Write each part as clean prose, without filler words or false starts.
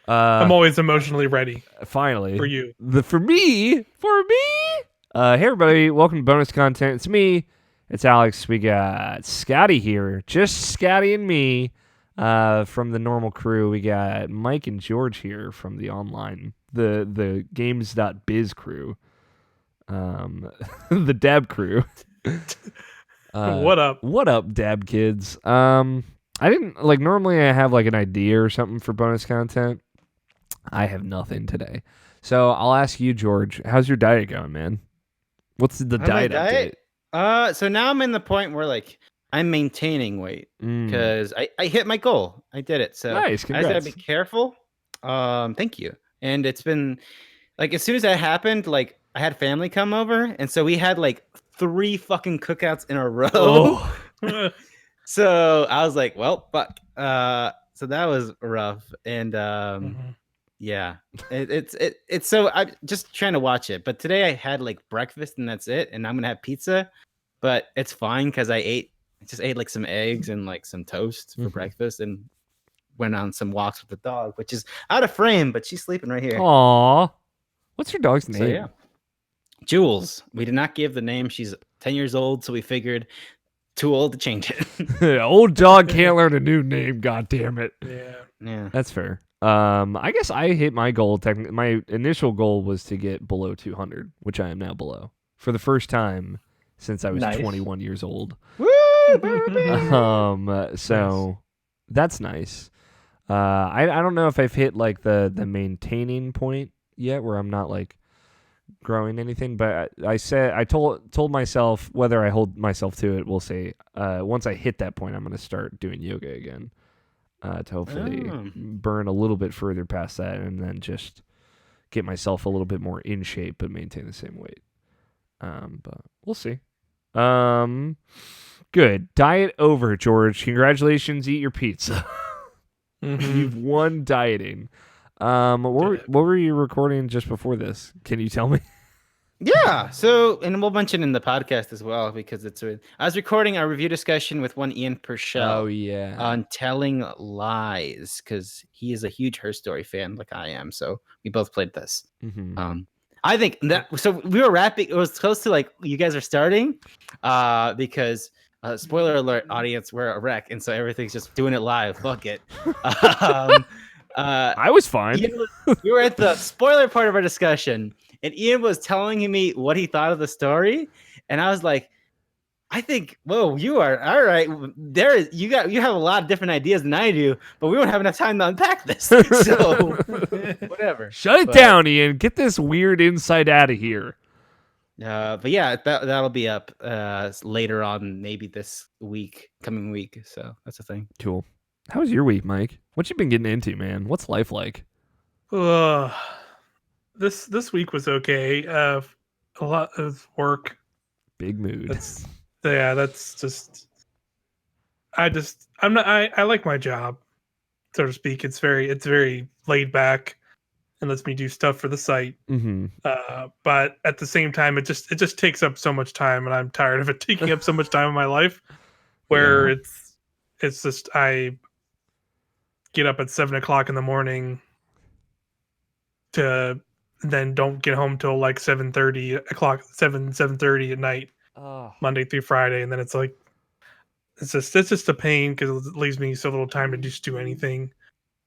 I'm always emotionally ready Finally. for you. For me. Hey everybody, welcome to bonus content. It's me. It's Alex. We got Scotty here. Just Scotty and me. From the normal crew, we got Mike and Jurge here from the online, the games.biz crew. The Dab crew. What up? What up, Dab kids? I didn't normally I have an idea or something for bonus content. I have nothing today. So I'll ask you, Jurge, how's your diet going, man? What's the diet update? So now I'm in the point where I'm maintaining weight because I hit my goal. I did it. So nice, congrats. I just gotta be careful. Thank you. And it's been as soon as that happened, I had family come over, and so we had 3 fucking cookouts in a row. Oh. So I was like, well, fuck. So that was rough. And yeah, it's so I'm just trying to watch it. But today I had breakfast and that's it. And I'm gonna have pizza, but it's fine because I just ate some eggs and some toast for breakfast and went on some walks with the dog, which is out of frame, but she's sleeping right here. Aw. What's your dog's name? So, yeah. Jules. We did not give the name. She's 10 years old, so we figured too old to change it. Old dog can't learn a new name, god damn it. Yeah. That's fair. I guess I hit my goal. My initial goal was to get below 200, which I am now below for the first time since I was 21 years old. Woo! So that's nice. I don't know if I've hit the maintaining point yet, where I'm not growing anything, but I told myself, whether I hold myself to it, we'll see. Once I hit that point, I'm going to start doing yoga again. To hopefully burn a little bit further past that, and then just get myself a little bit more in shape but maintain the same weight. But we'll see. Good. Diet over, Jurge. Congratulations. Eat your pizza. You've won dieting. What were you recording just before this? Can you tell me? Yeah. So, and we'll mention in the podcast as well, because I was recording a review discussion with one Ian Purcell. Oh, yeah. On telling lies, because he is a huge Her Story fan like I am. So we both played this. I think that, so we were wrapping, it was close to you guys are starting, because spoiler alert, audience, we're a wreck, and so everything's just doing it live. Fuck it. I was fine. We were at the spoiler part of our discussion, and Ian was telling me what he thought of the story, and I was like, I think, whoa, you are all right. You have a lot of different ideas than I do, but we won't have enough time to unpack this. So whatever. Shut it down, Ian. Get this weird insight out of here. But yeah, that'll be up later on, maybe this coming week. So that's the thing. Cool. How was your week, Mike? What you been getting into, man? What's life like? This week was okay. A lot of work. Big mood. That's just. I like my job, so to speak. It's very laid back, and lets me do stuff for the site. But at the same time, it just takes up so much time, and I'm tired of it taking up so much time in my life. Where it's just I get up at 7:00 in the morning to then don't get home till 7:30 at night, Monday through Friday, and then it's just a pain because it leaves me so little time to just do anything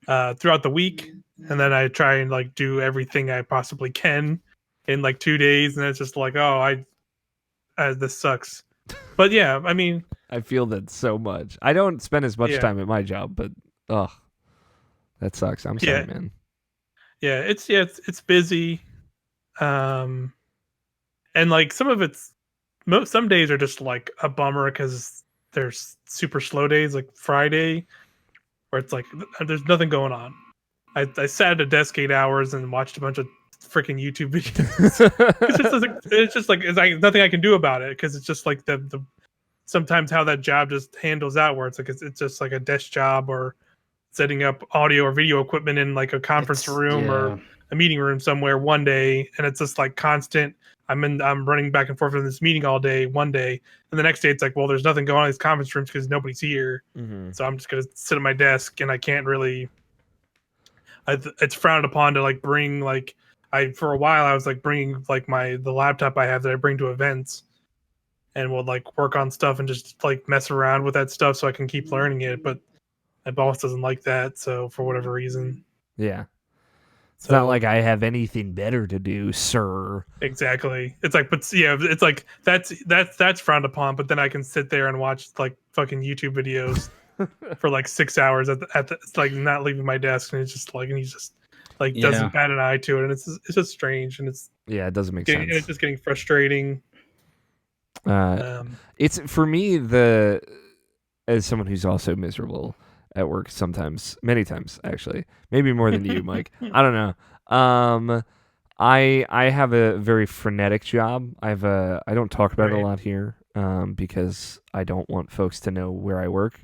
throughout the week, and then I try and do everything I possibly can in 2 days, and it's just this sucks. But yeah, I mean, I feel that so much. I don't spend as much time at my job, but that sucks. I'm sorry, man. Yeah, it's busy, and some of some days are just a bummer because there's super slow days, like Friday, where it's there's nothing going on. I sat at a desk 8 hours and watched a bunch of freaking YouTube videos. It's nothing I can do about it, because it's just the sometimes how that job just handles out, where it's just a desk job, or setting up audio or video equipment in a conference room or a meeting room somewhere one day, and it's just constant. I'm running back and forth in this meeting all day one day, and the next day it's well, there's nothing going on in these conference rooms because nobody's here. So I'm just gonna sit at my desk, and I it's frowned upon to like bring like for a while I was like bringing like the laptop I have that I bring to events, and will like work on stuff and just like mess around with that stuff so I can keep learning it. But my boss doesn't like that, so for whatever reason. Yeah. It's So not like I have anything better to do, sir. exactly. It's like, but yeah, it's like that's frowned upon. But then I can sit there and watch like fucking YouTube videos for like 6 hours it's like not leaving my desk, and it's just like, and he's just like doesn't bat an eye to it, and it's just strange, and it's it doesn't make sense. It's just getting frustrating. It's for me as someone who's also miserable at work sometimes, many times actually, maybe more than you, Mike. I don't know. I have a very frenetic job. I don't talk about it a lot here, because I don't want folks to know where I work.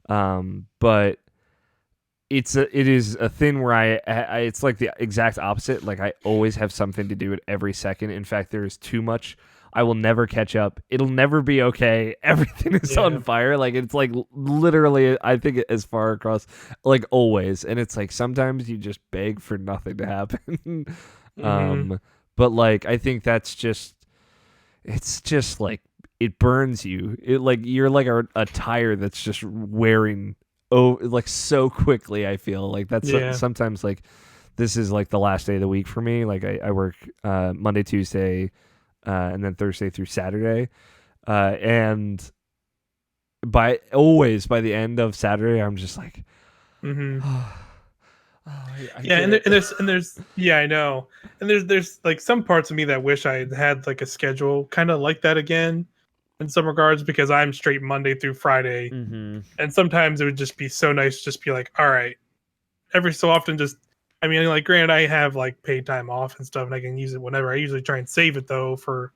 But it is a thing where I it's like the exact opposite. Like I always have something to do at every second. In fact, there is too much. I will never catch up. It'll never be okay. Everything is on fire. Like it's like literally, I think as far across, like always. And it's like sometimes you just beg for nothing to happen. But like I think it's just like it burns you. It like you're like a tire that's just wearing like so quickly. I feel like that's sometimes like this is like the last day of the week for me. Like I work Monday, Tuesday. And then Thursday through Saturday, and by the end of Saturday, I'm just like, and there's I know, and there's like some parts of me that wish I had like a schedule kind of like that again, in some regards, because I'm straight Monday through Friday, and sometimes it would just be so nice to just be like, all right, every so often just. I mean, like, granted, I have like paid time off and stuff, and I can use it whenever. I usually try and save it though for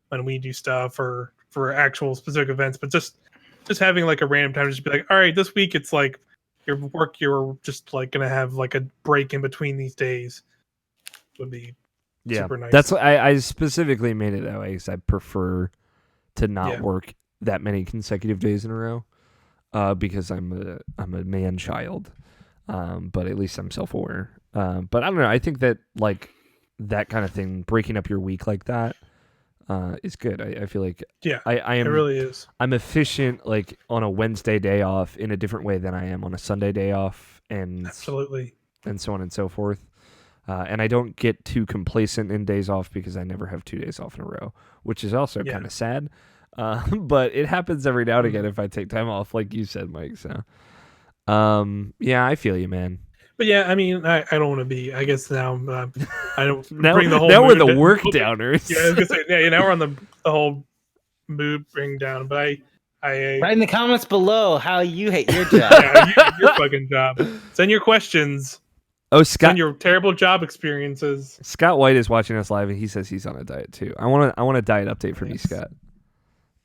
when we do stuff or for actual specific events. But just having like a random time to just be like, all right, this week it's like you're just like gonna have like a break in between these days would be super nice. That's what I specifically made it that way because I prefer to not work that many consecutive days in a row, because I'm a man child. But at least I'm self-aware. But I don't know. I think that like that kind of thing, breaking up your week like that, is good. I feel like I am. It really is. I'm efficient like on a Wednesday day off in a different way than I am on a Sunday day off, and absolutely, and so on and so forth. And I don't get too complacent in days off because I never have 2 days off in a row, which is also kind of sad. But it happens every now and again if I take time off, like you said, Mike. So. I feel you, man. But I mean, I don't want to be. I guess now I don't now, bring the whole. Now we're the work downers. I was gonna say, now we're on the whole mood bring down. But I write in the comments below how you hate your job. Your fucking job. Send your questions. Oh, Scott, send your terrible job experiences. Scott White is watching us live, and he says he's on a diet too. I want a diet update from you, Scott.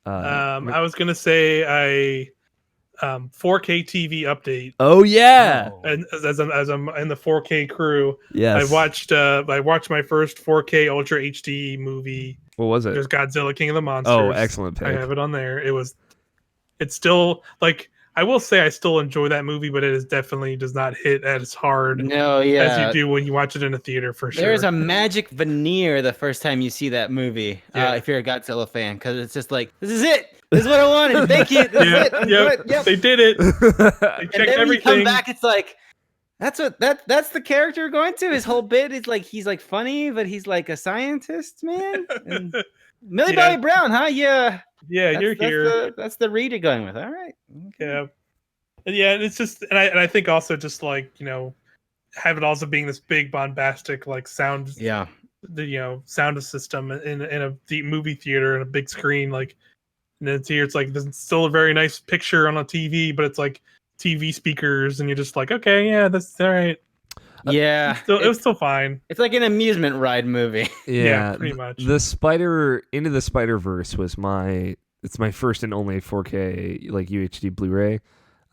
I was gonna say 4K TV update. Oh yeah, and as I'm in the 4K crew, yes, I watched my first 4K Ultra HD movie. What was it? There's Godzilla King of the Monsters. Oh, excellent pick. I have it on there. It's still like I will say I still enjoy that movie, but it definitely does not hit as hard as you do when you watch it in a theater for sure. There's a magic veneer the first time you see that movie, if you're a Godzilla fan, because it's just like, this is it. This is what I wanted. Thank you. This is it. Yep. They did it. They checked everything. When you come back, it's like, that's the character we're going to. His whole bit is like he's like funny, but he's like a scientist, man. And Millie Bobby Brown, huh? Yeah. Yeah, you're here. That's the read you're going with. All right. Okay. Yeah, it's just, and I think also just like, have it also being this big bombastic like sound. Yeah. The sound system in a deep movie theater and a big screen, like, and then it's like there's still a very nice picture on a TV, but it's like TV speakers, and you're just like, okay, yeah, that's all right. Yeah, it was still fine. It's like an amusement ride movie. Yeah, pretty much. Into the Spider-Verse was my first and only 4K like UHD Blu-ray.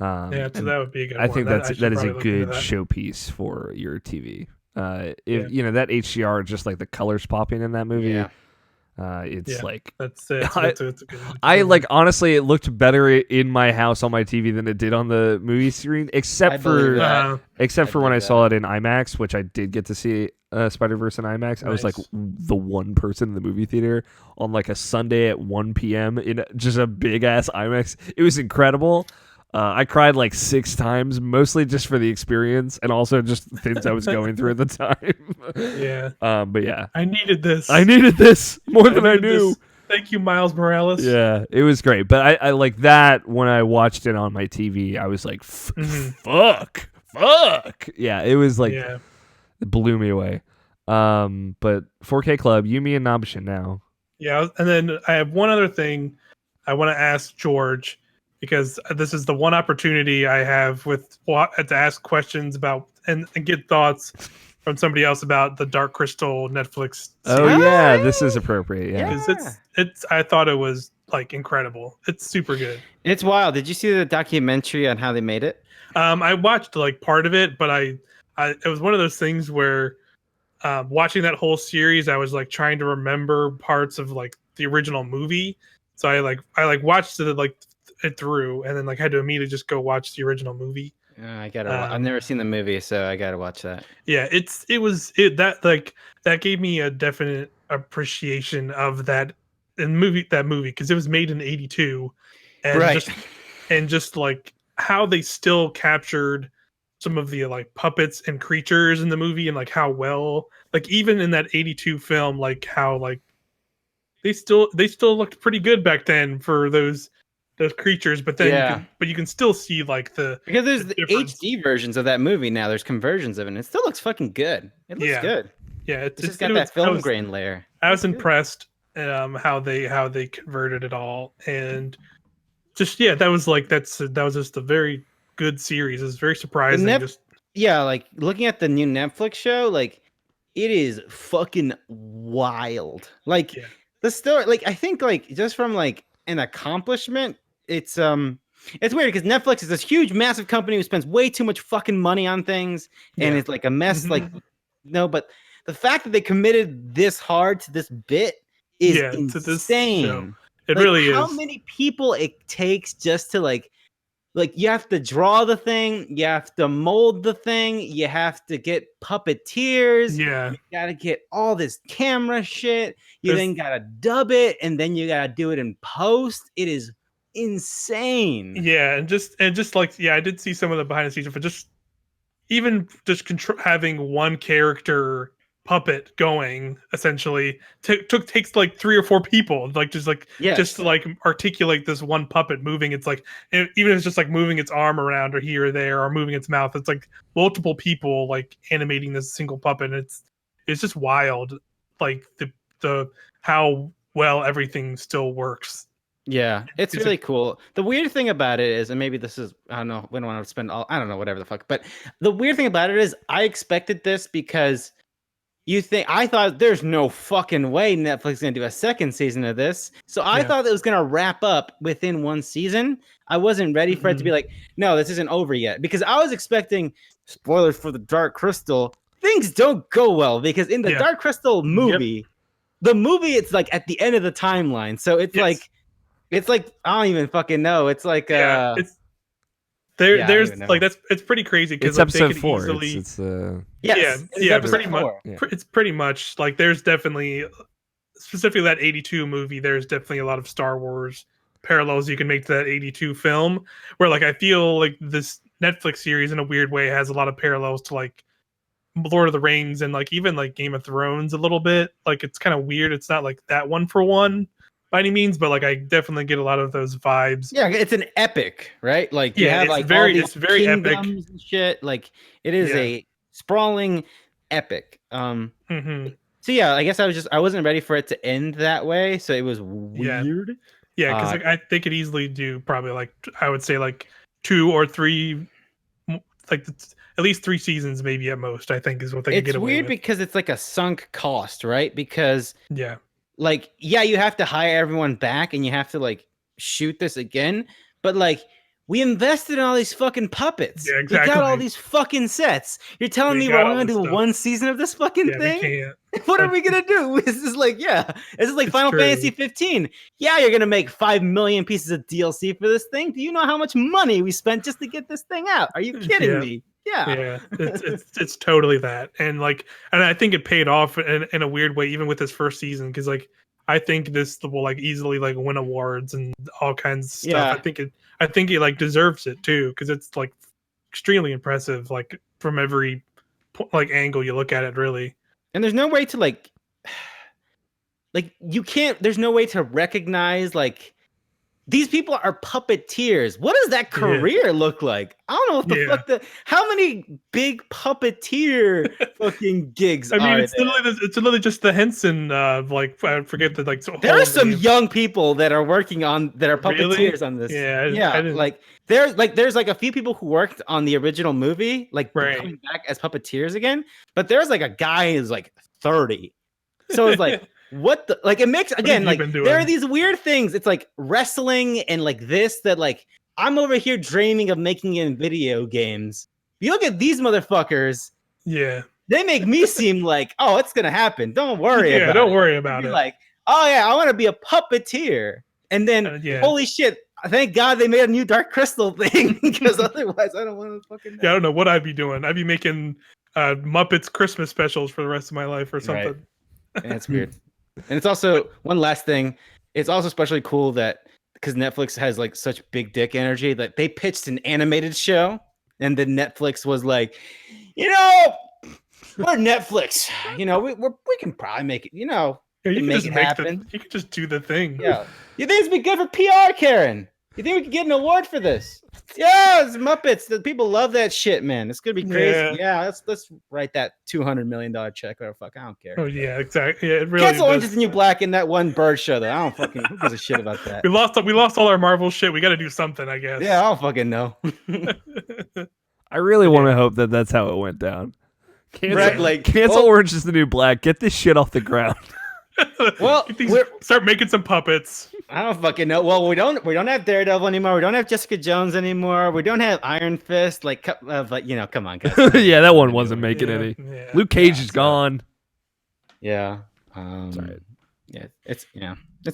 So that would be a good one. I think that is a good showpiece for your TV. If that HDR, just like the colors popping in that movie. Yeah. It's like that's it. It's a good. I like honestly, it looked better in my house on my TV than it did on the movie screen, except for when I saw it in IMAX, which I did get to see Spider-Verse in IMAX. Nice. I was like the one person in the movie theater on like a Sunday at 1 p.m. in just a big ass IMAX. It was incredible. I cried like 6 times, mostly just for the experience and also just things I was going through at the time. Yeah. But yeah. I needed this more than I knew. This. Thank you, Miles Morales. Yeah, it was great. But I like that when I watched it on my TV, I was like, fuck. Yeah, it was like, it blew me away. But 4K Club, Yumi and Nabishin now. Yeah, and then I have one other thing I want to ask George, because this is the one opportunity I have to ask questions about and get thoughts from somebody else about the Dark Crystal Netflix series. Oh yeah, this is appropriate. Yeah, because it's I thought it was like incredible. It's super good. It's wild. Did you see the documentary on how they made it? I watched like part of it, but I it was one of those things where watching that whole series, I was like trying to remember parts of like the original movie. So I watched it through, and then like had to immediately just go watch the original movie. I gotta. I've never seen the movie, so I gotta watch that. Yeah, that gave me a definite appreciation of that movie because it was made in '82, and just like how they still captured some of the like puppets and creatures in the movie, and like how well, like even in that '82 film, like how like they still looked pretty good back then for those creatures, but then you can still see like because there's the HD versions of that movie now. There's conversions of it, and it still looks fucking good. It looks good. Yeah, it's just got that film grain layer. I was impressed how they converted it all, and just that was just a very good series. It's very surprising. Like looking at the new Netflix show, like it is fucking wild. Like the story, like I think like just from like an accomplishment, it's weird because Netflix is this huge massive company who spends way too much fucking money on things, and it's like a mess. Like but the fact that they committed this hard to this bit is insane. To this show. It really is. How many people it takes just to like you have to draw the thing, you have to mold the thing, you have to get puppeteers, you gotta get all this camera shit, then gotta dub it, and then you gotta do it in post. It is insane. Yeah, and just like I did see some of the behind the scenes, but just even just having one character puppet going essentially takes like 3 or 4 people, like just to like articulate this one puppet moving. It's like, even if it's just like moving its arm around or here or there or moving its mouth, it's like multiple people like animating this single puppet. And it's just wild, like the how well everything still works. Yeah, it's really cool. The weird thing about it is, and maybe this is, I don't know, we don't want to spend I don't know, whatever the fuck, but the weird thing about it is I expected this because I thought there's no fucking way Netflix is going to do a second season of this. So I thought it was going to wrap up within one season. I wasn't ready for it to be like, no, this isn't over yet. Because I was expecting, spoilers for the Dark Crystal, things don't go well. Because in the Dark Crystal movie, the movie, it's like at the end of the timeline. So it's like, I don't even fucking know. It's like, there's like it's pretty crazy because it's like, episode 4. It's pretty much. It's pretty much like there's definitely, specifically that '82 movie. There's definitely a lot of Star Wars parallels you can make to that '82 film. Where like I feel like this Netflix series in a weird way has a lot of parallels to like Lord of the Rings and like even like Game of Thrones a little bit. Like it's kind of weird. It's not like that one for one by any means, but like I definitely get a lot of those vibes. Yeah, it's an epic, right? Like you have like it's very epic and shit. Like it is a sprawling epic. So yeah, I guess I wasn't ready for it to end that way, so it was weird. Yeah, because like, they could easily do probably like I would say like 2 or 3, like at least 3 seasons maybe at most. I think is what they could get away with. It's weird because it's like a sunk cost, right? Because you have to hire everyone back and you have to like shoot this again, but like we invested in all these fucking puppets. Yeah, We got all exactly. these fucking sets. You're telling We me we're got only all gonna this do stuff. one season of this fucking Yeah, we thing? can't. What are we gonna do? This is like, this is like It's Final true. Fantasy 15. Yeah, you're gonna make 5 million pieces of DLC for this thing. Do you know how much money we spent just to get this thing out? Are you kidding Yeah. me? Yeah. Yeah, it's totally that, and I think it paid off in a weird way, even with this first season, because like I think this will like easily like win awards and all kinds of stuff. Yeah. I think it like deserves it too, because it's like extremely impressive, like from every like angle you look at it, really. And there's no way to like you can't. There's no way to recognize like. These people are puppeteers. What does that career look like? I don't know what the fuck how many big puppeteer fucking gigs I mean, are it's there? literally just the Henson, like I forget the like. There are some young people that are working on that are puppeteers on this. Yeah, like there's like a few people who worked on the original movie, like coming back as puppeteers again. But there's like a guy who's like 30, so it's like. What the like it makes again like there are these weird things. It's like wrestling and like this that like I'm over here dreaming of making in video games. You look at these motherfuckers. Yeah. They make me seem like, oh, it's gonna happen. Don't worry about it. Don't worry about it. Like, oh yeah, I want to be a puppeteer. And then holy shit, thank God they made a new Dark Crystal thing because otherwise I don't want to fucking know. Yeah, I don't know what I'd be doing. I'd be making Muppets Christmas specials for the rest of my life or something. Right. And it's weird. And it's also one last thing. It's also especially cool that because Netflix has like such big dick energy that they pitched an animated show, and then Netflix was like, we're Netflix. We can probably make it. You can make it happen. You can just do the thing. Yeah. You think this would be good for PR, Karen? You think we could get an award for this? Yeah, it's Muppets. The people love that shit, man. It's gonna be crazy. Yeah, let's write that $200 million check. Or fuck, I don't care. Oh yeah, exactly. Yeah, it really. Cancel Orange Is the New Black in that one bird show though. I don't fucking who gives a shit about that. We lost all our Marvel shit. We got to do something, I guess. Yeah, I don't fucking know. I really want to hope that that's how it went down. Cancel Orange Is the New Black. Get this shit off the ground. Well, start making some puppets. I don't fucking know. Well, we don't have Daredevil anymore. We don't have Jessica Jones anymore. We don't have Iron Fist. Like, come on, guys. Yeah, that one wasn't making any. Yeah. Luke Cage is gone. Yeah. Sorry. Yeah, it's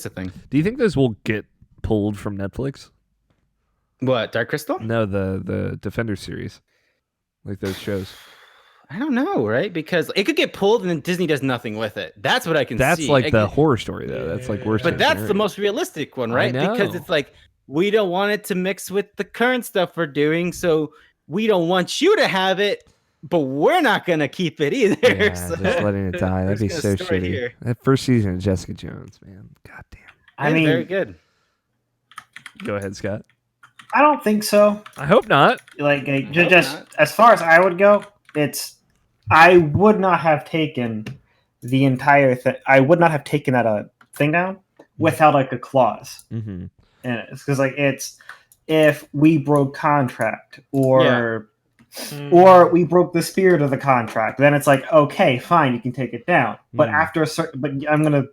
a thing. Do you think those will get pulled from Netflix? What, Dark Crystal? No, the Defender series, like those shows. I don't know, right? Because it could get pulled and then Disney does nothing with it. That's what I can see. That's like the horror story, though. That's like worse. But that's the most realistic one, right? Because it's like, we don't want it to mix with the current stuff we're doing, so we don't want you to have it, but we're not going to keep it either. Yeah, so just letting it die. That'd be so shitty. Here. That first season of Jessica Jones, man. God damn. I mean, very good. Go ahead, Scott. I don't think so. I hope not. Just as far as I would go, I would not have taken the entire thing. I would not have taken that thing down without like a clause. Mm-hmm. And it's because if we broke contract or we broke the spirit of the contract, then it's like, okay, fine, you can take it down. But after but I'm going to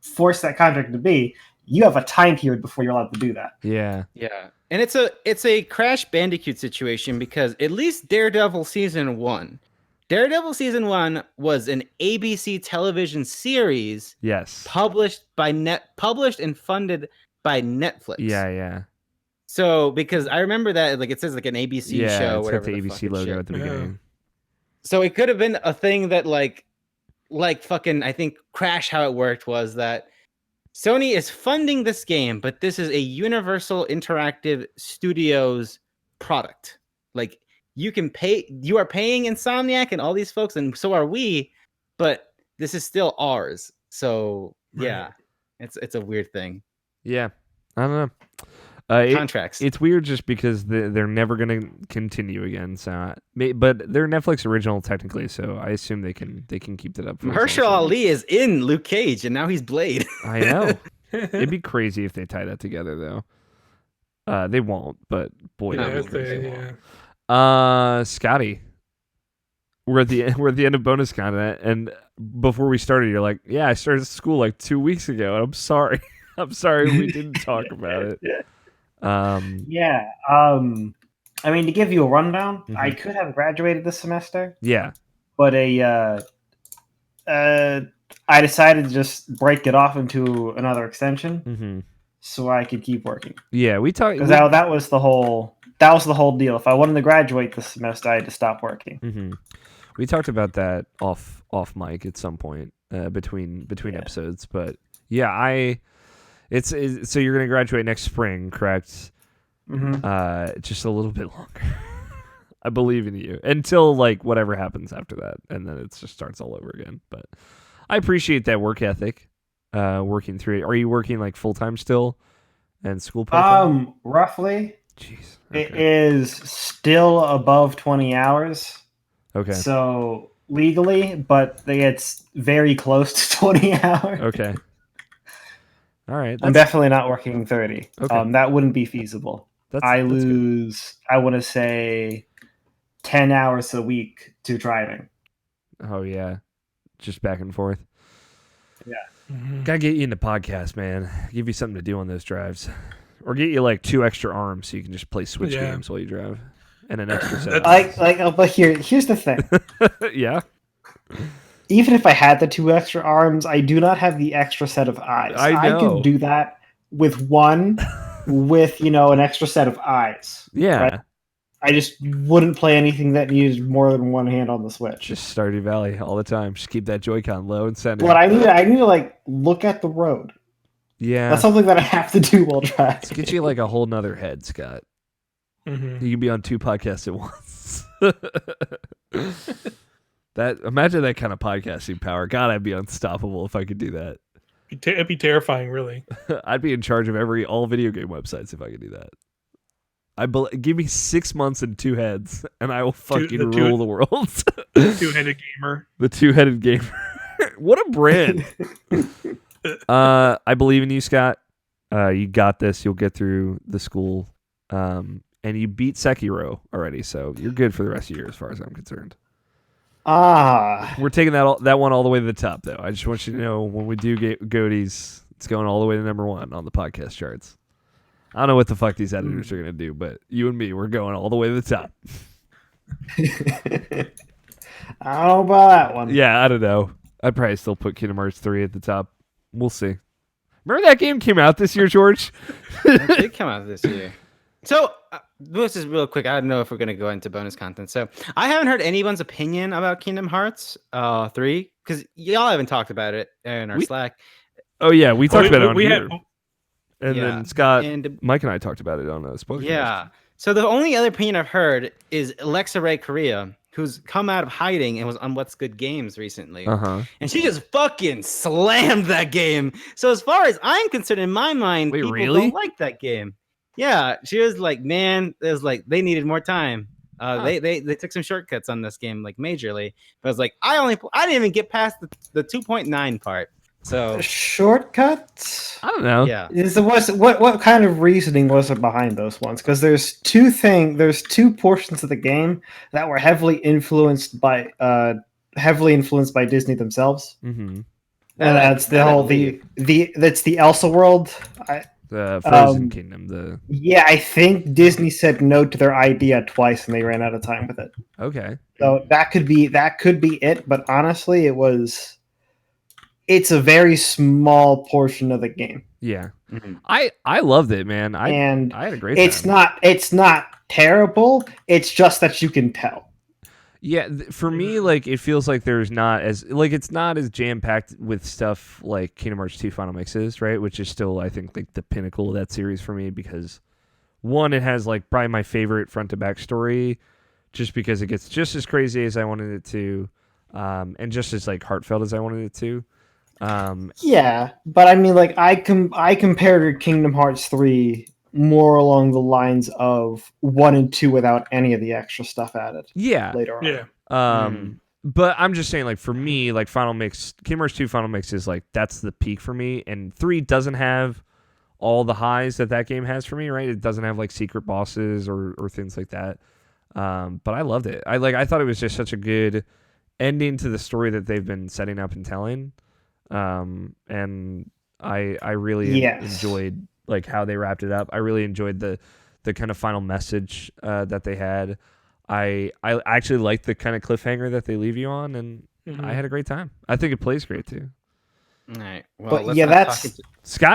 force that contract to be, you have a time period before you're allowed to do that. Yeah. Yeah. And it's a Crash Bandicoot situation because at least Daredevil season 1 was an ABC television series. Yes. Published and funded by Netflix. Yeah. So because I remember that like it says like an ABC show. It's got the ABC logo at the beginning. So it could have been a thing that like fucking I think Crash how it worked was that Sony is funding this game, but this is a Universal Interactive Studios product. Like you are paying Insomniac and all these folks, and so are we, but this is still ours. So yeah, it's a weird thing. Yeah, I don't know. Contracts. It's weird just because they're never going to continue again. So, but they're Netflix original technically, so I assume they can keep that up. Mahershala Ali is in Luke Cage, and now he's Blade. I know. It'd be crazy if they tie that together, though. They won't, but boy, Scotty, we're at the end of bonus content, and before we started, you're like, "Yeah, I started school like 2 weeks ago, and I'm sorry, we didn't talk about it." Yeah. I mean, to give you a rundown, I Mhm. could have graduated this semester, Yeah. but I decided to just break it off into another extension Hmm. so I could keep working. Yeah, we talked. Because that was the whole deal. If I wanted to graduate this semester, I had to stop working. We talked about that off mic at some point between Yeah. episodes, but yeah, it's so you're gonna graduate next spring, correct? Just a little bit longer. I believe in you until like whatever happens after that, and then it just starts all over again. But I appreciate that work ethic. Working through it. Are you working like full time still, and school part time? Roughly, Jeez. it Okay. is still above 20 hours. Okay. So legally, but it's very close to 20 hours. Okay. All right. I'm definitely not working 30. Okay. That wouldn't be feasible. I That's good. lose, I want to say, 10 hours a week to driving. Oh yeah, just back and forth. Yeah. Gotta get you into podcast, man. Give you something to do on those drives, or get you like 2 extra arms so you can just play Switch games while you drive, and an extra set. But here's the thing. Yeah. Even if I had the 2 extra arms, I do not have the extra set of eyes. I know. I could do that with one, with an extra set of eyes. Yeah. Right? I just wouldn't play anything that needs more than one hand on the Switch. Just Stardew Valley all the time. Just keep that Joy-Con low and center. But I need to like look at the road. Yeah. That's something that I have to do while driving. Let's get you like a whole nother head, Scott. You can be on 2 podcasts at once. Imagine that kind of podcasting power. God, I'd be unstoppable if I could do that. It'd be terrifying, really. I'd be in charge of all video game websites if I could do that. Give me 6 months and 2 heads, and I will fucking rule the world. Two-headed gamer. The 2-headed gamer. What a brand. I believe in you, Scott. You got this. You'll get through the school. And you beat Sekiro already, so you're good for the rest of the year as far as I'm concerned. We're taking that one all the way to the top, though. I just want you to know when we do get Goaties, it's going all the way to number 1 on the podcast charts. I don't know what the fuck these editors are going to do, but you and me, we're going all the way to the top. I don't know about that one. Yeah, I don't know. I'd probably still put Kingdom Hearts 3 at the top. We'll see. Remember that game came out this year, George? It did come out this year. So, this is real quick. I don't know if we're going to go into bonus content. So, I haven't heard anyone's opinion about Kingdom Hearts 3 because y'all haven't talked about it in our Slack. Oh, yeah. We talked about it on here. And Yeah. then Scott, Mike and I talked about it on a spoiler. Yeah. So the only other opinion I've heard is Alexa Ray Korea, who's come out of hiding and was on What's Good Games recently. Uh-huh. And she just fucking slammed that game. So as far as I'm concerned, in my mind, people don't like that game. Yeah. She was like, man, it was like they needed more time. They took some shortcuts on this game, like majorly. But I was like, I didn't even get past the 2.9 part. So shortcuts? I don't know. Yeah. What kind of reasoning was there behind those ones? Because there's two portions of the game that were heavily influenced by Disney themselves. Mm-hmm. And that's that's the Elsa world. The Frozen Kingdom. Yeah, I think Disney said no to their idea twice and they ran out of time with it. Okay. So that could be it, but honestly it's a very small portion of the game. Yeah. Mm-hmm. I loved it, man. I had a great time. It's not terrible. It's just that you can tell. Yeah, for me, like it feels like it's not as jam packed with stuff like Kingdom Hearts 2 Final Mix is, right? Which is still, I think, like the pinnacle of that series for me because one, it has like probably my favorite front to back story, just because it gets just as crazy as I wanted it to, and just as like heartfelt as I wanted it to. Yeah, but I mean, like I compared Kingdom Hearts 3 more along the lines of 1 and 2 without any of the extra stuff added. Yeah, later on. Yeah. But I'm just saying, like for me, like Final Mix, Kingdom Hearts 2 Final Mix is like that's the peak for me, and 3 doesn't have all the highs that game has for me, right? It doesn't have like secret bosses or things like that. But I loved it. I thought it was just such a good ending to the story that they've been setting up and telling. And I really enjoyed like how they wrapped it up. I really enjoyed the kind of final message that they had. I actually liked the kind of cliffhanger that they leave you on, and I had a great time. I think it plays great too. All right. Well, But let's yeah, not that's talk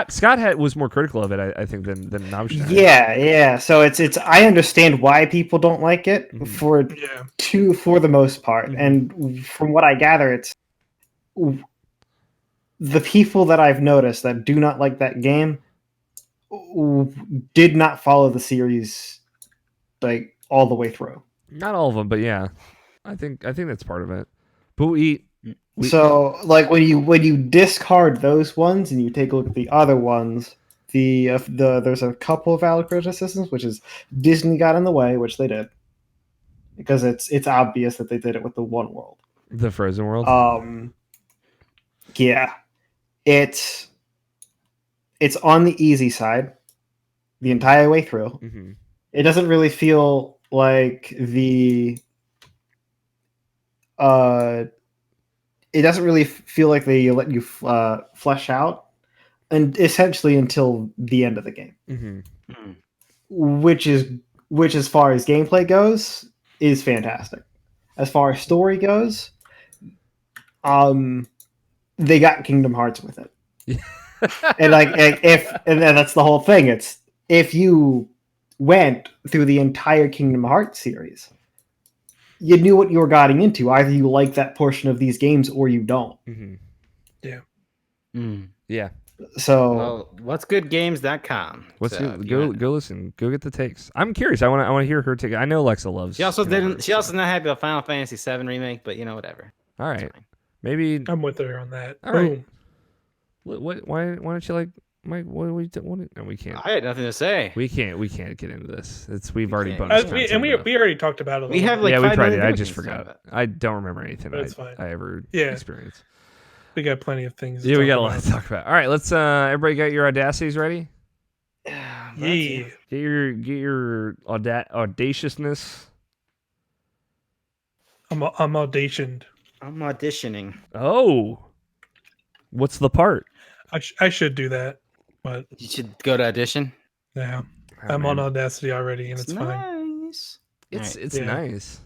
into- Scott was more critical of it, I think, than Navshine. yeah. So it's I understand why people don't like it for the most part, and from what I gather, it's the people that I've noticed that do not like that game did not follow the series like all the way through. Not all of them, but yeah, I think that's part of it. But we So like when you discard those ones and you take a look at the other ones, the there's a couple of valid criticisms, which is Disney got in the way, which they did, because it's obvious that they did it with the One World. the Frozen World. Yeah, it's on the easy side the entire way through. Mm-hmm. It doesn't really feel like it doesn't really feel like they let you flesh out, and essentially until the end of the game, Mm-hmm. which as far as gameplay goes is fantastic. As far as story goes, they got Kingdom Hearts with it. And and then that's the whole thing. It's if you went through the entire Kingdom Hearts series, you knew what you were getting into. Either you like that portion of these games or you don't. Mm-hmm. Yeah. Yeah. So well, what's goodgames.com. What's So, go listen. Go get the takes. I'm curious. I want to hear her take. I know Alexa loves. She also Kingdom didn't. She Hearts, also not happy about Final Fantasy VII remake, but whatever. All right. It's fine. Maybe. I'm with her on that. All right. Boom. What? Why don't you like Mike? What? No, we can't. I had nothing to say. We can't get into this. We've already can't. bonus We content enough. already talked about it. We have like yeah, we 5 probably million did. I just things to talk forgot. about. I don't remember anything But it's fine. I ever Yeah. experienced. We got plenty of things. Yeah, we got a talk lot to talk about. All right, let's. Everybody got your audacities ready? about. Yeah. Get your audaciousness. I'm auditioned. I'm auditioning. Oh, what's the part? I should do that, but You should go to audition. yeah, Oh, I'm man. on Audacity already, and it's fine. nice. It's Yeah. nice.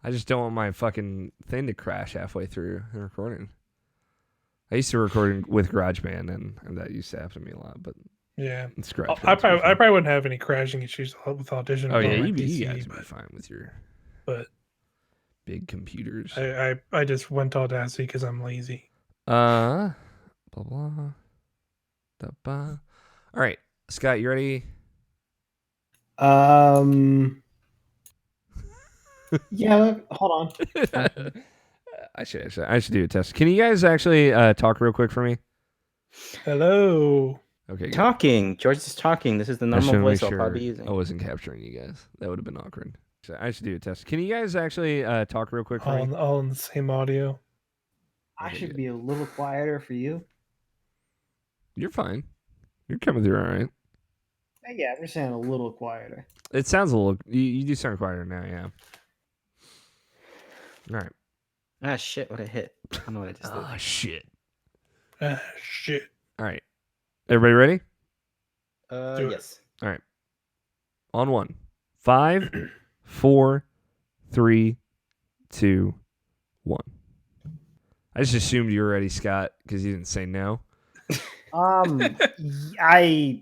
I just don't want my fucking thing to crash halfway through the recording. I used to record with GarageBand, and that used to happen to me a lot. But Yeah, it's I GarageBand. probably wouldn't have any crashing issues with Audition. Oh on yeah, my you PC, guys would be but, fine with your but big computers. I just went to Audacity because I'm lazy. Blah blah. Da, ba. All right, Scott, you ready? yeah, hold on. I should do a test. Can you guys actually talk real quick for me? Hello. Okay. good. Talking. George is talking. This is the I normal should voice make I'll probably be sure using. I wasn't capturing you guys. That would have been awkward. So I should do a test. Can you guys actually talk real quick for me? All in the same audio. I Okay, should good. be a little quieter for you. You're fine. You're coming through all right. Yeah, I'm just saying a little quieter. It sounds a little. You do sound quieter now, yeah. All right. Ah, shit, what I hit. I don't know what I just did. Oh shit. Shit. All right. Everybody ready? do it. Yes. All right. On one. 5, 4, 3, 2, 1. I just assumed you were ready, Scott, because you didn't say no. I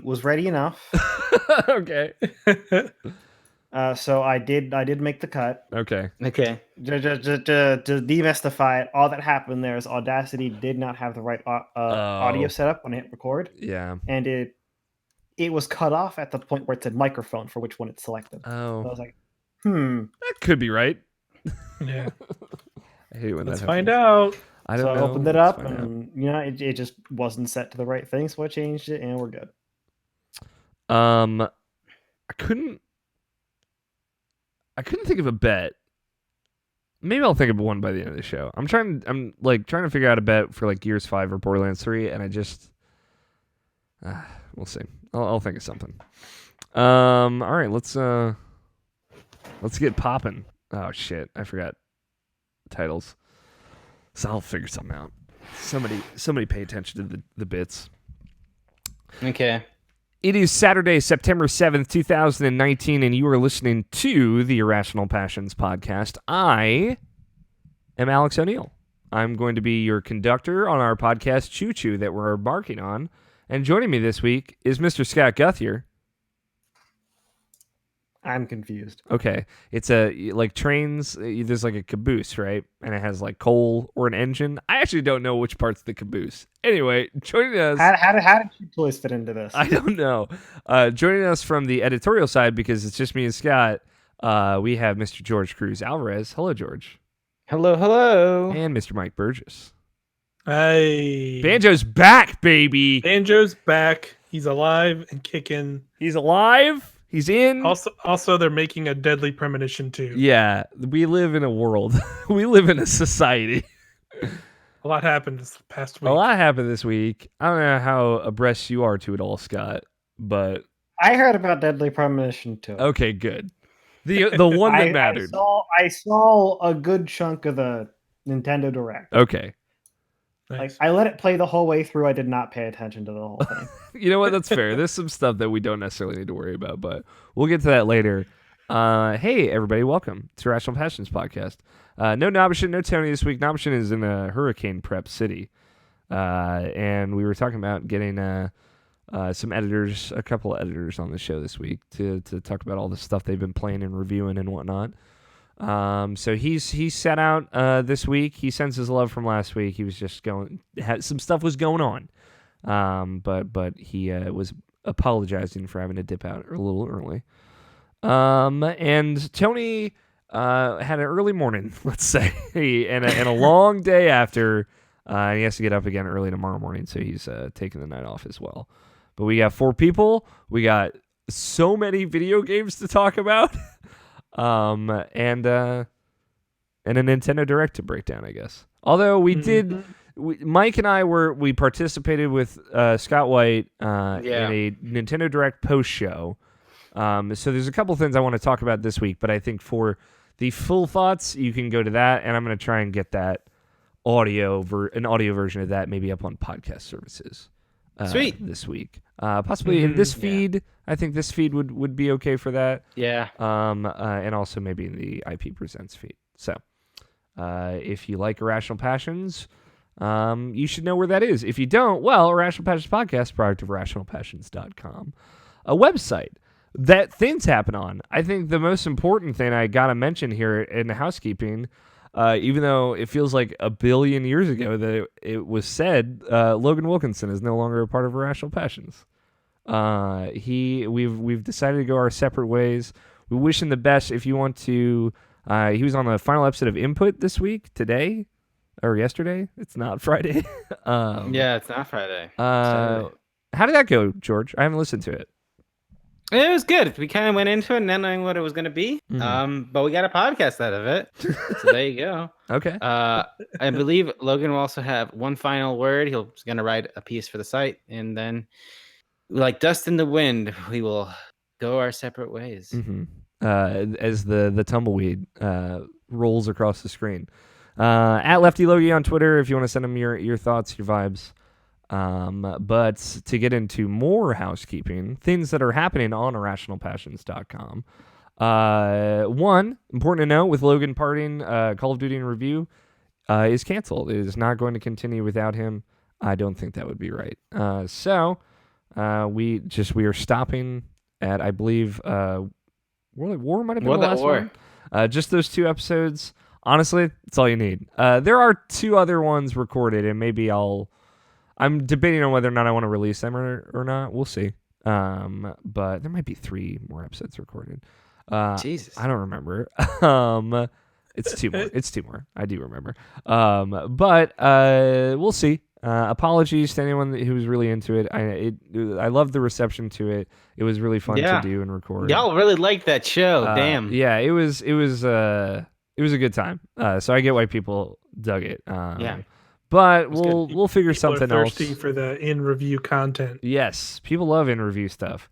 was ready enough. Okay. So I did make the cut. Okay. Okay. To demystify it, all that happened there is Audacity did not have the right audio setup when I hit record, Yeah. and it was cut off at the point where it said microphone for which one it's selected. So I Oh. was like, That could be right. Yeah. I hate when Let's that find happens. out. I don't so I know. opened it Let's up, find out. and it just wasn't set to the right thing, so I changed it, and we're good. I couldn't think of a bet. Maybe I'll think of one by the end of the show. I'm trying to figure out a bet for like Gears 5 or Borderlands 3, and I just we'll see. I'll think of something. All right, let's get popping. Oh shit, I forgot titles. So I'll figure something out. Somebody pay attention to the bits. Okay. It is Saturday, September 7th, 2019, and you are listening to the Irrational Passions podcast. I am Alex O'Neill. I'm going to be your conductor on our podcast, Choo Choo, that we're embarking on. And joining me this week is Mr. Scott Guthier. I'm confused. Okay. It's like trains, there's like a caboose, right? And it has like coal or an engine. I actually don't know which part's the caboose. Anyway, joining us... How did Cheap Toys fit into this? I don't know. Joining us from the editorial side, because it's just me and Scott, we have Mr. George Cruz Alvarez. Hello, George. Hello, hello. And Mr. Mike Burgess. Hey. Banjo's back, baby. Banjo's back. He's alive and kicking. He's alive. He's in. Also, they're making a Deadly Premonition too. Yeah, we live in a world. We live in a society. A lot happened this past week. A lot happened this week. I don't know how abreast you are to it all, Scott, but I heard about Deadly Premonition too. okay, good. The one that mattered. I saw a good chunk of the Nintendo Direct. Okay. Nice. Like I let it play the whole way through. I did not pay attention to the whole thing. You know what? That's fair. There's some stuff that we don't necessarily need to worry about, but we'll get to that later. Hey, everybody. Welcome to Irrational Passions podcast. No Nobishin, no Tony this week. Nobishin is in a hurricane prep city. And we were talking about getting some editors, a couple of editors on the show this week to talk about all the stuff they've been playing and reviewing and whatnot. So he's set out this week. He sends his love from last week. He was just some stuff was going on, but he was apologizing for having to dip out a little early. And Tony had an early morning, let's say, and a long day after. And he has to get up again early tomorrow morning, so he's taking the night off as well. But we got 4 people. We got so many video games to talk about. And a Nintendo Direct to break down, I guess. Although we did, Mike and I we participated with Scott White in a Nintendo Direct post show. So there's a couple things I want to talk about this week, but I think for the full thoughts, you can go to that, and I'm going to try and get that an audio version of that maybe up on podcast services. Sweet. This week. Possibly in this feed. Yeah. I think this feed would be okay for that. Yeah. And also maybe in the IP Presents feed. So, if you like Irrational Passions, you should know where that is. If you don't, well, Irrational Passions Podcast, product of irrationalpassions.com, a website that things happen on. I think the most important thing I got to mention here in the housekeeping, even though it feels like a billion years ago that it was said, Logan Wilkinson is no longer a part of Irrational Passions. We've decided to go our separate ways. We wish him the best. If you want to, he was on the final episode of Input this week, today or yesterday. It's not Friday. Yeah, it's not Friday. How did that go, George? I haven't listened to it. It was good. We kind of went into it not knowing what it was going to be. But we got a podcast out of it. So there you go. Okay. I believe Logan will also have one final word. He's going to write a piece for the site. And then, like dust in the wind, we will go our separate ways. Mm-hmm. As the tumbleweed rolls across the screen. At Lefty Logie on Twitter if you want to send him your thoughts, your vibes. But to get into more housekeeping, things that are happening on irrationalpassions.com. One, important to note, with Logan parting, Call of Duty in Review is canceled. It is not going to continue without him. I don't think that would be right. So we are stopping at, I believe, War might have been the last one. Just those 2 episodes. Honestly, that's all you need. There are 2 other ones recorded, and maybe I'm debating on whether or not I want to release them or not. We'll see. But there might be 3 more episodes recorded. Jesus. I don't remember. It's 2 more. It's 2 more. I do remember. But we'll see. Apologies to anyone who was really into it. I loved the reception to it. It was really fun to do and record. Y'all really liked that show. Damn. Yeah, it was a good time. So I get why people dug it. Yeah. But we'll figure people something are else. thirsty for the in review content. Yes, people love in review stuff.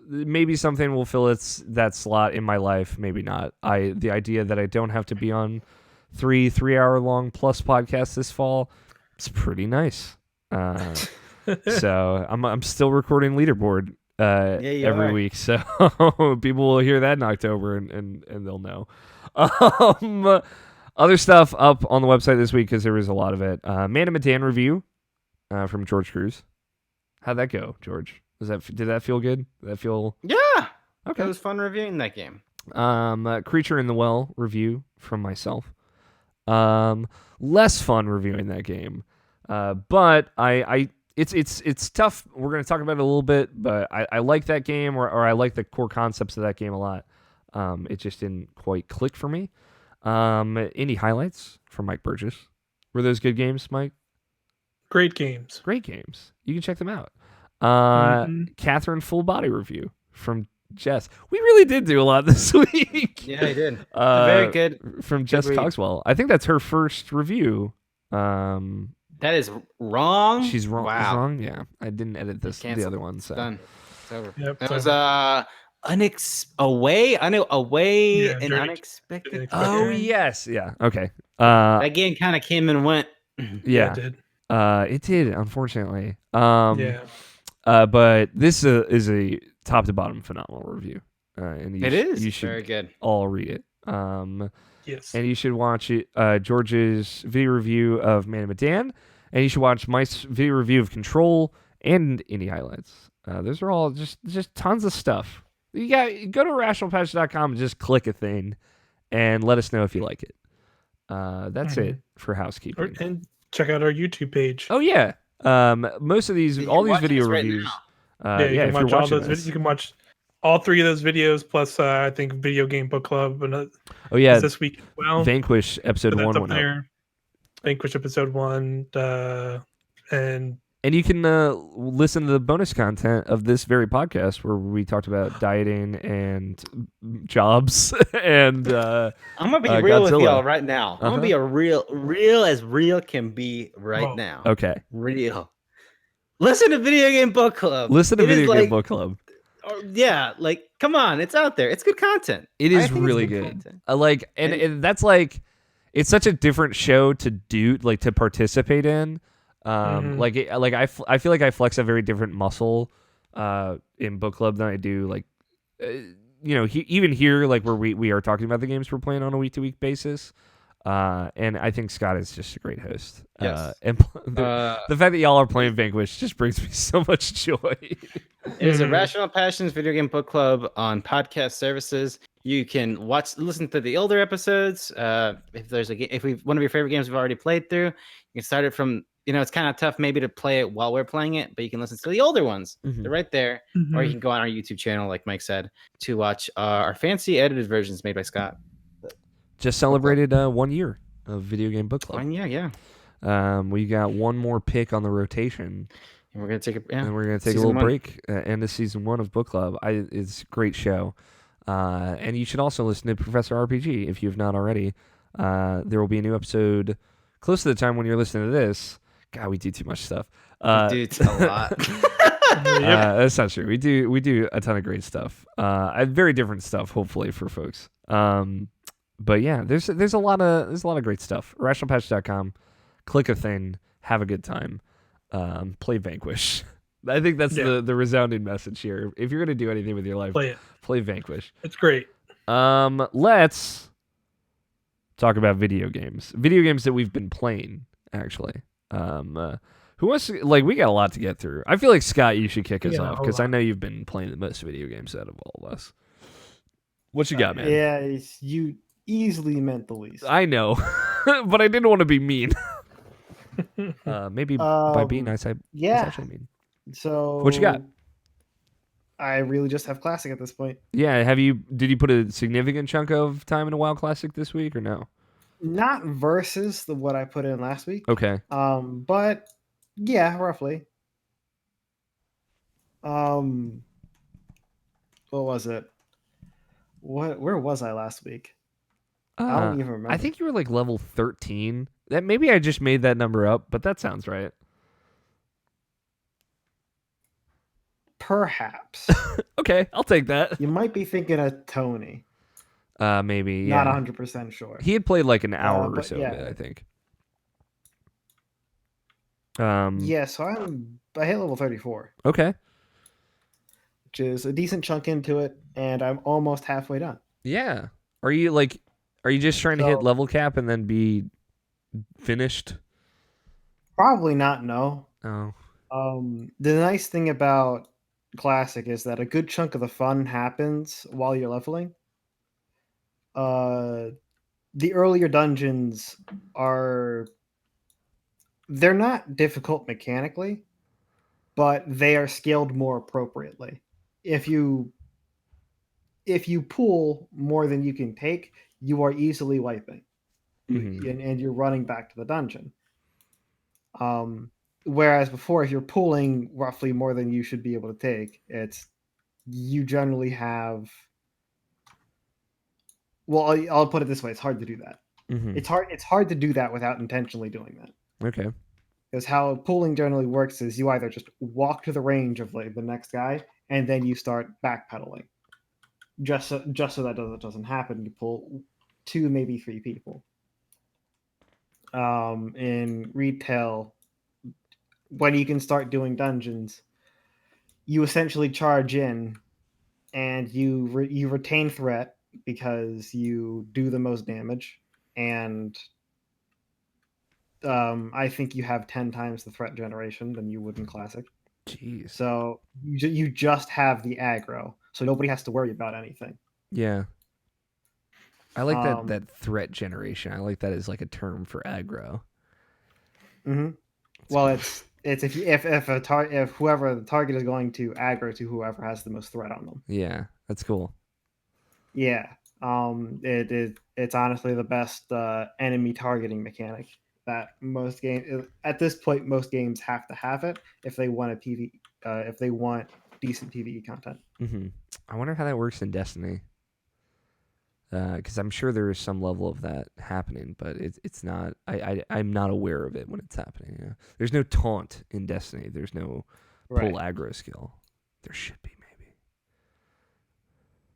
Maybe something will fill that slot in my life. Maybe not. The idea that I don't have to be on 3 3-hour long plus podcasts this fall, it's pretty nice. So I'm still recording leaderboard you every are. week, so people will hear that in October and they'll know. Other stuff up on the website this week because there was a lot of it. Man and Medan review from George Cruz. How'd that go, George? Did that feel good? Did that feel Yeah. okay? It was fun reviewing that game. Creature in the Well review from myself. Less fun reviewing that game, but it's tough. We're gonna talk about it a little bit, but I like that game, or I like the core concepts of that game a lot. It just didn't quite click for me. Indie highlights from Mike Burgess. Were those good games, Mike? Great games. Great games. You can check them out. Mhm. Catherine full body review from Jess. We really did do a lot this week. Yeah, I did. Very good. From Jess read. Cogswell. I think that's her first review. That is wrong. She's wrong. Wow. She's wrong. Yeah, I didn't edit the Canceled. other one. So Done. It's over. Yep, It it's was over. away Yeah, and Dirty- unexpected. Dirty oh Expected. yes, yeah. Okay. That game kind of came and went. Yeah. it did. It did, unfortunately. Yeah. But this is a top to bottom phenomenal review. And It is You should very good. all read it. Yes. And you should watch it, George's video review of Man and Medan, and you should watch Mike's video review of Control and Indie Highlights. Those are all just tons of stuff. You go to irrationalpatch.com and just click a thing, and let us know if you like it. That's it for housekeeping. And check out our YouTube page. Oh yeah, most of these, all these video reviews. You Yeah, can if you're watch all watching those. this. You can watch all 3 of those videos plus I think Video Game Book Club and Oh yeah, this week as well. Vanquish episode So that's 1 up went up. there. Vanquish episode 1, and you can listen to the bonus content of this very podcast where we talked about dieting and jobs and I'm gonna be real with Godzilla. y'all right now. I'm gonna be a real as real can be right Oh. now. okay. Real. Listen to Video Game Book Club. Listen to It is Video Game like- Book Club. Yeah, like come on, it's out there. It's good content. It I is think it's really good. content. And that's like, it's such a different show to do, like to participate in. I feel like I flex a very different muscle in book club than I do like even here, like where we are talking about the games we're playing on a week to week basis. And I think Scott is just a great host. Yes. And the fact that y'all are playing Vanquish just brings me so much joy. It is Irrational Passions Video Game Book Club on podcast services. You can listen to the older episodes. If one of your favorite games we've already played through, you can start it from. It's kind of tough maybe to play it while we're playing it, but you can listen to the older ones. Mhm. They're right there. Or you can go on our YouTube channel, like Mike said, to watch our fancy edited versions made by Scott. Just celebrated 1 year of Video Game Book Club. 1 year, yeah. We got one more pick on the rotation. And we're gonna take And we're going to take Season a little 1. break. End of season 1 of Book Club. It's a great show. And you should also listen to Professor RPG if you have not already. There will be a new episode close to the time when you're listening to this. God, we do too much stuff. Dude, a lot. That's not true. We do a ton of great stuff. Very different stuff, hopefully, for folks. But yeah, there's a lot of great stuff. Irrationalpatch.com. Click a thing. Have a good time. Play Vanquish. I think that's the resounding message here. If you're gonna do anything with your life, play Vanquish. It's great. Let's talk about video games. Video games that we've been playing, actually. Who wants to, we got a lot to get through. I feel like Scott, you should kick us off because I know you've been playing the most video games out of all of us. What you got, man? Yeah, you easily meant the least. I know, but I didn't want to be mean. Maybe by being nice, I was actually mean. So what you got? I really just have Classic at this point. Yeah, did you put a significant chunk of time in a WoW Classic this week or no? Not versus what I put in last week. Okay. But yeah, roughly. What was it? Where was I last week? I don't even remember. I think you were like level 13. That maybe I just made that number up, but that sounds right. Perhaps. Okay, I'll take that. You might be thinking of Tony. Maybe, yeah. Not 100% sure. He had played like an hour or but so yeah. of it, I think. Yeah, so I hit level 34, Okay. which is a decent chunk into it, and I'm almost halfway done. Yeah. Are you just trying to hit So level cap and then be finished? probably not, no. Oh. The nice thing about Classic is that a good chunk of the fun happens while you're leveling. Uh, the earlier dungeons are they're not difficult mechanically, but they are scaled more appropriately. If you if you pull more than you can take, you are easily wiping, Mhm. and you're running back to the dungeon. Um, Whereas before, if you're pulling roughly more than you should be able to take, it's you generally have. Well, I'll put it this way: it's hard to do that. Mhm. It's hard to do that without intentionally doing that. Okay. Because how pulling generally works is you either just walk to the range of like the next guy, and then you start backpedaling. Just so that doesn't happen, you pull two, maybe three people. In retail, when you can start doing dungeons, you essentially charge in, and you retain threat because you do the most damage, and I think you have 10 times the threat generation than you would in Classic. Jeez. So you just have the aggro, so nobody has to worry about anything. Yeah. I like that Um, that threat generation. I like that as like a term for aggro. mhm. That's Well, cool. it's if whoever the target is going to aggro to whoever has the most threat on them. Yeah, that's cool. Yeah. It's honestly the best enemy targeting mechanic that most games at this point most games have to have it if they want a if they want decent PvE content. Mhm. I wonder how that works in Destiny. Because I'm sure there is some level of that happening, but it's not. I'm not aware of it when it's happening. Yeah. There's no taunt in Destiny. There's no pull Right. aggro skill. There should be maybe.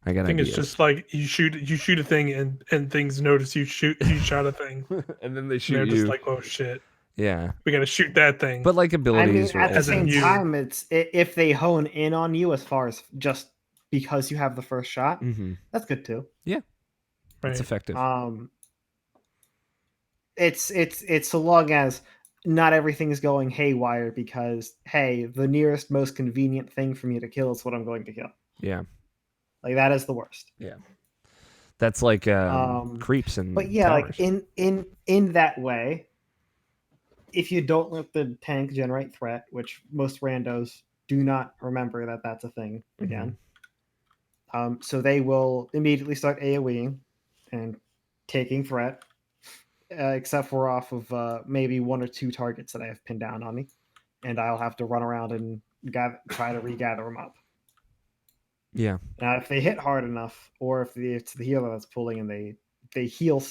I got I think it's ideas. just like you shoot a thing and things notice you shot a thing And then they and shoot they're just you. like, oh shit, Yeah, we gotta shoot that thing. but like I mean, abilities will at the As in same always. you. time, if they hone in on you as far as just because you have the first shot, Mm-hmm. that's good too. Yeah, it's Right. effective. Um, it's so long as not everything is going haywire because hey, the nearest most convenient thing for me to kill is what I'm going to kill. Yeah, Like that is the worst. yeah. That's like Um, creeps but and yeah, like towers. in that way, if you don't let the tank generate threat, which most randos do not remember that that's a thing Mm-hmm. again, so they will immediately start AOEing and taking threat, except for off of maybe one or two targets that I have pinned down on me, and I'll have to run around and try to regather them up. Yeah. Now, if they hit hard enough, or if it's the healer that's pulling and they heal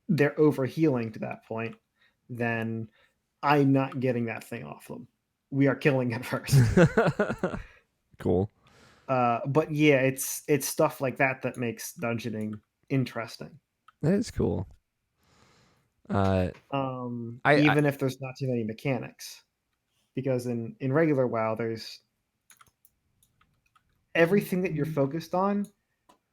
they're over healing to that point, then I'm not getting that thing off them. We are killing it first. Cool. But yeah, it's stuff like that that makes dungeoning interesting. That is cool. I Even if there's not too many mechanics, because in regular WoW, there's everything that you're focused on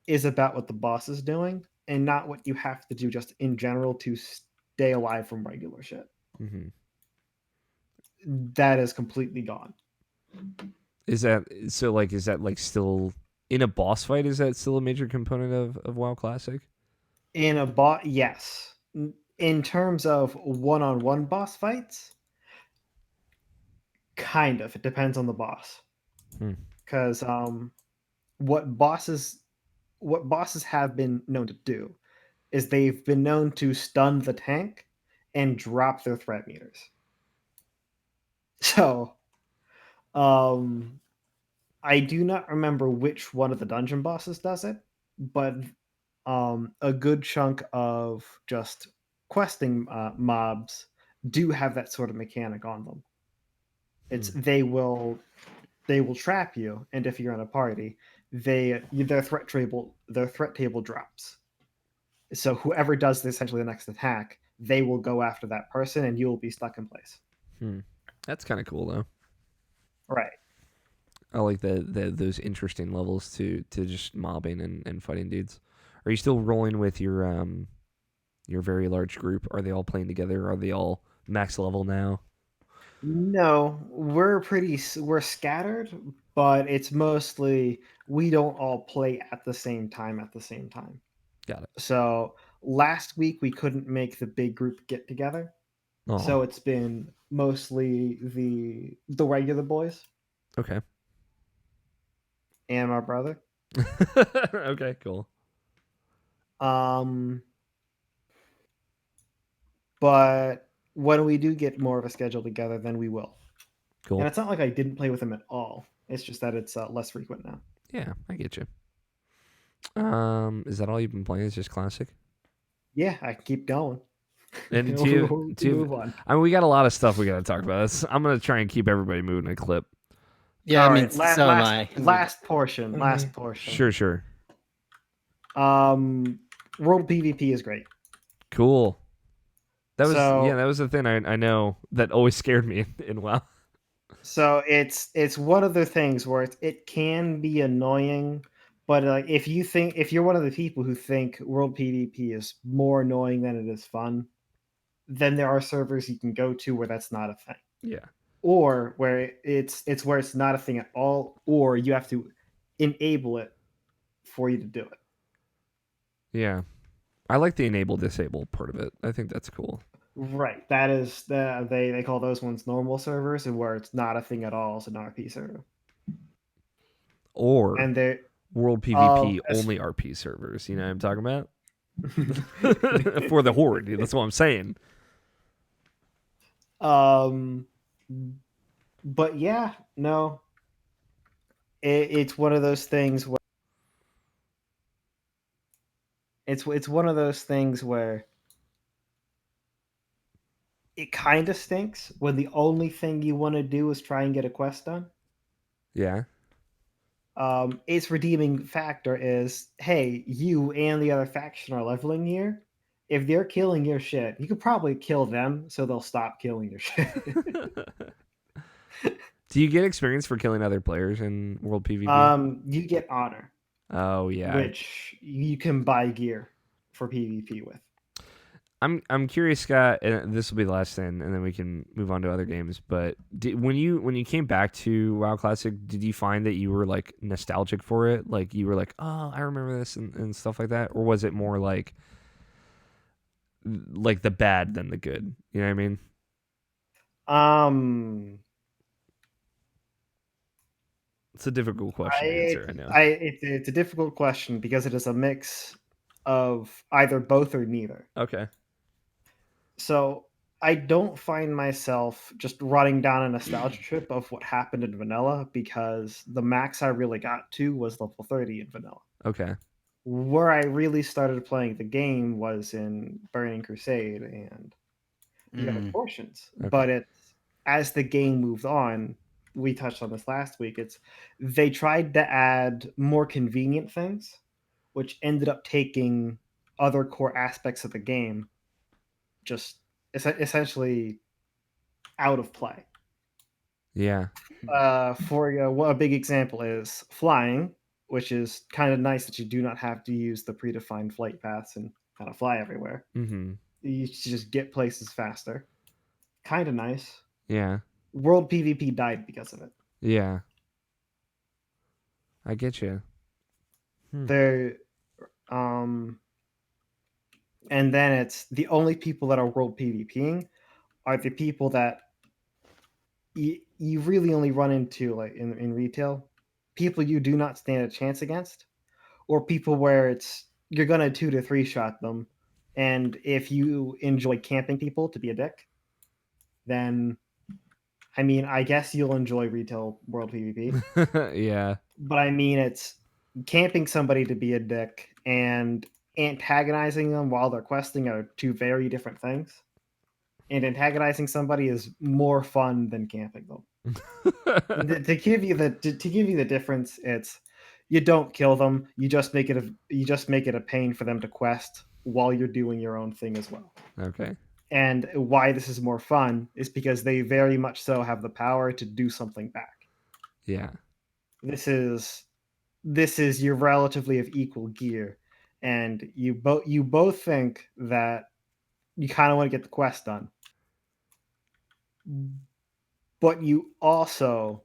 is about what the boss is doing, and not what you have to do just in general to stay alive from regular shit. mm-hmm. That is completely gone. Is that so? Like, is that like still in a boss fight? Is that still a major component of WoW Classic? In a bot, yes. In terms of one-on-one boss fights, kind of. It depends on the boss. Hmm. Because what bosses what bosses have been known to do is they've been known to stun the tank and drop their threat meters. So, um, I do not remember which one of the dungeon bosses does it, but a good chunk of just questing mobs do have that sort of mechanic on them. It's Hmm. they will trap you, and if you're in a party, their threat table drops. So whoever does essentially the next attack they will go after that person, and you will be stuck in place. That's kind of cool though. Right. I like those interesting levels to just mobbing and fighting dudes. Are you still rolling with your very large group? Are they all playing together? Are they all max level now? No, we're scattered, but it's mostly we don't all play at the same time Got it. So last week we couldn't make the big group get together. Oh, So it's been mostly the regular boys okay. and my brother. Okay, cool. But when we do get more of a schedule together, then we will. Cool. And it's not like I didn't play with him at all. It's just that it's less frequent now. Yeah, I get you. Is that all you've been playing? Is just classic? Yeah, I can keep going. And Move on. I mean, we got a lot of stuff we got to talk about. I'm gonna try and keep everybody moving a clip. Yeah, All I mean, right, so am I. Last portion. Sure. World PvP is great. Cool. That was So- that was the thing I know that always scared me in WoW. So it's one of the things where it can be annoying, but like if you're one of the people who think World PvP is more annoying than it is fun, then there are servers you can go to where that's not a thing. Yeah. Or where it's where it's not a thing at all, or you have to enable it for you to do it. Yeah. I like the enable disable part of it. I think that's cool. Right. That is they call those ones normal servers, and where it's not a thing at all, it's an RP server. Or And they World PvP only RP servers. You know what I'm talking about? For the horde. That's what I'm saying. But yeah, no. It's one of those things where it's one of those things where it kind of stinks when the only thing you want to do is try and get a quest done. Yeah. Its redeeming factor is, hey, you and the other faction are leveling here. If they're killing your shit, you could probably kill them so they'll stop killing your shit. Do you get experience for killing other players in World PvP? You get honor. Oh yeah. Which you can buy gear for PvP with. I'm curious, Scott, and this will be the last thing, and then we can move on to other games. But when you came back to WoW Classic, did you find that you were like nostalgic for it? Like you were like, oh, I remember this and stuff like that, or was it more like the bad than the good? You know what I mean? It's a difficult question to answer. I know. It's a difficult question because it is a mix of either both or neither. Okay. So I don't find myself just running down a nostalgia trip of what happened in vanilla, because the max I really got to was level 30 in vanilla. Okay. Where I really started playing the game was in Burning Crusade and the other portions. Okay. But as the game moved on, we touched on this last week, they tried to add more convenient things, which ended up taking other core aspects of the game just essentially out of play. Yeah. For a big example is flying, which is kind of nice that you do not have to use the predefined flight paths and kind of fly everywhere. Mm-hmm. You just get places faster. Kind of nice. Yeah. World PvP died because of it. Yeah. I get you. There, and then it's the only people that are world PvPing are the people that you really only run into, like in retail, people you do not stand a chance against, or people where you're gonna 2 to 3 shot them, and if you enjoy camping people to be a dick, then I mean, I guess you'll enjoy retail world PvP. Yeah. But I mean, it's camping somebody to be a dick and antagonizing them while they're questing are two very different things. And antagonizing somebody is more fun than camping them. to give you the difference, it's you don't kill them. You just make it a pain for them to quest while you're doing your own thing as well. Okay. And why this is more fun is because they very much so have the power to do something back. Yeah. This is you're relatively of equal gear, and you both think that you kind of want to get the quest done, but you also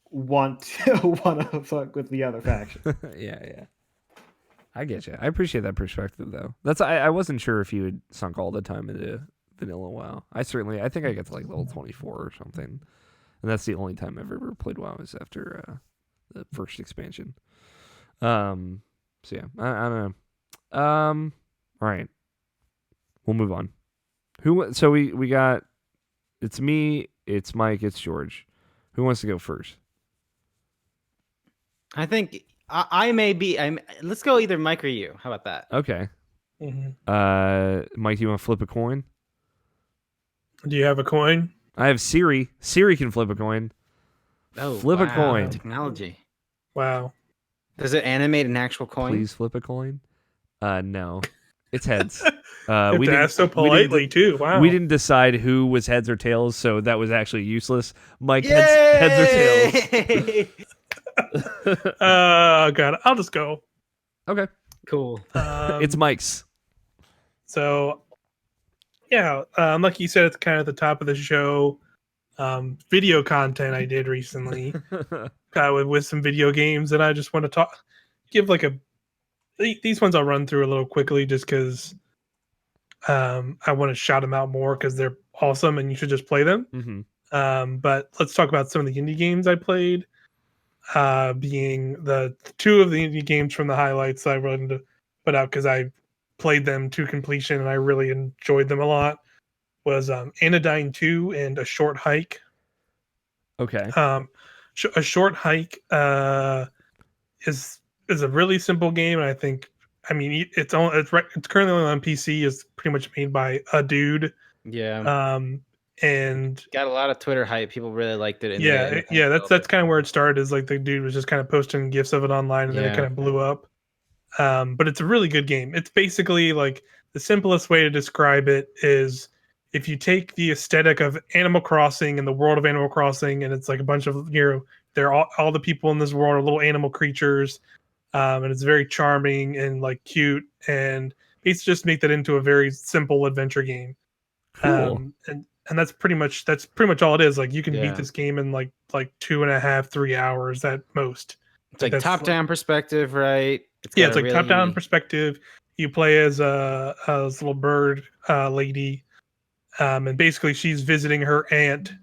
want to fuck with the other faction. Yeah. I get you. I appreciate that perspective, though. I wasn't sure if you had sunk all the time into vanilla WoW. I think I get to like level 24 or something, and that's the only time I've ever played WoW is after the first expansion. So yeah, I don't know. All right, we'll move on. So we got. It's me. It's Mike. It's George. Who wants to go first? I think I may be. Let's go either Mike or you. How about that? Okay. Mm-hmm. Mike, do you want to flip a coin? Do you have a coin? I have Siri. Siri can flip a coin. Oh, Flip a wow, coin. Technology. Wow. Does it animate an actual coin? Please flip a coin. No, it's heads. You have to ask so politely too. Wow. We didn't decide who was heads or tails, so that was actually useless. Mike, heads or tails. God, I'll just go. Okay, cool. it's Mike's. So, yeah, like you said, it's kind of the top of the show. Video content I did recently with some video games, and I just want to give like these ones I'll run through a little quickly just because I want to shout them out more because they're awesome and you should just play them. Mm-hmm. But let's talk about some of the indie games I played. Being the two of the indie games from the highlights I wanted to put out because I played them to completion and I really enjoyed them a lot was Anodyne 2 and A Short Hike. Okay. A Short Hike is a really simple game, and I think it's currently only on PC. It's pretty much made by a dude. Yeah. And got a lot of Twitter hype. People really liked it. That's kind of where it started. Is like the dude was just kind of posting gifs of it online, and then it kind of blew up. But it's a really good game. It's basically like the simplest way to describe it is if you take the aesthetic of Animal Crossing and the world of Animal Crossing, and it's like a bunch of they're all the people in this world are little animal creatures, and it's very charming and like cute, and basically just make that into a very simple adventure game. Cool. And that's pretty much all it is. Like you can beat this game in like 2.5, 3 hours at most. It's like top-down perspective, right? It's like top-down perspective. You play as this little bird lady, and basically she's visiting her aunt,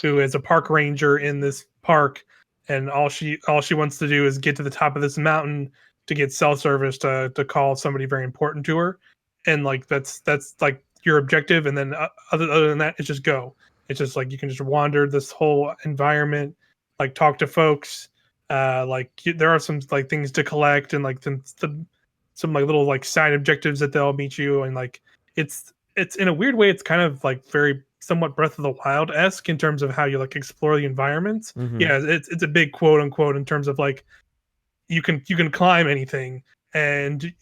who is a park ranger in this park, and all she wants to do is get to the top of this mountain to get cell service to call somebody very important to her, and like that's like your objective. And then other than that, it's just go. It's just like you can just wander this whole environment, like talk to folks. There are some like things to collect and like some like little like side objectives that they'll meet you, and like it's in a weird way it's kind of like very somewhat Breath of the Wild-esque in terms of how you like explore the environments. Mm-hmm. Yeah, it's a big quote unquote in terms of like you can climb anything, and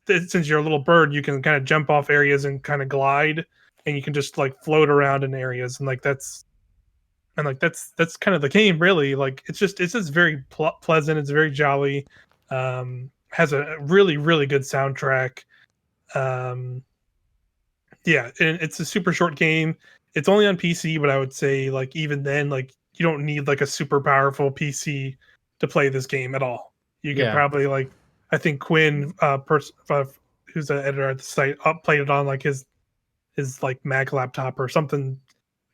since you're a little bird, you can kind of jump off areas and kind of glide, and you can just like float around in areas, and that's kind of the game really. Like it's just very pleasant. It's very jolly. Has a really really good soundtrack. Yeah, and it's a super short game. It's only on PC, but I would say like even then, like you don't need like a super powerful PC to play this game at all. You can probably like I think Quinn, who's the editor at the site, played it on like his like Mac laptop or something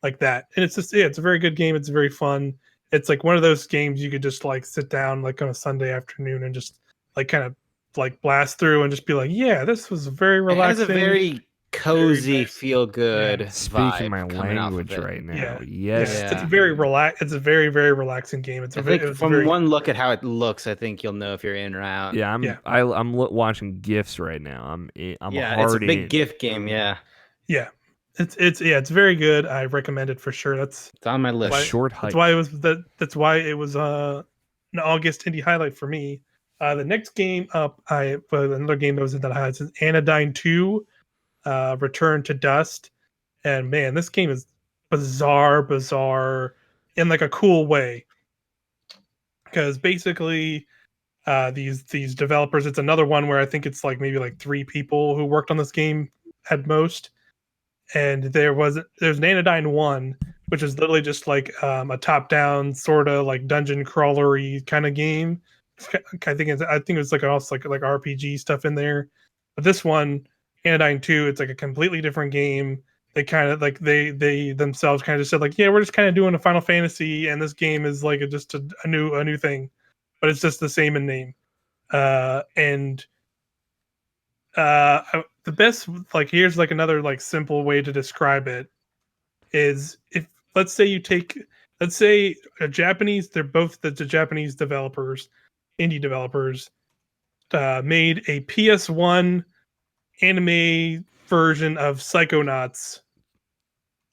like that. And it's just it's a very good game. It's very fun. It's like one of those games you could just like sit down like on a Sunday afternoon and just like kind of like blast through and just be like, yeah, this was very relaxing. It has a very cozy, feel good. Speaking my language right now. Yeah. Yes, it's very relaxed. It's a very very relaxing game. From one look at how it looks, I think you'll know if you're in or out. Yeah, I'm watching GIFs right now. I'm it's a big GIF game. Yeah. It's very good. I recommend it for sure. It's on my list. Short Hike. That's why it was an August indie highlight for me. The next game up, another game that was in that highlight is Anodyne 2. Return to Dust. And man, this game is bizarre in like a cool way. Because basically, these developers, it's another one where I think it's like maybe like 3 people who worked on this game at most. And there's an Anodyne 1, which is literally just like a top-down sort of like dungeon crawlery kind of game. I think it's like also like RPG stuff in there. But this one, Anodyne 2, it's like a completely different game. They kind of like they themselves kind of just said like, yeah, we're just kind of doing a Final Fantasy, and this game is like just a new thing, but it's just the same in name. And the best, like, here's like another like simple way to describe it is, if let's say a Japanese, they're both the Japanese developers, indie developers, made a PS1 anime version of Psychonauts.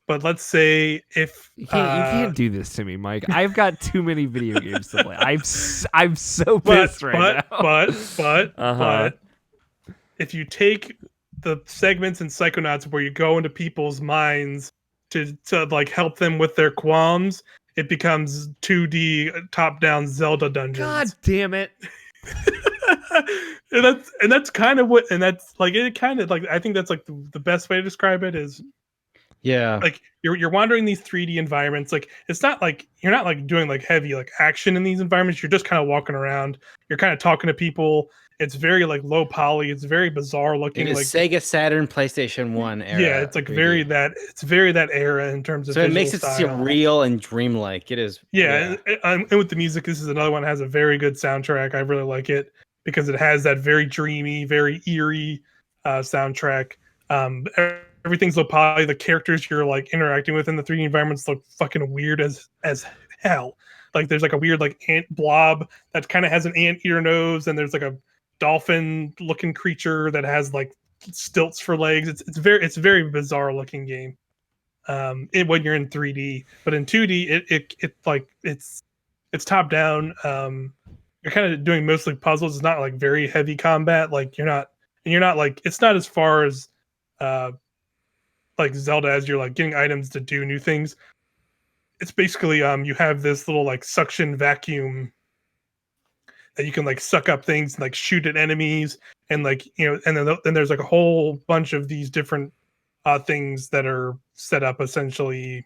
But let's say if you can't do this to me, Mike. I've got too many video games to play. I'm so pissed right now. But if you take the segments in Psychonauts where you go into people's minds to like help them with their qualms, it becomes 2D top-down Zelda dungeons. God damn it. and that's kind of what, and that's like, it kind of like, I think that's like the best way to describe it is, Yeah, like you're wandering these 3D environments. Like, it's not like you're not like doing like heavy like action in these environments. You're just kind of walking around. You're kind of talking to people. It's very like low poly. It's very bizarre looking. it is like Sega Saturn, PlayStation 1 era. Yeah, it's like 3D. very that era in terms of. So it makes it style. surreal and dreamlike. It is. Yeah, and with the music, this is another one that has a very good soundtrack. I really like it because it has that very dreamy, very eerie soundtrack. Everything's low poly. The characters you're like interacting with in the 3D environments look fucking weird as hell. Like, there's like a weird like ant blob that kind of has an anteater nose, and there's like a dolphin looking creature that has like stilts for legs. It's very bizarre looking game. When you're in 3D, but in 2D, it's top down. You're kind of doing mostly puzzles. It's not like very heavy combat. Like, you're not like, it's not as far as like Zelda, as you're like getting items to do new things. It's basically you have this little like suction vacuum that you can like suck up things and like shoot at enemies, and like, and then there's like a whole bunch of these different things that are set up essentially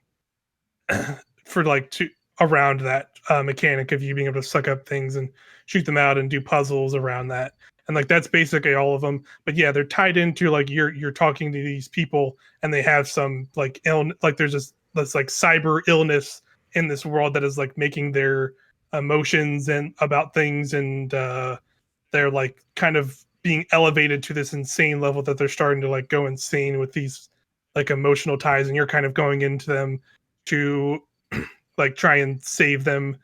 for like to around that mechanic of you being able to suck up things and shoot them out and do puzzles around that. And like, that's basically all of them. But yeah, they're tied into like, you're talking to these people, and they have some like like there's this like cyber illness in this world that is like making their emotions and about things, and they're like kind of being elevated to this insane level that they're starting to like go insane with these like emotional ties, and you're kind of going into them to like try and save them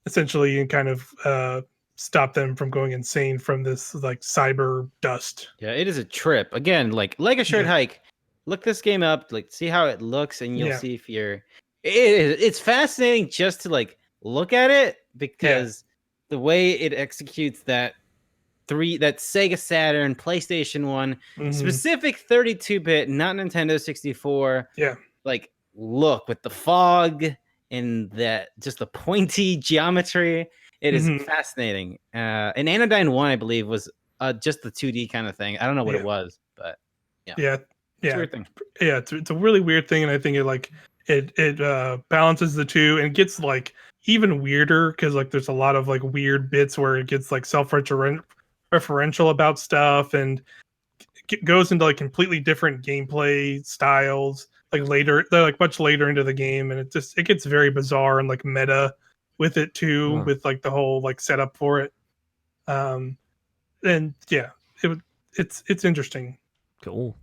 essentially, and kind of stop them from going insane from this like cyber dust. Yeah, it is a trip. Again, like a short hike. Look this game up, like see how it looks, and you'll see if you're. It's fascinating just to like look at it, because the way it executes that Sega Saturn, PlayStation 1, specific 32-bit, not Nintendo 64. Yeah. Like, look with the fog and that just the pointy geometry. It is fascinating. And Anodyne 1, I believe, was just the 2D kind of thing. I don't know what it was, but yeah. It's a weird thing. Yeah, it's a really weird thing, and I think it balances the two and gets like even weirder, because like there's a lot of like weird bits where it gets like self-referential about stuff, and goes into like completely different gameplay styles like later. They're like much later into the game, and it gets very bizarre and like meta with it too, with like the whole like setup for it. And yeah, it's interesting. Cool.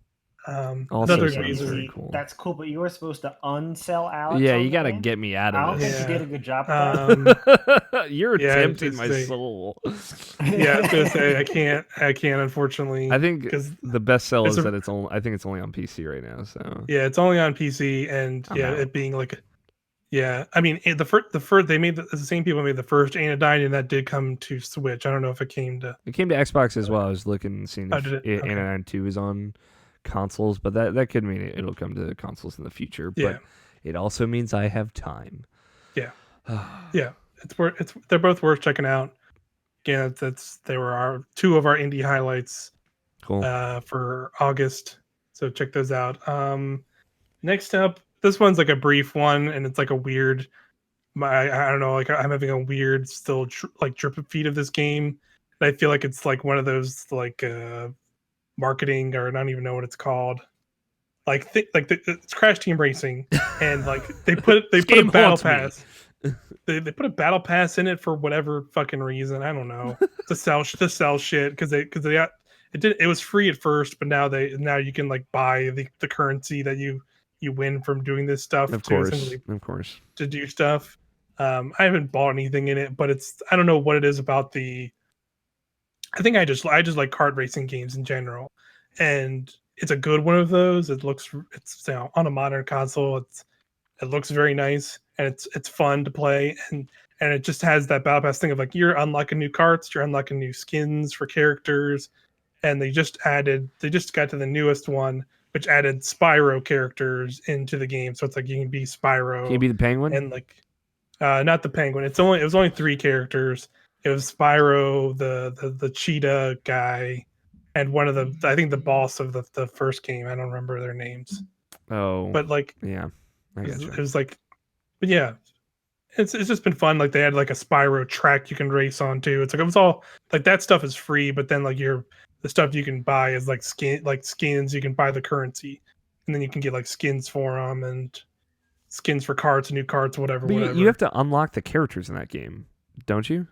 Also Another reason. very cool. That's cool, but you were supposed to unsell Alex. Yeah, on you the got to game? get me out I of don't this. think you did a good job of that. You're tempting it's my a- soul. Yeah, I was gonna say I can't unfortunately. I think because the best sell is it's that I think it's only on PC right now. So yeah, it's only on PC, and I'm out. it being like, yeah, I mean the first they made the same people made the first Anodyne, and that did come to Switch. I don't know if it came to Xbox as well. I was looking, seeing Oh, if did it? Okay. Anodyne 2 is on consoles, but that could mean it'll come to the consoles in the future. Yeah. But it also means I have time. Yeah. Yeah. They're both worth checking out. Again, they were two of our indie highlights Cool. for August. So check those out. Next up, this one's like a brief one, and it's like a weird. I don't know, like I'm having a weird still like drip feed of this game. And I feel like it's like one of those like marketing, or I don't even know what it's called. Like it's Crash Team Racing, and like they put a battle pass. They put a battle pass in it for whatever fucking reason. I don't know, to sell shit, because it was free at first, but now you can like buy the currency that you win from doing this stuff. Of course, to do stuff. I haven't bought anything in it, but I don't know what it is about I think I just like kart racing games in general, and it's a good one of those. It's on a modern console. It looks very nice, and it's fun to play, and it just has that battle pass thing of like you're unlocking new carts, you're unlocking new skins for characters, and they just got to the newest one, which added Spyro characters into the game. So it's like you can be Spyro. Can you be the penguin? And like not the penguin. It was only 3 characters. It was Spyro, the cheetah guy, and one of I think the boss of the first game. I don't remember their names. Oh, but like yeah, it was like, but yeah, it's just been fun. Like they had like a Spyro track you can race on too. It's like it was all like that stuff is free, but then like the stuff you can buy is like skins. You can buy the currency, and then you can get like skins for them and skins for carts, new carts, whatever. But you have to unlock the characters in that game, don't you?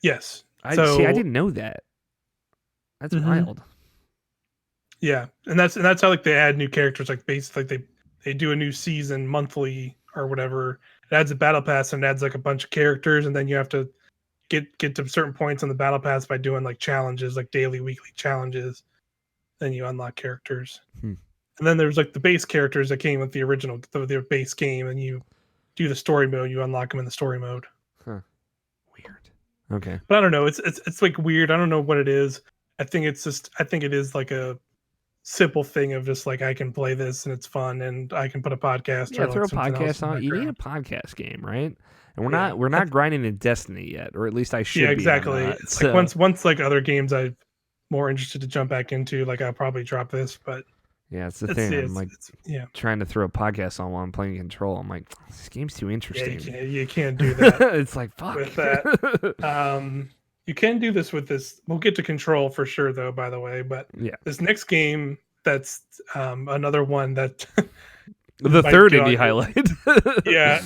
Yes. I didn't know that. That's wild. Yeah, and that's how like they add new characters. Like basically, like they do a new season monthly or whatever. It adds a battle pass and it adds like a bunch of characters, and then you have to get to certain points on the battle pass by doing like challenges, like daily, weekly challenges. Then you unlock characters. And then there's like the base characters that came with the original, the base game, and you do the story mode. You unlock them in the story mode. Huh. Weird. Okay. But I don't know. It's like weird. I don't know what it is. I think it is like a simple thing of just like I can play this and it's fun and I can put a podcast. Yeah, or throw like a podcast on. You need a podcast game, right? And we're not grinding in Destiny yet, or at least I should. Yeah, exactly. Be It's like once like other games I'm more interested to jump back into, like I'll probably drop this. But yeah, it's the thing. I'm like trying to throw a podcast on while I'm playing Control. I'm like, this game's too interesting. Yeah, you can't do that. It's like fuck with that. You can do this with this. We'll get to Control for sure, though. By the way, but yeah, this next game, that's another one that the third indie highlight. Yeah.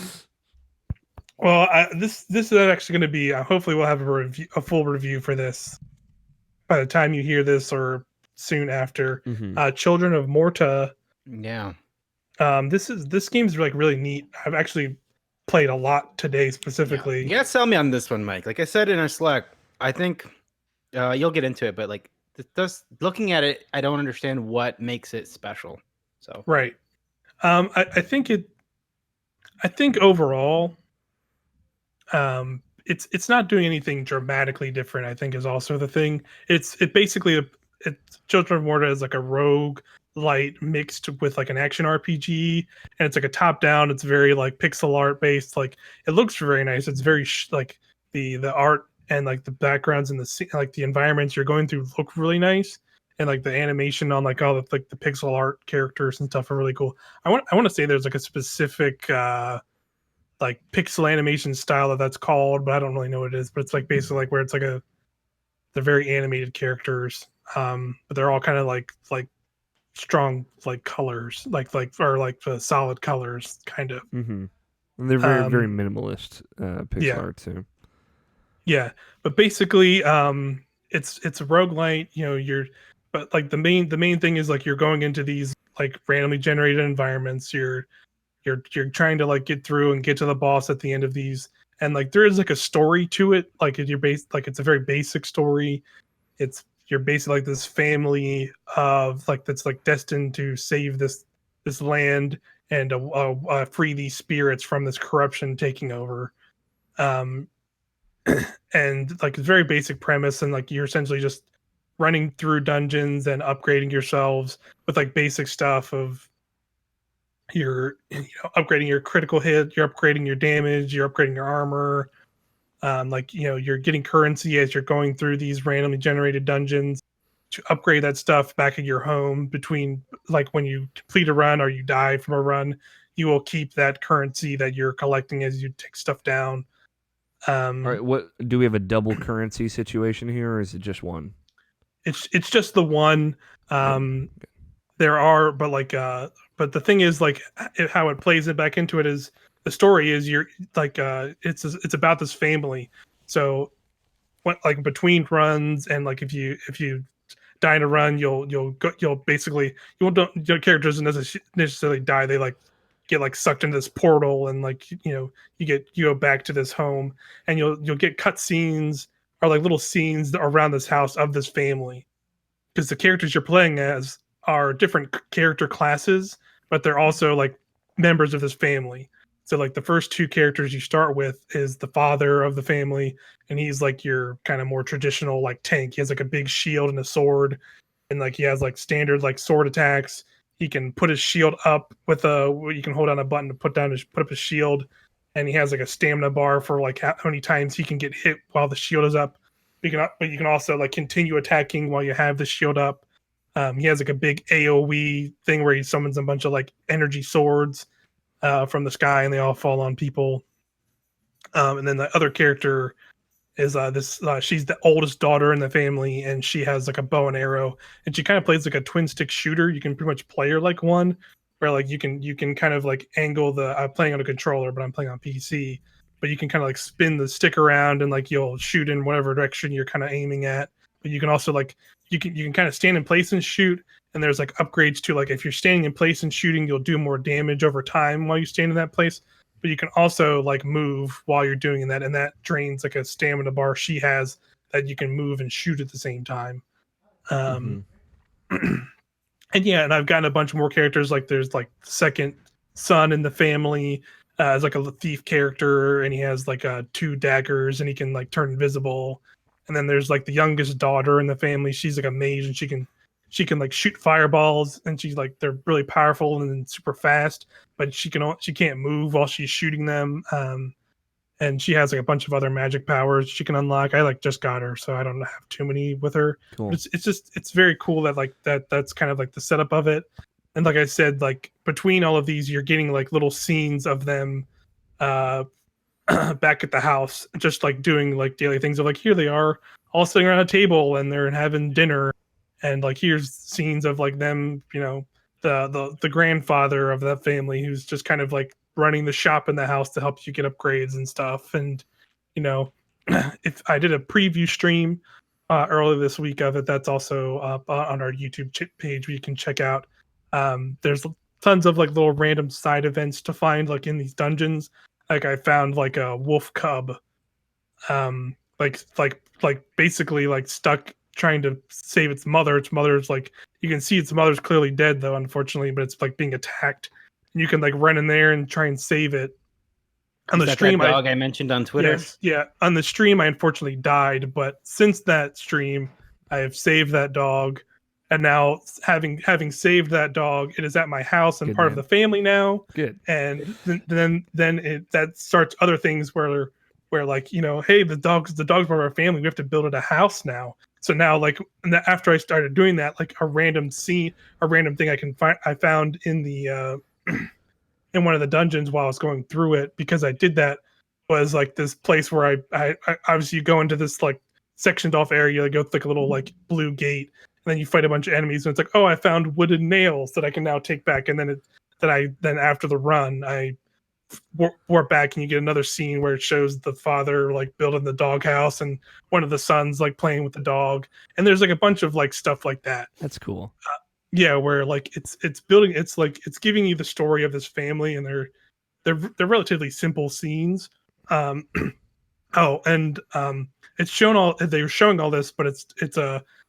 Well, this is actually going to be. Hopefully, we'll have a full review for this by the time you hear this, or soon after. Children of Morta. Yeah. This game's like really neat. I've actually played a lot today specifically. You gotta sell me on this one, Mike. Like I said in our Slack, I think you'll get into it, but like just looking at it, I don't understand what makes it special. So right. I think overall, it's not doing anything dramatically different. I think is also the thing. It's Children of Morta is like a rogue light mixed with like an action RPG, and it's like a top down. It's very like pixel art based. Like it looks very nice. It's very like the art and like the backgrounds and the environments you're going through look really nice, and like the animation on like all the like the pixel art characters and stuff are really cool. I want to say there's like a specific like pixel animation style that's called, but I don't really know what it is. But it's like basically like where it's like they're very animated characters, but they're all kind of like strong like colors, like solid colors, kind of. And they're very minimalist pixel art too. Yeah, but basically, it's a roguelite. But like the main thing is like you're going into these like randomly generated environments. You're trying to like get through and get to the boss at the end of these, and like there is like a story to it. Like it's a very basic story. You're basically like this family of like that's like destined to save this land and free these spirits from this corruption taking over. And like it's very basic premise, and like you're essentially just running through dungeons and upgrading yourselves with like basic stuff of you're upgrading your critical hit, you're upgrading your damage, you're upgrading your armor. Like you're getting currency as you're going through these randomly generated dungeons to upgrade that stuff back at your home. Between like when you complete a run or you die from a run, you will keep that currency that you're collecting as you take stuff down. All right, what do we have a double currency situation here, or is it just one? It's just the one. There are, but the thing is, like, how it plays it back into it is the story is you're like, it's about this family. So, what like between runs and like if you die in a run, you'll basically you won't don't your characters doesn't necessarily die. They like get like sucked into this portal and like you go back to this home and you'll get cut scenes or like little scenes around this house of this family because the characters you're playing as are different character classes, but they're also like members of this family. So like the first two characters you start with is the father of the family, and he's like your kind of more traditional like tank. He has like a big shield and a sword, and like he has like standard like sword attacks. He can put his shield up with you can hold down a button to put up his shield, and he has like a stamina bar for like how many times he can get hit while the shield is up. But you can also like continue attacking while you have the shield up. He has like a big AOE thing where he summons a bunch of like energy swords from the sky, and they all fall on people. And then the other character is she's the oldest daughter in the family, and she has like a bow and arrow, and she kind of plays like a twin stick shooter. You can pretty much play her like one, where like you can kind of like angle I'm playing on a controller, but I'm playing on PC. But you can kind of like spin the stick around and like you'll shoot in whatever direction you're kind of aiming at. But you can also like you can kind of stand in place and shoot. And there's like upgrades to like if you're standing in place and shooting, you'll do more damage over time while you stand in that place. But you can also like move while you're doing that, and that drains like a stamina bar she has that you can move and shoot at the same time. And yeah, and I've gotten a bunch more characters. Like there's like the second son in the family as like a thief character, and he has like two daggers, and he can like turn invisible. And then there's like the youngest daughter in the family. She's like a mage, and she can like shoot fireballs, and she's like they're really powerful and super fast, but she can't move while she's shooting them. And she has like a bunch of other magic powers she can unlock. I like just got her, so I don't have too many with her. Cool. But it's very cool that like that's kind of like the setup of it. And like I said, like between all of these, you're getting like little scenes of them back at the house, just like doing like daily things of like here they are all sitting around a table and they're having dinner, and like here's scenes of like them, the grandfather of that family who's just kind of like running the shop in the house to help you get upgrades and stuff. And if I did a preview stream earlier this week of it, that's also up on our YouTube page where you can check out. There's tons of like little random side events to find like in these dungeons. Like I found like a wolf cub, like basically like stuck trying to save its mother. Its mother's like you can see its mother's clearly dead though, unfortunately, but it's like being attacked. And you can like run in there and try and save it. On the stream, that dog I mentioned on Twitter. Yes, yeah. On the stream, I unfortunately died, but since that stream, I have saved that dog, and now having saved that dog, it is at my house and Good, part man. of the family now. Good. And then that starts other things where like hey, the dog's part of our family. We have to build it a house now. So now like after I started doing that, like a random thing I found in the in one of the dungeons while I was going through it, because I did that, was like this place where I obviously you go into this like sectioned off area, you go through like a little like blue gate, and then you fight a bunch of enemies, and it's like, oh, I found wooden nails that I can now take back, and then after the run I warp back, and you get another scene where it shows the father like building the doghouse and one of the sons like playing with the dog, and there's like a bunch of like stuff like that. That's cool. Yeah, where like it's building, it's like it's giving you the story of this family, and they're relatively simple scenes. It's they're showing all this, but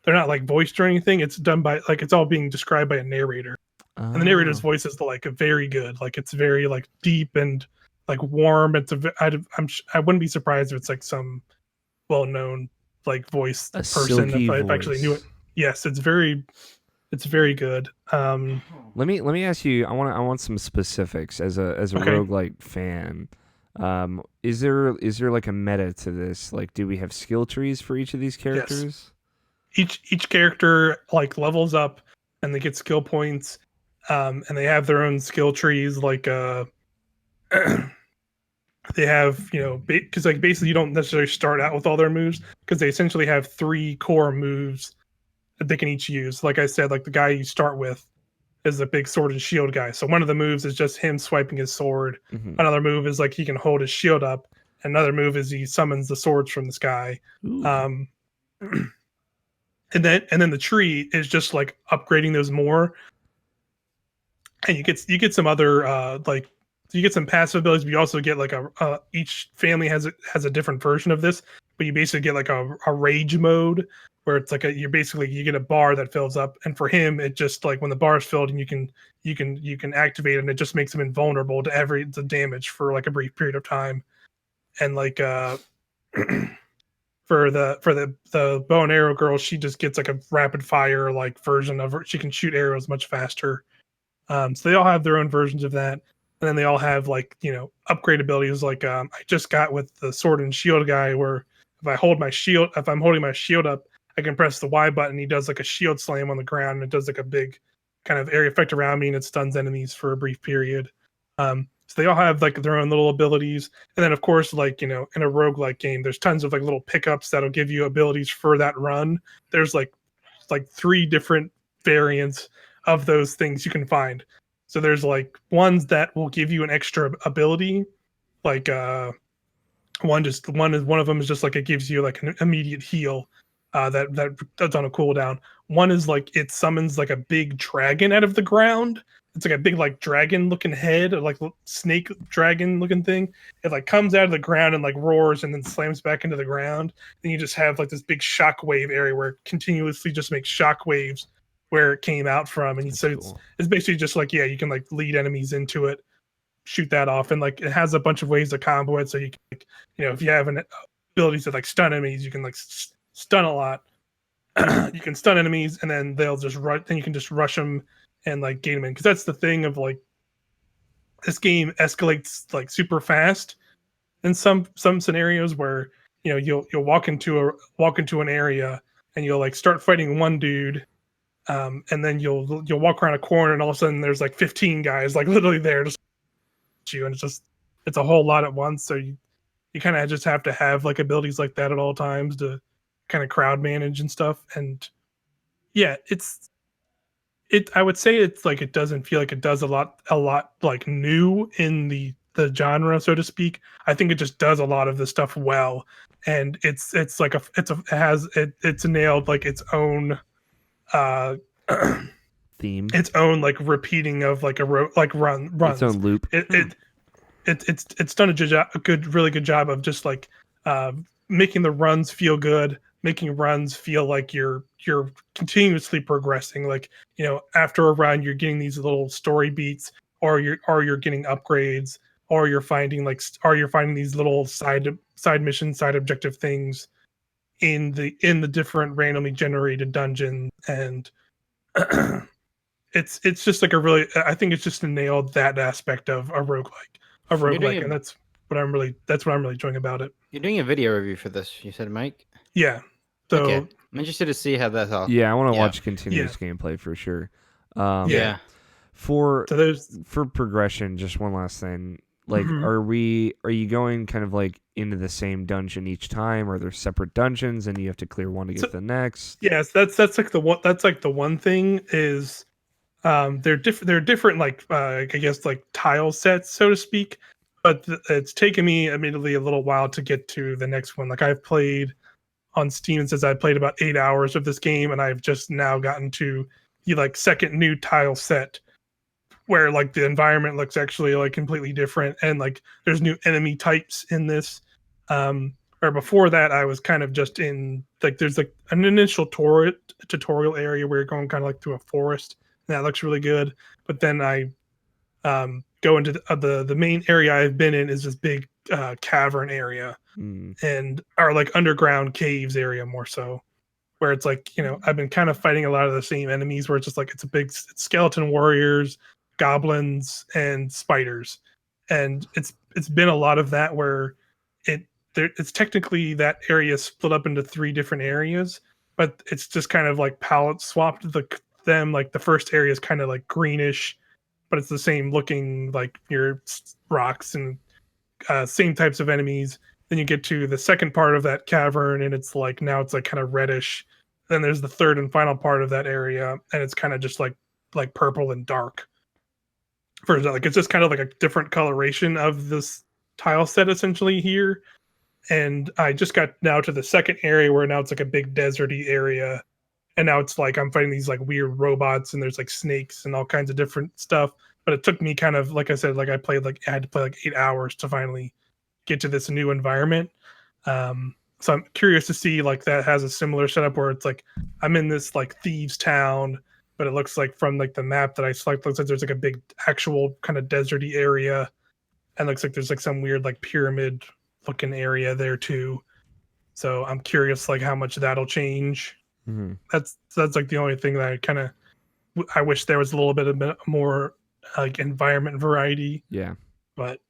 they're not like voiced or anything. It's done by like it's all being described by a narrator, and the narrator's voice is like very good. Like it's very like deep and like warm. I wouldn't be surprised if it's like some well-known like voice A person silky if I actually knew it. Yes, it's very good. Let me ask you. I want some specifics as a Okay. roguelike fan. Is there like a meta to this? Like, do we have skill trees for each of these Yes. characters? Each character like levels up and they get skill points, and they have their own skill trees. Like they have because like basically you don't necessarily start out with all their moves because they essentially have three core moves that they can each use. Like I said, like the guy you start with is a big sword and shield guy. So one of the moves is just him swiping his sword. Mm-hmm. Another move is like he can hold his shield up. Another move is he summons the swords from the sky. Ooh. Um, and then the tree is just like upgrading those more, and you get some other like you get some passive abilities, but you also get like each family has a different version of this, but you basically get like a rage mode where it's like you get a bar that fills up, and for him it just like when the bar is filled and you can activate it and it just makes him invulnerable to the damage for like a brief period of time. And like for the bow and arrow girl, she just gets like a rapid fire like version of her. She can shoot arrows much faster. So they all have their own versions of that, and then they all have like upgrade abilities. Like I just got with the sword and shield guy, where if I'm holding my shield up, I can press the Y button. He does like a shield slam on the ground, and it does like a big kind of area effect around me, and it stuns enemies for a brief period. So they all have like their own little abilities, and then of course, like in a roguelike game, there's tons of like little pickups that'll give you abilities for that run. There's like three different variants of those things you can find. So there's like ones that will give you an extra ability, like one of them is just like it gives you like an immediate heal, that's on a cooldown. One is like it summons like a big dragon out of the ground. It's like a big like dragon looking head, or like snake dragon looking thing. It like comes out of the ground and like roars and then slams back into the ground. Then you just have like this big shockwave area where it continuously just makes shockwaves where it came out from. And That's so cool. it's basically just like, yeah, you can like lead enemies into it, shoot that off, and like it has a bunch of ways to combo it. So you can like, if you have an ability to like stun enemies, you can like stun a lot. You can stun enemies, and then they'll just rush. Then you can just rush them and like gain them in, because that's the thing of like this game escalates like super fast in some scenarios where you'll walk into an area and you'll like start fighting one dude, and then you'll walk around a corner and all of a sudden there's like 15 guys like literally there to you, and it's a whole lot at once. So you kind of just have to have like abilities like that at all times to kind of crowd manage and stuff. And yeah, I would say it's like it doesn't feel like it does a lot like new in the genre, so to speak. I think it just does a lot of the stuff well, and it's like it's nailed like its own uh Theme. its own like repeating of like Its runs. own loop. It's done really good job of just like uh, making the runs feel good, making runs feel like you're continuously progressing. Like after a run, you're getting these little story beats, or you're getting upgrades, or you're finding these little side mission, side objective things in the different randomly generated dungeons. And it's just like I think it's just nailed that aspect of You're doing and that's what I'm really enjoying about it. you're doing a video review for this. You said, Mike. Yeah. Okay, So I'm interested to see how that's all. Yeah, I want to Yeah. watch continuous gameplay for sure. yeah. For So there's progression, just one last thing. Like, Mhm. are you going kind of like into the same dungeon each time, or are there separate dungeons and you have to clear one to get to the next? yes, that's like the one thing is they're different like I guess like tile sets, so to speak. But it's taken me admittedly a little while to get to the next one. Like I've played on Steam, it says I played about 8 hours of this game, and I've just now gotten to the like second new tile set where like the environment looks actually like completely different, and like there's new enemy types in this. Or before that, I was kind of just in like there's like an initial tutorial area where you're going kind of like through a forest, and that looks really good. But then I go into the main area I've been in is this big cavern area, Mm. and or like underground caves area more so. where it's like, you know, I've been kind of fighting a lot of the same enemies where it's just like it's it's skeleton warriors, goblins, and spiders. And it's been a lot of that where it's technically that area split up into 3 different areas, but it's just kind of like palette swapped them. Like the first area is kind of like greenish, but it's the same looking, like your rocks and same types of enemies. Then you get to the second part of that cavern, and it's like now it's like kind of reddish. Then there's the third and final part of that area, and it's kind of just like purple and dark. For like it's just kind of like a different coloration of this tile set essentially here. And I just got now to the second area where now it's like a big deserty area, and now it's like I'm fighting these like weird robots, and there's like snakes and all kinds of different stuff. But it took me kind of, like I said, like I had to play like 8 hours to finally get to this new environment. So I'm curious to see like that has a similar setup where it's like I'm in this like thieves town, but it looks like from like the map that I select, looks like there's like a big actual kind of deserty area, and looks like there's like some weird like pyramid looking area there too. So I'm curious like how much that'll change. Mm-hmm. That's like the only thing that I wish there was a little bit more like environment variety. Yeah. But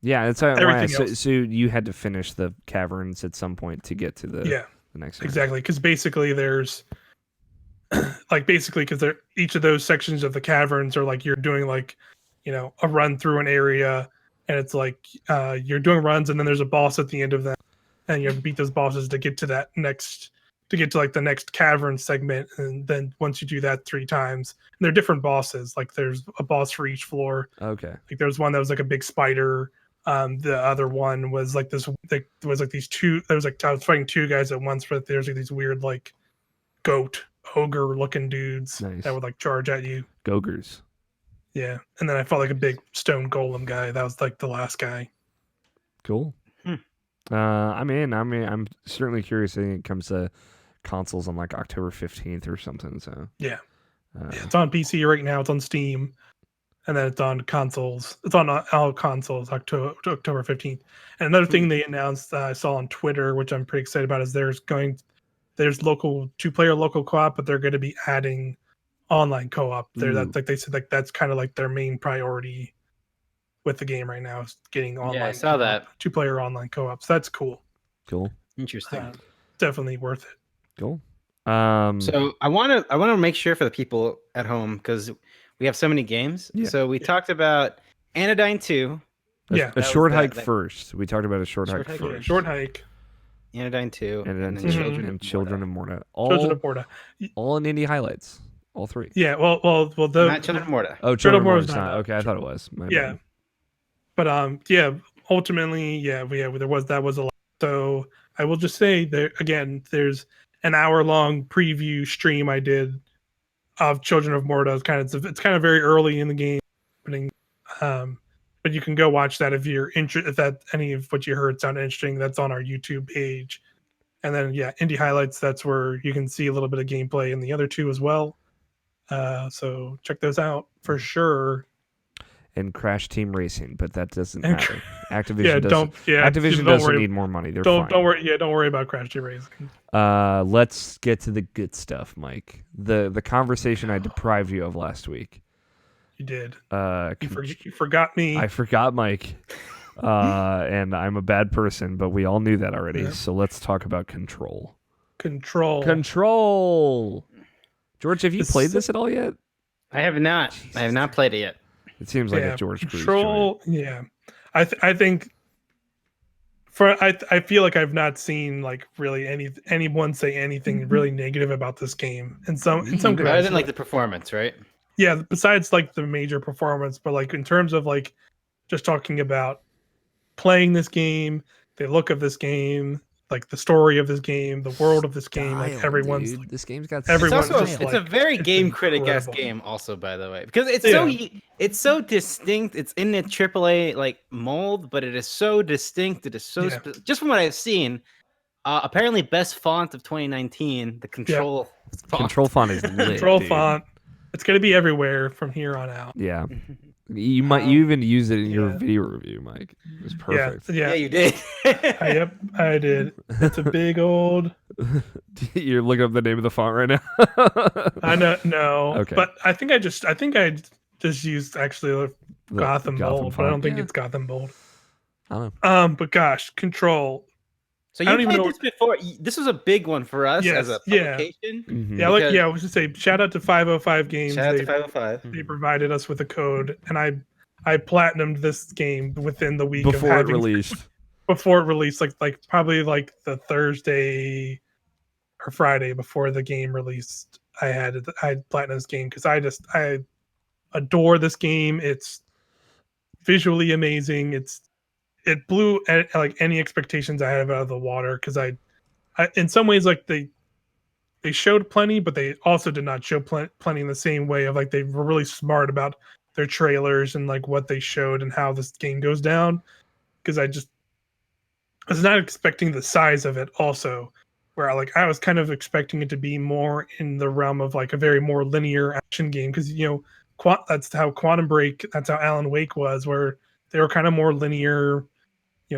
yeah, that's why. Everything else. So you had to finish the caverns at some point to get to the next one. Exactly, because basically there's because each of those sections of the caverns are like you're doing like, you know, a run through an area, and it's like you're doing runs, and then there's a boss at the end of that, and you have to beat those bosses to get to like the next cavern segment. And then once you do that 3 times, and they're different bosses, like there's a boss for each floor. Okay. Like there's one that was like a big spider. The other one was like this. There was like these 2. There was like I was fighting 2 guys at once, but there's like these weird like goat ogre looking dudes that would like charge at you. Gogers. Yeah, and then I fought like a big stone golem guy. That was like the last guy. Cool. I'm certainly curious. I think it comes to consoles on like October 15th or something. So yeah, it's on PC right now. It's on Steam, and then it's on consoles. It's on all consoles October 15th. And another thing they announced I saw on Twitter, which I'm pretty excited about, is there's local 2-player local co-op, but they're going to be adding online co-op. That's like they said, like that's kind of like their main priority with the game right now, is getting online. Yeah, I saw that 2-player online co-op. So that's cool. Interesting. Definitely worth it. Cool. So I want to make sure for the people at home, because we have so many games. Yeah. So we talked about Anodyne 2. A short hike first. We talked about a short hike first. Yeah, short hike. Anodyne 2. And then Children of Morta. Children of Morta. All in indie highlights. All 3. Yeah, well, not Children of Morta. Oh, Children of Morta's not. Okay, I thought it was. Yeah. But ultimately, that was a lot. So I will just say there's an hour-long preview stream I did of Children of Morta. It's kind of very early in the game happening. But you can go watch that if you're interested. If that any of what you heard sounded interesting, that's on our YouTube page. And then Indie Highlights, that's where you can see a little bit of gameplay in the other 2 as well. So check those out for sure. And Crash Team Racing, but that doesn't matter. Activision Activision doesn't need more money. They're fine. Don't worry about Crash Team Racing. Let's get to the good stuff, Mike. The conversation I deprived you of last week. You did. You forgot me. I forgot Mike. And I'm a bad person, but we all knew that already. Yeah. So let's talk about Control. Control. George, have you played this at all yet? I have not. Jesus. I have not played it yet. It seems like a George Control. Cruise joint. Yeah, I think. I feel like I've not seen like really anyone say anything really negative about this game. In some other than like the performance, right? Yeah, besides like the major performance, but like in terms of like just talking about playing this game, the look of this game, like the story of this game, the world of this game, like everyone's like, this game's got it's a very game critic-esque game also, by the way, because it's so distinct. It's in the AAA like mold, but it is so distinct. It is so just from what I've seen. Apparently, best font of 2019, the Control font. Control font is lit, Control font. It's gonna be everywhere from here on out. Yeah. You even use it in your video review, Mike. It was perfect. Yeah, you did. Yep, I did. It's a big old You're looking up the name of the font right now. I know, no, Okay. but I think I just used actually The Gotham Bold, but I font. don't think Yeah. it's Gotham Bold. I don't know. But gosh, Control. So I you don't even played know. this before. This was a big one for us as Yes, a yeah, publication. Mhm. I Because was just say shout out to 505 Games. shout out to 505. They provided us with a code, and I platinumed this game within the week of Before it having released. before it released, like probably like the Thursday or Friday before the game released. I had platinum this game because I adore this game. It's visually amazing. It blew like any expectations I had out of the water because I in some ways like they showed plenty, but they also did not show plenty in the same way of like they were really smart about their trailers and like what they showed and how this game goes down. Because I was not expecting the size of it also, where like I was kind of expecting it to be more in the realm of like a very more linear action game because that's how Quantum Break, that's how Alan Wake was, where they were kind of more linear,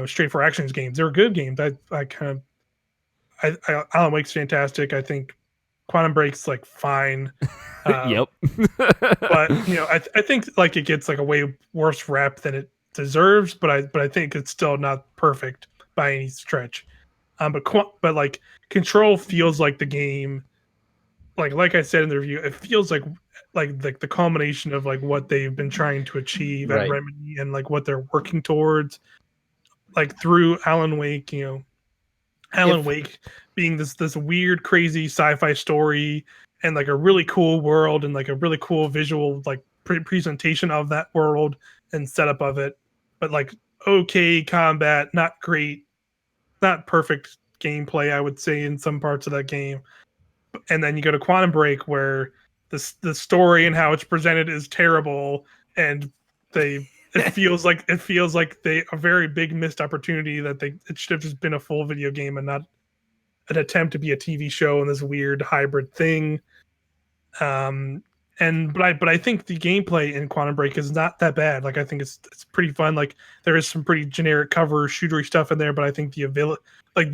straight for actions games. They were good games. Alan Wake's fantastic. I think Quantum Break's like fine. Yep. But I think like it gets like a way worse rep than it deserves. But I think it's still not perfect by any stretch. But like Control feels like the game. Like I said in the review, it feels like the culmination of like what they've been trying to achieve at Right. Remedy and like what they're working towards. Like through Alan Wake, Alan If Wake being this weird, crazy sci-fi story and like a really cool world and like a really cool visual like presentation of that world and setup of it, but like okay combat, not great, not perfect gameplay, I would say in some parts of that game. And then you go to Quantum Break where the story and how it's presented is terrible, and they it feels like they a very big missed opportunity that it should have just been a full video game and not an attempt to be a TV show and this weird hybrid thing. Um, but I think the gameplay in Quantum Break is not that bad. Like I think it's pretty fun. Like there is some pretty generic cover shootery stuff in there, but I think the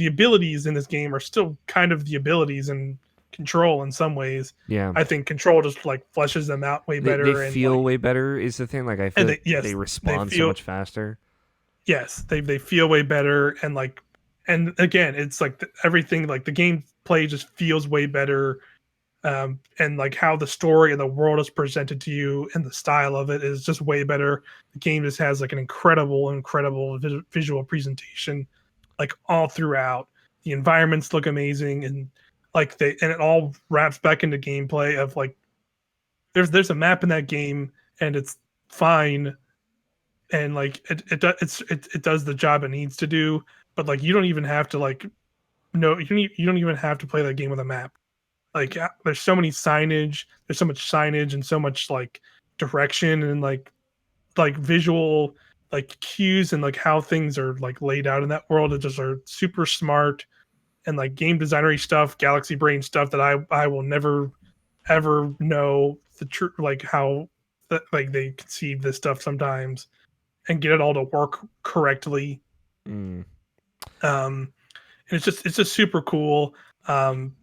abilities in this game are still kind of the abilities in Control in some ways. Yeah. I think Control just like fleshes them out way They better and feel like, way better is the thing. Like I feel they they respond so feel much faster. yes they feel way better and again it's like everything like the gameplay just feels way better, and like how the story and the world is presented to you and the style of it is just way better. The game just has like an incredible visual presentation, like all throughout. The environments look amazing, and and it all wraps back into gameplay of like there's a map in that game and it's fine, and like it does the job it needs to do, but like you don't even have to like no you don't even have to play that game with a map. Like there's so many signage, there's so much signage and so much like direction and like visual like cues and like how things are like laid out in that world that just are super smart and like game designery stuff, galaxy brain stuff that I will never ever know the truth, like how that like they conceive this stuff sometimes and get it all to work correctly. Mm. And it's just super cool.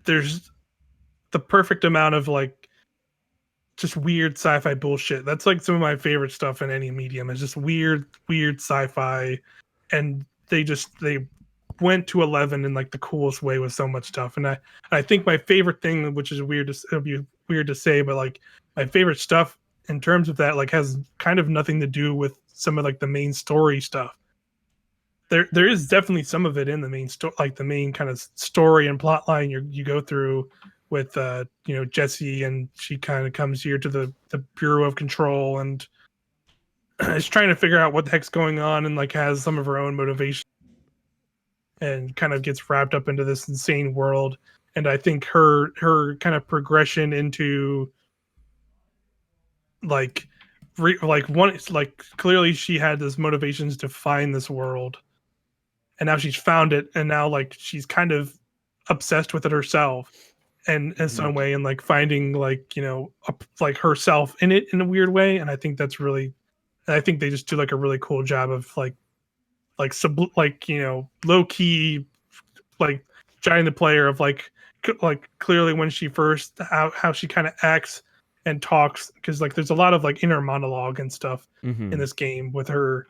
There's the perfect amount of like just weird sci-fi bullshit. That's like some of my favorite stuff in any medium. It's just weird sci-fi, and they went to 11 in like the coolest way with so much stuff. And I think my favorite thing, which is weird, it'll be weird to say, but like my favorite stuff in terms of that like has kind of nothing to do with some of like the main story stuff. There is definitely some of it in the main story, like the main kind of story and plot line you go through with Jesse, and she kind of comes here to the Bureau of Control and is trying to figure out what the heck's going on and like has some of her own motivation and kind of gets wrapped up into this insane world. And I think her kind of progression into like like one like clearly she had this motivations to find this world, and now she's found it, and now like she's kind of obsessed with it herself and in some way, and like finding like like herself in it in a weird way. And I think that's really, and I think they just do like a really cool job of like low key like guiding the player of like clearly when she first how she kind of acts and talks, because like there's a lot of like inner monologue and stuff Mm-hmm. in this game with her.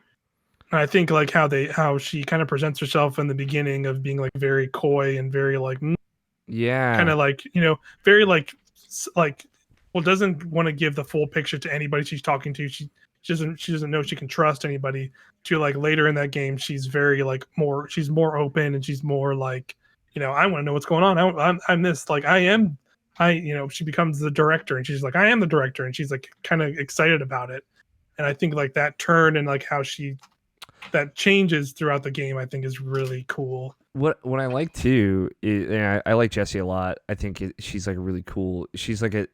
And I think like how she kind of presents herself in the beginning of being like very coy and very like Yeah. kind of like, you know, very like well, doesn't want to give the full picture to anybody she's talking to. She doesn't know she can trust anybody. To like later in that game, she's very like she's more open, and she's more like, you know, I want to know what's going on. I'm this, like you know, she becomes the director, and she's like, I am the director, and she's like kind of excited about it. And I think like that turn and like how that changes throughout the game, I think is really cool. What I like too is, and I like Jessie a lot. I think she's like really cool. She's like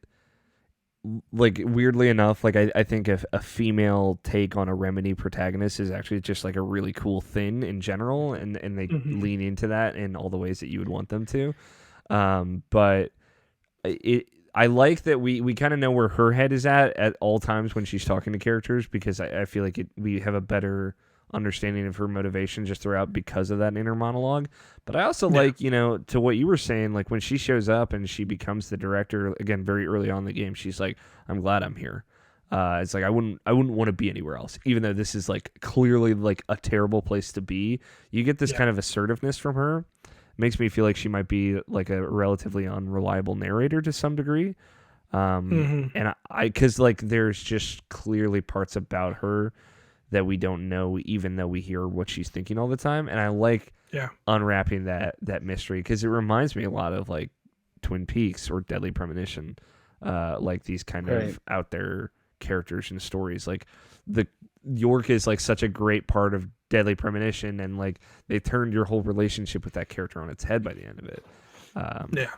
weirdly enough, like I think if a female take on a Remedy protagonist is actually just like a really cool thing in general, and they lean into that in all the ways that you would want them to. But I like that we kind of know where her head is at all times when she's talking to characters, because I feel like we have a better understanding of her motivation just throughout because of that inner monologue. But I also like, you know, to what you were saying, like when she shows up and she becomes the director again very early on in the game, she's like, I'm glad I'm here. It's like I wouldn't want to be anywhere else, even though this is like clearly like a terrible place to be. You get this kind of assertiveness from her. It makes me feel like she might be like a relatively unreliable narrator to some degree. And because like there's just clearly parts about her that we don't know, even though we hear what she's thinking all the time. And I like unwrapping that mystery, because it reminds me a lot of like Twin Peaks or Deadly Premonition, like these kind of out there characters and stories. Like York is like such a great part of Deadly Premonition, and like they turned your whole relationship with that character on its head by the end of it.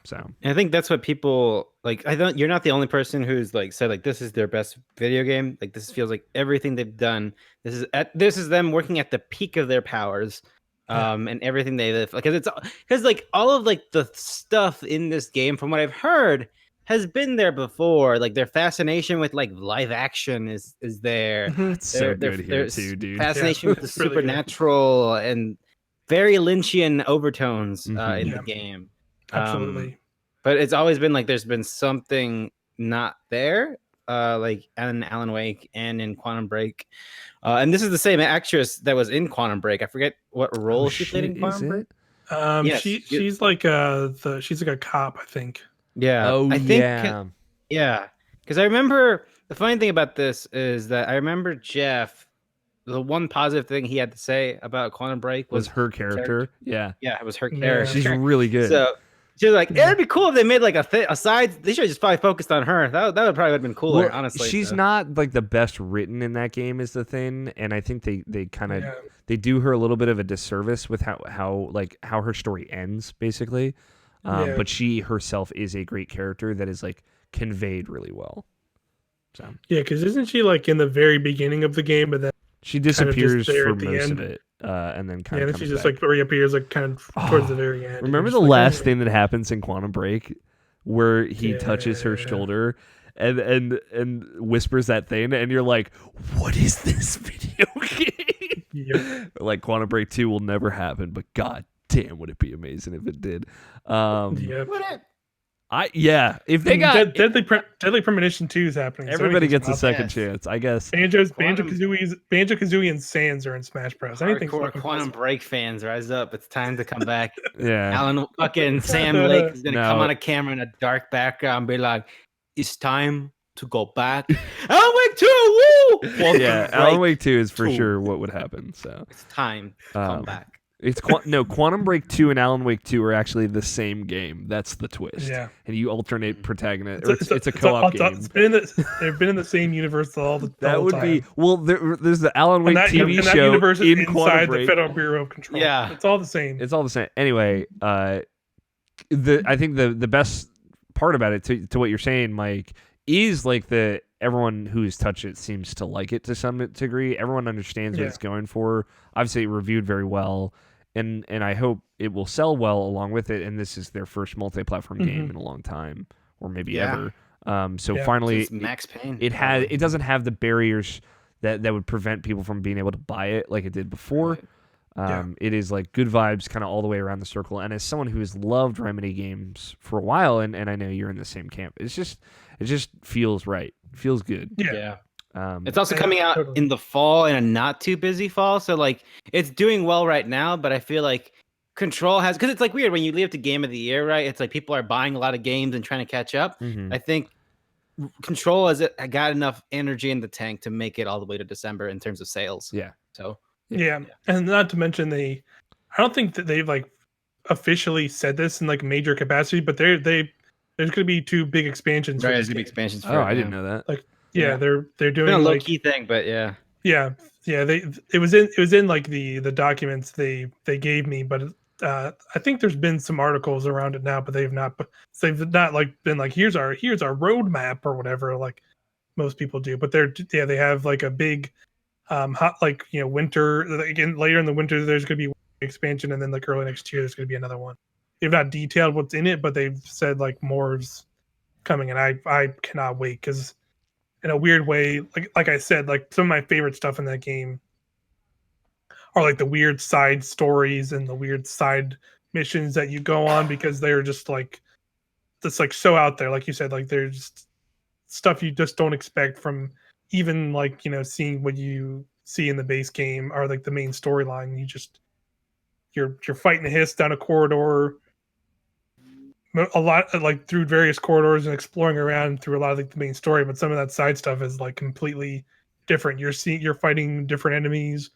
So and I think that's what people like. You're not the only person who's like said like this is their best video game. Like this feels like everything they've done. This is them working at the peak of their powers, and everything they live. Because like all of like the stuff in this game, from what I've heard, has been there before. Like their fascination with like live action is there. it's so good here too, dude. Fascination with the supernatural and very Lynchian overtones in the game. Absolutely. But it's always been like there's been something not there, like in Alan Wake and in Quantum Break. And this is the same actress that was in Quantum Break. I forget what role she played in Quantum Break. Yes, she's like she's like a cop, I think. Yeah. Oh, I think, yeah. Because I remember the funny thing about this is that I remember Jeff. The one positive thing he had to say about Quantum Break was her character. Yeah, it was her character. She's really good. So she was like, it'd be cool if they made like a side. They should have just probably focused on her. That would probably have been cooler, honestly. She's not like the best written in that game is the thing, and I think they kind of they do her a little bit of a disservice with how her story ends, basically. But she herself is a great character that is like conveyed really well. So because isn't she like in the very beginning of the game, but then she disappears for most of it, and then kind of then she just like reappears like kind of towards the very end. Remember the last thing that happens in Quantum Break, where he touches her shoulder and whispers that thing, and you're like, "What is this video game?" Like Quantum Break 2 will never happen, but god damn, would it be amazing if it did? If they got Deadly Premonition 2 is happening. Everybody gets a second chance, I guess. Banjo Kazooie and Sans are in Smash Bros. Anything Quantum Break fans, rise up! It's time to come back. Yeah, Alan fucking Sam Lake is gonna come on a camera in a dark background, and be like, "It's time to go back." Alan Wake 2, woo! Alan Wake 2 is for sure what would happen. So it's time to come back. It's Quantum Break 2 and Alan Wake 2 are actually the same game. That's the twist. Yeah, and you alternate protagonists. It's a co-op game. They've been in the same universe all the that would time. Be there's the Alan Wake TV show universe is in inside Quantum Break. The Federal Bureau of Control. Yeah, it's all the same. It's all the same. Anyway, I think the best part about it, to what you're saying, Mike, is like everyone who's touched it seems to like it to some degree. Everyone understands what it's going for. Obviously, it reviewed very well. And I hope it will sell well along with it. And this is their first multi-platform game in a long time, or maybe ever. Finally, it's Max Payne. It doesn't have the barriers that would prevent people from being able to buy it like it did before. It is like good vibes kind of all the way around the circle. And as someone who has loved Remedy games for a while, and I know you're in the same camp, it just feels right. It feels good. Yeah. It's also coming out totally. in the fall, in a not too busy fall, so like it's doing well right now. But I feel like Control has, because it's like weird when you leave it to Game of the Year, right? It's like people are buying a lot of games and trying to catch up. Mm-hmm. I think Control has got enough energy in the tank to make it all the way to December in terms of sales. Yeah. So Yeah. And not to mention I don't think that they've like officially said this in like major capacity, but there's going to be 2 big expansions. right, For there's this gonna be game. expansions. For Oh, it, I didn't yeah. know that. Like Yeah. they're It's been doing a low like key thing, but yeah. yeah it was in like the documents they gave me, but I think there's been some articles around it now, but they've not like been like here's our roadmap or whatever like most people do. But they have like a big hot like winter again later in the winter there's going to be expansion, and then like early next year there's going to be another one. They've not detailed what's in it, but they've said like more's coming, and I cannot wait because in a weird way, like I said, like some of my favorite stuff in that game are like the weird side stories and the weird side missions that you go on, because they're just like so out there. Like you said, like there's just stuff you just don't expect from even like seeing what you see in the base game or like the main storyline. You're fighting a hiss down a corridor a lot, like through various corridors and exploring around through a lot of like the main story, but some of that side stuff is like completely different. You're fighting different enemies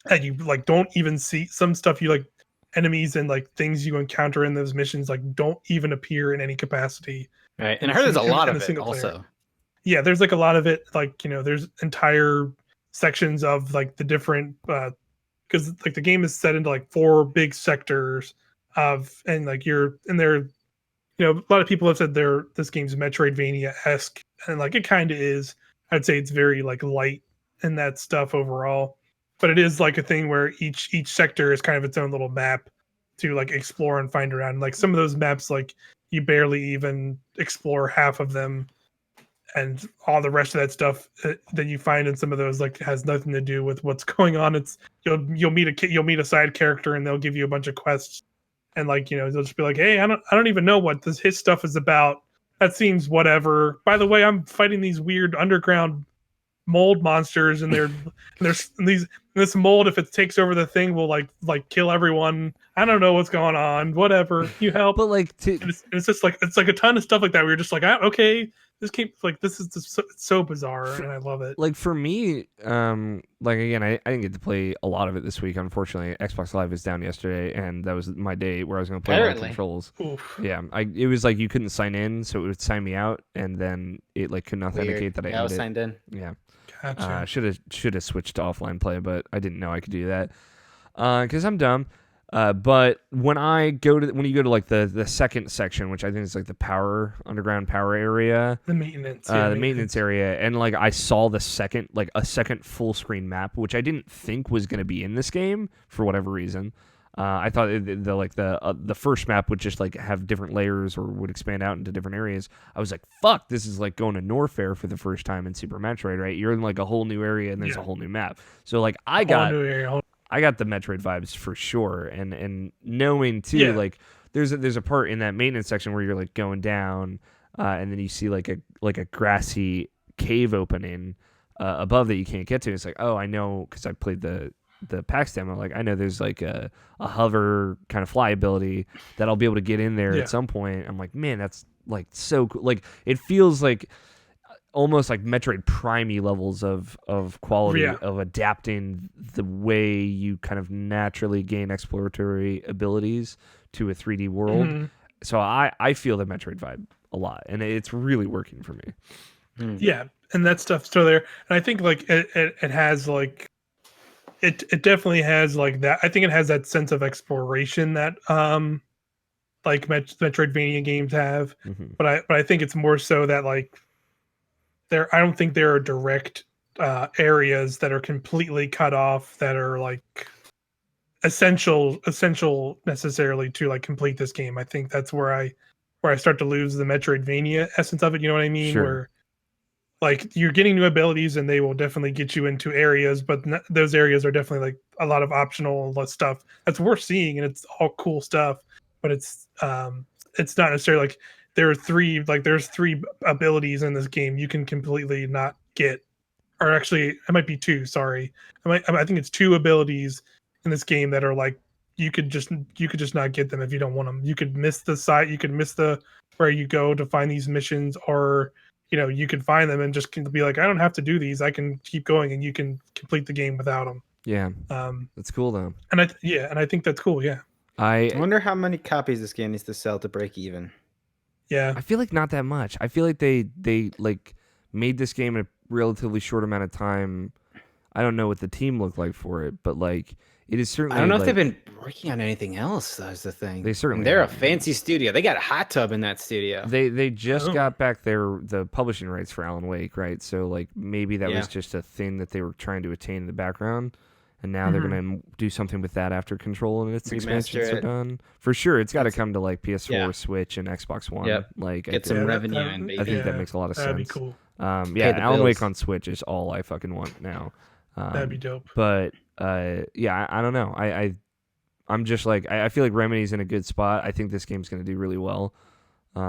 and you like don't even see some stuff. You like enemies and like things you encounter in those missions like don't even appear in any capacity. Right, and I heard there's a lot of it also. Yeah, there's like a lot of it. Like there's entire sections of like the different because like the game is set into like 4 big sectors of, and like you're in there. A lot of people have said this game's Metroidvania-esque, and like it kind of is. I'd say it's very like light in that stuff overall, but it is like a thing where each sector is kind of its own little map to like explore and find around. Like some of those maps, like you barely even explore half of them, and all the rest of that stuff that you find in some of those like has nothing to do with what's going on. It's you'll meet a side character and they'll give you a bunch of quests, and like they'll just be like, hey, I don't even know what his stuff is about. That seems whatever. By the way, I'm fighting these weird underground mold monsters, and this mold, if it takes over the thing, will like kill everyone. I don't know what's going on. Whatever, you help. But like and it's just like it's like a ton of stuff like that. Where you're just like, okay, this came like this is just so bizarre, and I love it. like for me, like again, I didn't get to play a lot of it this week. Unfortunately, Xbox Live was down yesterday, and that was my day where I was going to play my controls. Oof. Yeah, it was like you couldn't sign in, so it would sign me out, and then it like couldn't authenticate that I was ended. signed in. Yeah, Gotcha. should have switched to offline play, but I didn't know I could do that because I'm dumb. But when you go to like the second section, which I think is like the underground power area, the maintenance, maintenance area, and like I saw a second full screen map, which I didn't think was going to be in this game for whatever reason. I thought the first map would just like have different layers or would expand out into different areas. I was like, fuck, this is like going to Norfair for the first time in Super Metroid, right? You're in like a whole new area and there's a whole new map. So like I got the Metroid vibes for sure, and knowing too, like there's a part in that maintenance section where you're like going down, and then you see like a grassy cave opening above that you can't get to. It's like, oh, I know because I played the PAX demo. Like I know there's like a hover kind of fly ability that I'll be able to get in there at some point. I'm like, man, that's like so cool. Like it feels like almost like Metroid Prime-y levels of quality of adapting the way you kind of naturally gain exploratory abilities to a 3D world. Mm-hmm. So I feel the Metroid vibe a lot, and it's really working for me. Yeah, and that stuff's still there, and I think like it has like it definitely has like that. I think it has that sense of exploration that like Metroidvania games have, but I think it's more so that like I don't think there are direct areas that are completely cut off that are like essential necessarily to like complete this game. I think that's where I start to lose the Metroidvania essence of it. You know what I mean? Sure. Where like you're getting new abilities and they will definitely get you into areas, but those areas are definitely like a lot of optional stuff that's worth seeing, and it's all cool stuff, but it's not necessarily like there's three abilities in this game you can completely not get, or actually it might be two, sorry. I think it's two abilities in this game that are like you could just not get them if you don't want them. You could miss the site, you could miss the where you go to find these missions, or you can find them and just can be like, I don't have to do these, I can keep going, and you can complete the game without them. Yeah, that's cool though. And I think that's cool. Yeah, I wonder how many copies this game needs to sell to break even. Yeah, I feel like not that much. I feel like they like made this game in a relatively short amount of time. I don't know what the team looked like for it, but like it is certainly. I don't know like, if they've been working on anything else. That's the thing. They certainly. They're a fancy studio. They got a hot tub in that studio. They just got back the publishing rights for Alan Wake, right? So like maybe that was just a thing that they were trying to attain in the background, and now they're gonna do something with that after Control and its expansions are done. For sure, it's got to come to like PS4, Switch, and Xbox One. Yep. Like get some revenue in, baby. I think that makes a lot of sense. That'd be cool. Alan Wake on Switch is all I fucking want now. That'd be dope. But I don't know. I'm just like I feel like Remedy's in a good spot. I think this game's going to do really well. I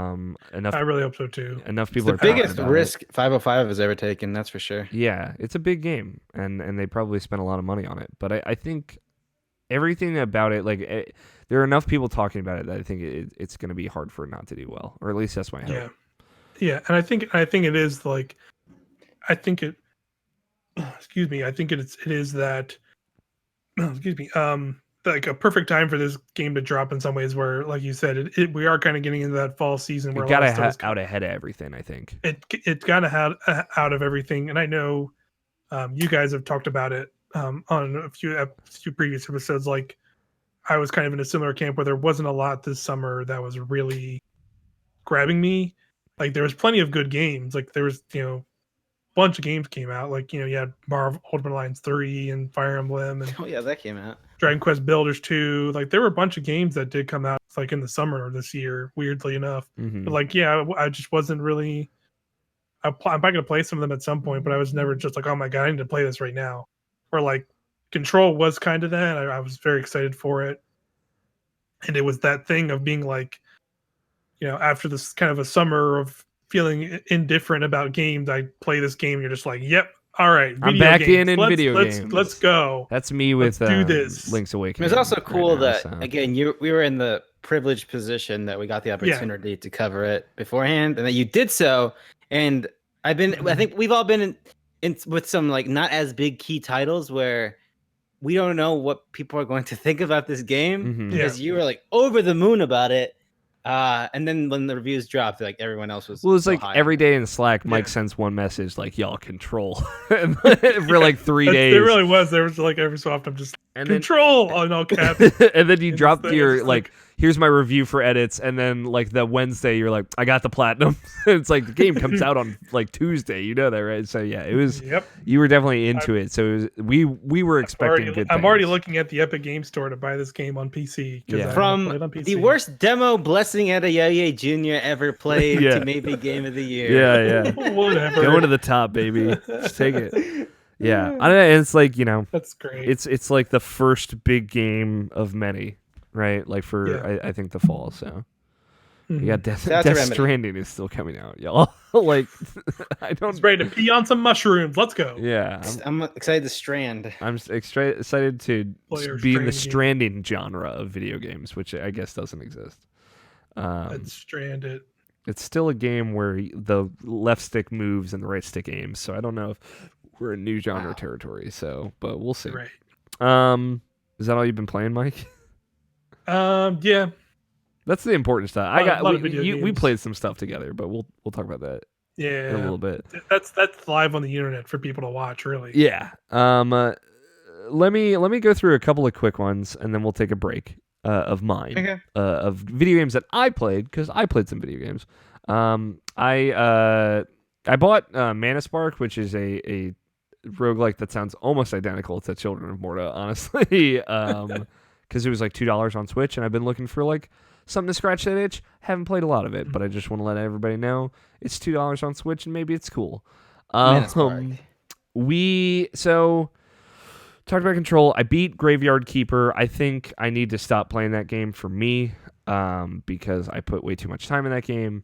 really hope so too. Enough people it's the biggest risk 505 has ever taken. That's for sure. Yeah, it's a big game, and they probably spent a lot of money on it. But I think everything about it, like there are enough people talking about it that I think it's going to be hard for it not to do well, or at least that's my hope. Yeah, and I think it is like, I think it. Excuse me. I think it is that. Excuse me. Like a perfect time for this game to drop in some ways, where, like you said, we are kind of getting into that fall season where it got out ahead of everything. I think it got out of everything, and I know you guys have talked about it on a few previous episodes. Like I was kind of in a similar camp where there wasn't a lot this summer that was really grabbing me. Like there was plenty of good games. Like there was bunch of games came out. Like you had Marvel Ultimate Alliance 3 and Fire Emblem, and that came out. Dragon Quest Builders 2. Like there were a bunch of games that did come out like in the summer this year, weirdly enough. But like I just wasn't really. I'm probably gonna play some of them at some point, but I was never just like, oh my god, I need to play this right now. Or like Control was kind of that. I was very excited for it, and it was that thing of being like, after this kind of a summer of feeling indifferent about games, I play this game. You're just like, yep, all right, I'm back in video games. Let's go. That's me with do this. Link's Awakening. It's also cool that again we were in the privileged position that we got the opportunity to cover it beforehand, and that you did so. And I think we've all been in with some like not as big key titles where we don't know what people are going to think about this game because you were like over the moon about it. And then when the reviews dropped, like everyone else was. Well, it's like every day in Slack, Mike sends one message like, "Y'all Control," for like 3 days. It really was. There was like every so often, I'm just Control on all caps. And then you dropped your like, here's my review for edits, and then like the Wednesday, you're like, I got the platinum. It's like the game comes out on like Tuesday. You know that, right? So yeah, it was. Yep. You were definitely into it. So it was, we were expecting good things. I'm already looking at the Epic Game Store to buy this game on PC. From the worst demo blessing at a Yo-Yo Jr. ever played to maybe Game of the Year. Yeah. Whatever. Going to the top, baby. Just take it. Yeah, I don't know. It's like that's great. It's like the first big game of many, right? Like for I think the fall. So yeah, Death Stranding is still coming out, y'all. Like I don't. It's ready to pee on some mushrooms. Let's go. Yeah, I'm excited to strand. I'm excited to be in the stranding genre of video games, which I guess doesn't exist. Let's strand it. It's still a game where the left stick moves and the right stick aims. So I don't know if we're in new genre territory, but we'll see. Right. Is that all you've been playing, Mike? Yeah. That's the important stuff. We played some stuff together, but we'll talk about that. Yeah. In a little bit. That's live on the internet for people to watch, really. Yeah. Let me go through a couple of quick ones, and then we'll take a break of mine. Okay. Of video games that I played, because I played some video games. I bought Mana Spark, which is a roguelike that sounds almost identical to Children of Morta, honestly. Because it was like $2 on Switch, and I've been looking for like something to scratch that itch. Haven't played a lot of it, but I just want to let everybody know it's $2 on Switch, and maybe it's cool. Menace Park. We talked about Control. I beat Graveyard Keeper. I think I need to stop playing that game for me, because I put way too much time in that game.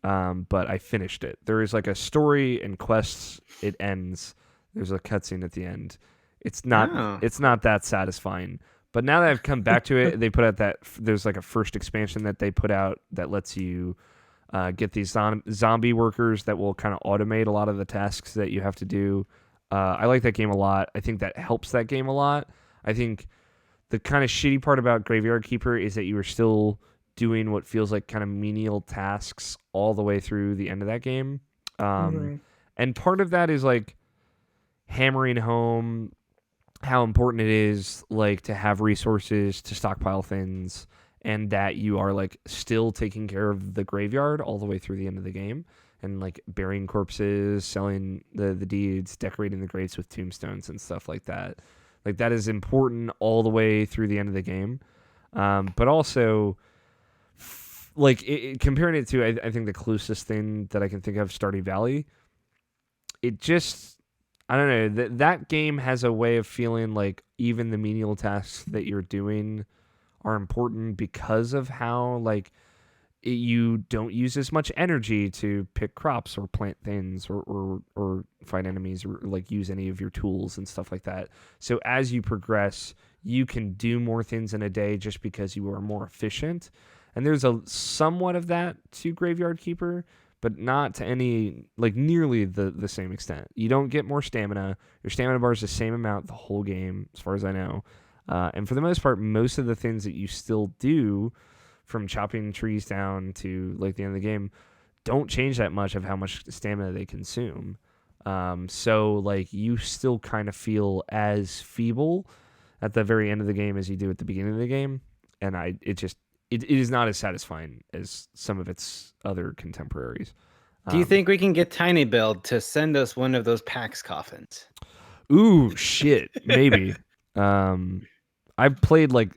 But I finished it. There is like a story and quests. It ends. There's a cutscene at the end. It's not that satisfying. But now that I've come back to it, they put out there's like a first expansion that they put out that lets you get these zombie workers that will kind of automate a lot of the tasks that you have to do. I like that game a lot. I think that helps that game a lot. I think the kind of shitty part about Graveyard Keeper is that you are still doing what feels like kind of menial tasks all the way through the end of that game. And part of that is like hammering home how important it is like to have resources to stockpile things, and that you are like still taking care of the graveyard all the way through the end of the game, and like burying corpses, selling the deeds, decorating the graves with tombstones and stuff like that. Like that is important all the way through the end of the game. But also like comparing it to, I think the closest thing that I can think of, Stardew Valley, it just, I don't know, that game has a way of feeling like even the menial tasks that you're doing are important because of how like you don't use as much energy to pick crops or plant things or fight enemies or like use any of your tools and stuff like that. So as you progress, you can do more things in a day just because you are more efficient. And there's a somewhat of that to Graveyard Keeper, but not to any, like nearly the same extent. You don't get more stamina. Your stamina bar is the same amount the whole game, as far as I know. And for the most part, most of the things that you still do, from chopping trees down to like the end of the game, don't change that much of how much stamina they consume. So like you still kind of feel as feeble at the very end of the game as you do at the beginning of the game. And it is not as satisfying as some of its other contemporaries. Do you think we can get Tiny Build to send us one of those PAX coffins? Ooh, shit. Maybe. I've played like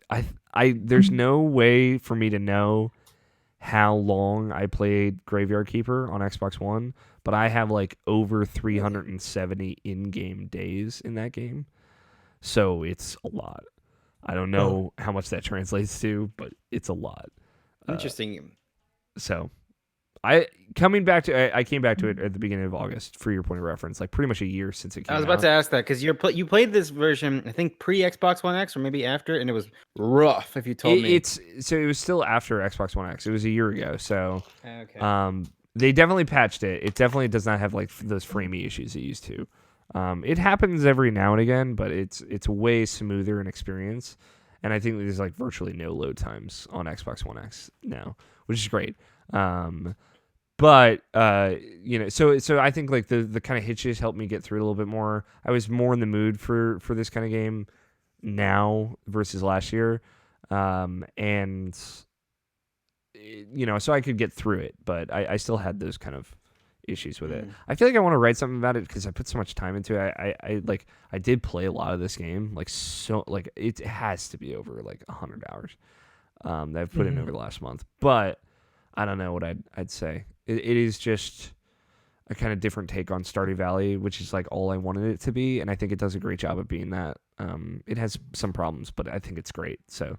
there's no way for me to know how long I played Graveyard Keeper on Xbox One, but I have like over 370 in-game days in that game. So it's a lot. I don't know how much that translates to, but it's a lot. Interesting. So I came back to it at the beginning of August, for your point of reference, like pretty much a year since it came out. I was about to ask that because you played this version, I think pre Xbox One X or maybe after, and it was rough. If you told me, it was still after Xbox One X. It was a year ago, so okay. They definitely patched it. It definitely does not have like those framey issues it used to. It happens every now and again, but it's way smoother in experience, and I think there's like virtually no load times on Xbox One X now, which is great. But so I think like the kind of hitches helped me get through it a little bit more. I was more in the mood for this kind of game now versus last year, and so I could get through it, but I still had those kind of issues with it. I feel like I want to write something about it because I put so much time into it. I did play a lot of this game, it has to be over like 100 hours that I've put in over the last month, but I don't know what I'd say. It is just a kind of different take on Stardew Valley, which is like all I wanted it to be, and I think it does a great job of being that. It has some problems, but I think it's great, so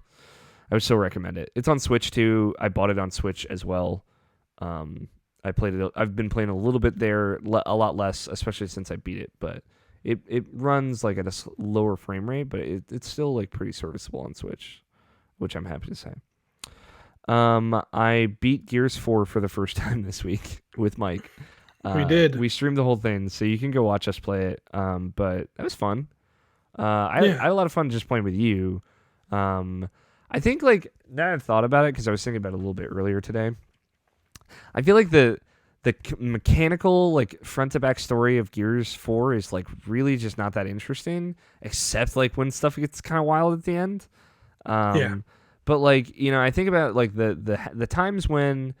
I would still recommend it. It's on Switch too. I bought it on Switch as well. I played it. I've been playing a little bit there, a lot less, especially since I beat it. But it runs like at a lower frame rate, but it's still like pretty serviceable on Switch, which I'm happy to say. I beat Gears 4 for the first time this week with Mike. We did. We streamed the whole thing, so you can go watch us play it. But that was fun. I had a lot of fun just playing with you. I think like now I've thought about it because I was thinking about it a little bit earlier today. I feel like the mechanical like front to back story of Gears 4 is like really just not that interesting, except like when stuff gets kind of wild at the end. But like I think about like the times when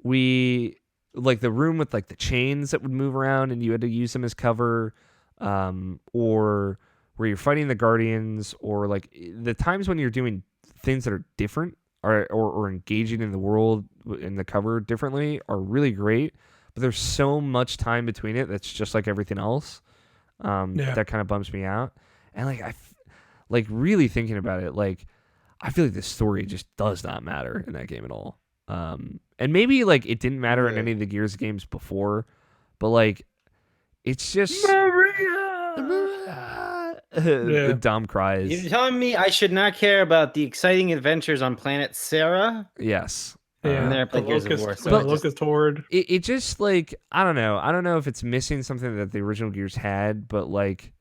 we like the room with like the chains that would move around and you had to use them as cover, or where you're fighting the Guardians, or like the times when you're doing things that are different or engaging in the world in the cover differently are really great. but there's so much time between it that's just like everything else. That kind of bums me out. And like really thinking about it, like I feel like the story just does not matter in that game at all. And maybe like it didn't matter in any of the Gears games before, but like it's just Dom cries. You're telling me I should not care about the exciting adventures on planet Sarah? Yes. And then I played Gears of War. So Locust Horde. It just like I don't know if it's missing something that the original Gears had, but like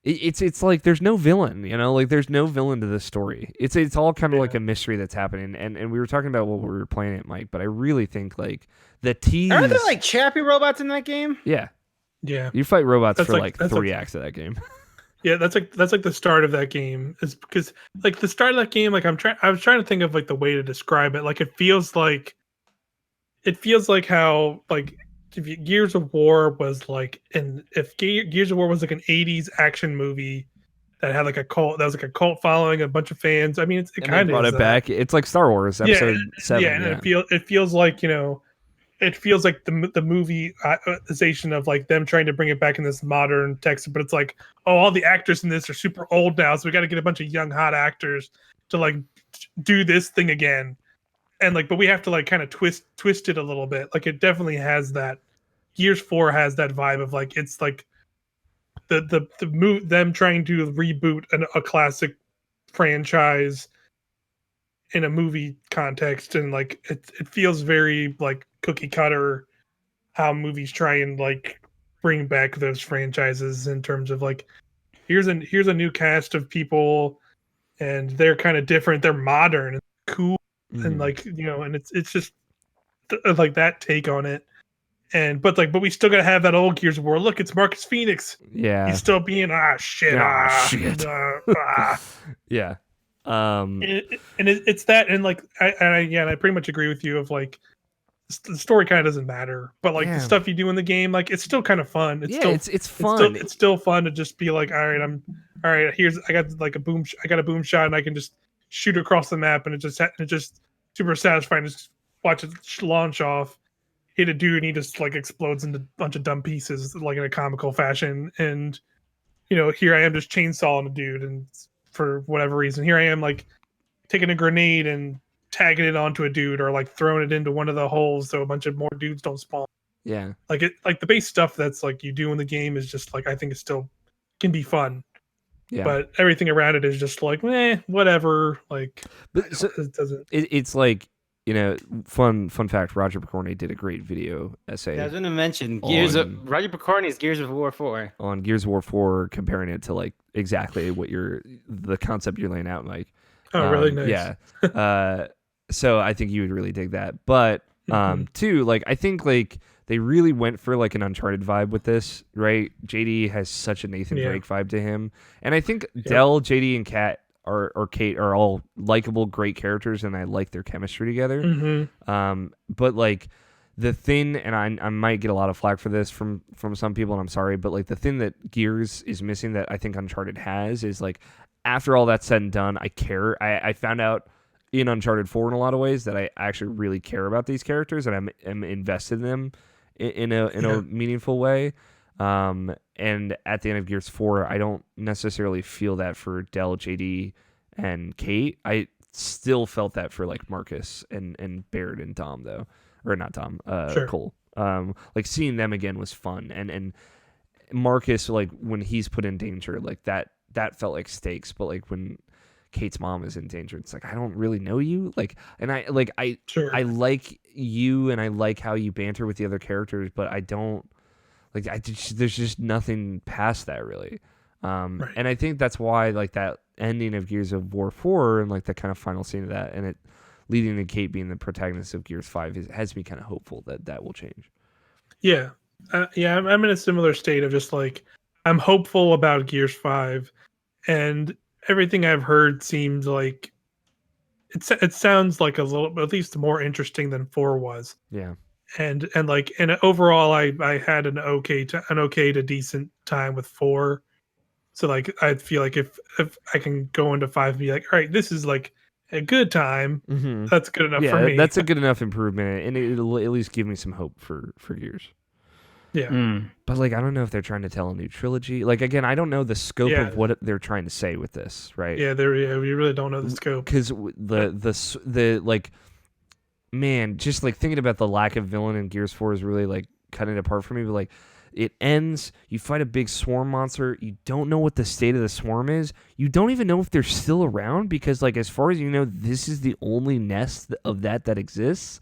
it's like there's no villain, you know, like there's no villain to this story. It's all kind of like a mystery that's happening, and we were talking about what we were playing it, Mike, but I really think like the tease. Are there like chappy robots in that game? Yeah, yeah. You fight robots for like 3 acts of that game. Yeah, that's like the start of that game. Is because like the start of that game, like I was trying to think of like the way to describe it. Like it feels like how like if Gears of War was like if Gears of War was like an 80s action movie that had like a cult following, a bunch of fans. I mean, it kind of brought it back. It's like Star Wars Episode 7. Yeah, and it feels like, you know, it feels like the movieization of like them trying to bring it back in this modern text, but it's like, oh, all the actors in this are super old now, so we got to get a bunch of young hot actors to like do this thing again, and like, but we have to like kind of twist it a little bit. Like it definitely has that. Gears 4 has that vibe of like it's like them trying to reboot a classic franchise in a movie context, and like it feels very like cookie cutter how movies try and like bring back those franchises in terms of like here's a new cast of people and they're kind of different, they're modern and cool, and like, you know, and it's just like that take on it. And but we still gotta have that old Gears of War. Look, it's Marcus Phoenix. Yeah, he's still being shit. Yeah. It's that, and like I pretty much agree with you of like the story kind of doesn't matter, but like the stuff you do in the game, like it's still kind of fun. It's fun. It's still fun to just be like, all right, I got like I got a boom shot and I can just shoot across the map, and it just super satisfying to just watch it launch off, hit a dude, and he just like explodes into a bunch of dumb pieces like in a comical fashion. And you know, here I am just chainsawing a dude, and for whatever reason, here I am like taking a grenade and tagging it onto a dude, or like throwing it into one of the holes so a bunch of more dudes don't spawn. Yeah, like the base stuff that's like you do in the game is just like, I think it still can be fun. Yeah, but everything around it is just like whatever. Like, but so it doesn't. It's like, you know, fun fact. Roger Picorni did a great video essay. I was going to mention Roger Picorni's Gears of War 4 on Gears of War 4, comparing it to like exactly what the concept you're laying out, Mike. Oh, really nice. Yeah. So I think you would really dig that. But too, like I think like they really went for like an Uncharted vibe with this, right? JD has such a Nathan Drake vibe to him, and I think Dell, JD, and Kate are all likable, great characters, and I like their chemistry together. But like the thing, and I might get a lot of flack for this from some people, and I'm sorry, but like the thing that Gears is missing that I think Uncharted has is like, after all that's said and done, I care. I found out in Uncharted 4 in a lot of ways that I actually really care about these characters, and I'm invested in them in a meaningful way. And at the end of Gears 4, I don't necessarily feel that for Del, JD, and Kate. I still felt that for like Marcus and Baird and Tom, though, or not Tom, Cole. Like seeing them again was fun, and Marcus, like when he's put in danger, like that felt like stakes. But like when Kate's mom is in danger, it's like, I don't really know you, like, and I like I like you, and I like how you banter with the other characters, but I don't like, there's just nothing past that really. Right. And I think that's why like that ending of Gears of War 4 and like the kind of final scene of that, and it leading to Kate being the protagonist of Gears 5 has me kind of hopeful that will change. Yeah. I'm in a similar state of just like, I'm hopeful about Gears 5, and everything I've heard seems like it sounds like a little, at least more interesting than 4 was. Yeah. And overall I had an okay to decent time with 4. So like I feel like if I can go into 5 and be like, all right, this is like a good time. Mm-hmm. That's good enough Yeah, for me. that's a good enough improvement, and it'll at least give me some hope for Gears. Yeah. But like, I don't know if they're trying to tell a new trilogy. Like, again, I don't know the scope Yeah. of what they're trying to say with this, right? Yeah, we really don't know the scope. Because the like, man, just like thinking about the lack of villain in Gears 4 is really like cutting it apart for me. But like, it ends, you fight a big swarm monster, you don't know what the state of the swarm is, you don't even know if they're still around, because like, as far as you know, this is the only nest of that exists.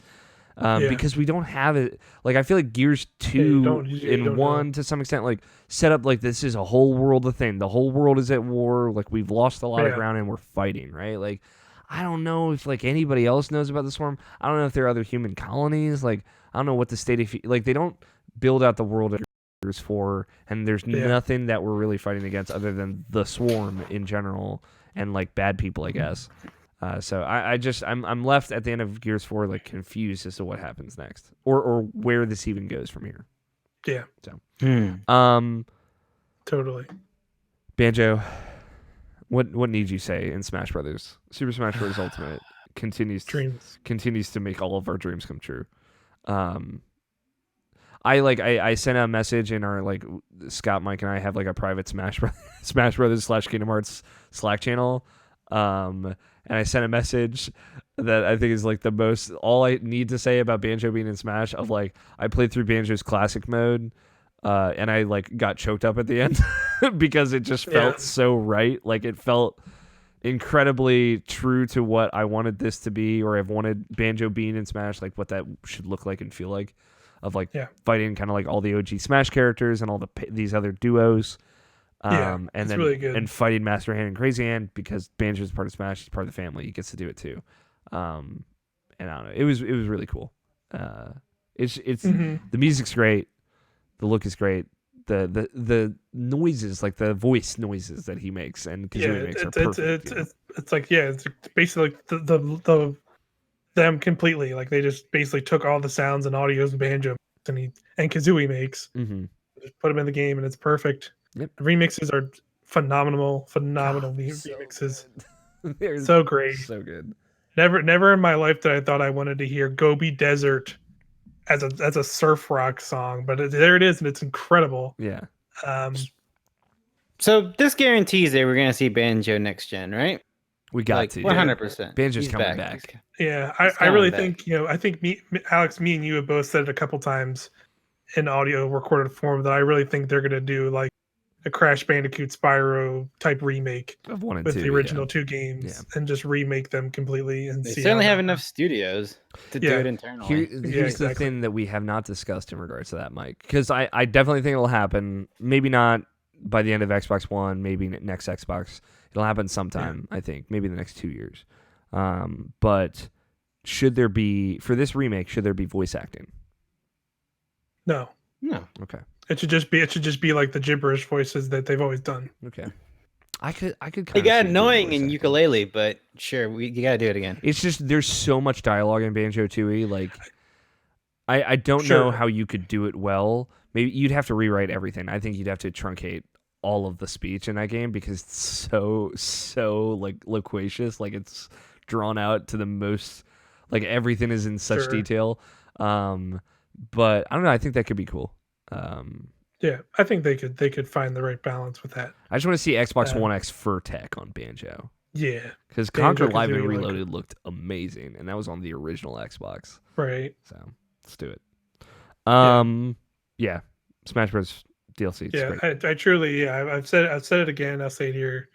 Because we don't have it. Like, I feel like Gears 2 and 1 to some extent, like, set up like this is a whole world of thing. The whole world is at war. Like, we've lost a lot of ground and we're fighting, right? Like, I don't know if like anybody else knows about the swarm. I don't know if there are other human colonies. Like, I don't know what the state of, like, they don't build out the world of Gears 4, and there's nothing that we're really fighting against other than the swarm in general and like bad people, I guess. So I'm left at the end of Gears 4 like confused as to what happens next, or where this even goes from here. Yeah. So, totally. Banjo, what need you say in Smash Brothers? Super Smash Bros. Ultimate continues to make all of our dreams come true. I sent a message in our like Scott, Mike, and I have like a private Smash Brothers / Kingdom Hearts Slack channel. And I sent a message that I think is like the most, all I need to say about Banjo being in Smash, of like, I played through Banjo's classic mode, and I like got choked up at the end because it just felt so right. Like, it felt incredibly true to what I wanted this to be, or I've wanted Banjo being in Smash, like what that should look like and feel like, of like fighting kind of like all the OG Smash characters and all these other duos. And then really good. And fighting Master Hand and Crazy Hand, because Banjo's part of Smash, he's part of the family, he gets to do it too. And I don't know, it was really cool. It's the music's great, the look is great, the noises, like the voice noises that he makes and Kazooie makes are perfect. It's like it's basically like the them completely, like they just basically took all the sounds and audios Banjo and Kazooie makes, just put them in the game, and it's perfect. Yep. The remixes are phenomenal remixes. They're so great, so good. Never in my life that I thought I wanted to hear Gobi Desert as a surf rock song, but there it is, and it's incredible. Yeah. So this guarantees that we're gonna see Banjo next gen, right? We got to 100%. Banjo's coming back. Yeah, I really think I think Alex, me and you have both said it a couple times in audio recorded form that I really think they're gonna do like a Crash Bandicoot Spyro type remake of 1 and with 2, the original 2 games, and just remake them completely. And they certainly have enough studios to do it internally. Here's the thing that we have not discussed in regards to that, Mike, because I definitely think it'll happen. Maybe not by the end of Xbox One, maybe next Xbox. It'll happen sometime, I think, maybe in the next 2 years. But should there be, for this remake, should there be voice acting? No. Okay. It should just be like the gibberish voices that they've always done. Okay. I could. It got annoying in Ukulele, but sure, you gotta do it again. It's just there's so much dialogue in Banjo Tooie. Like, I don't know how you could do it well. Maybe you'd have to rewrite everything. I think you'd have to truncate all of the speech in that game because it's so like loquacious. Like, it's drawn out to the most. Like, everything is in such detail. But I don't know. I think that could be cool. Yeah, I think they could find the right balance with that. I just want to see Xbox One X fur tech on Banjo. Yeah, because Conquer Live and Reloaded looked amazing, and that was on the original Xbox. Right. So let's do it. Yeah. Smash Bros. DLC. I truly, I've said it again. I'll say it here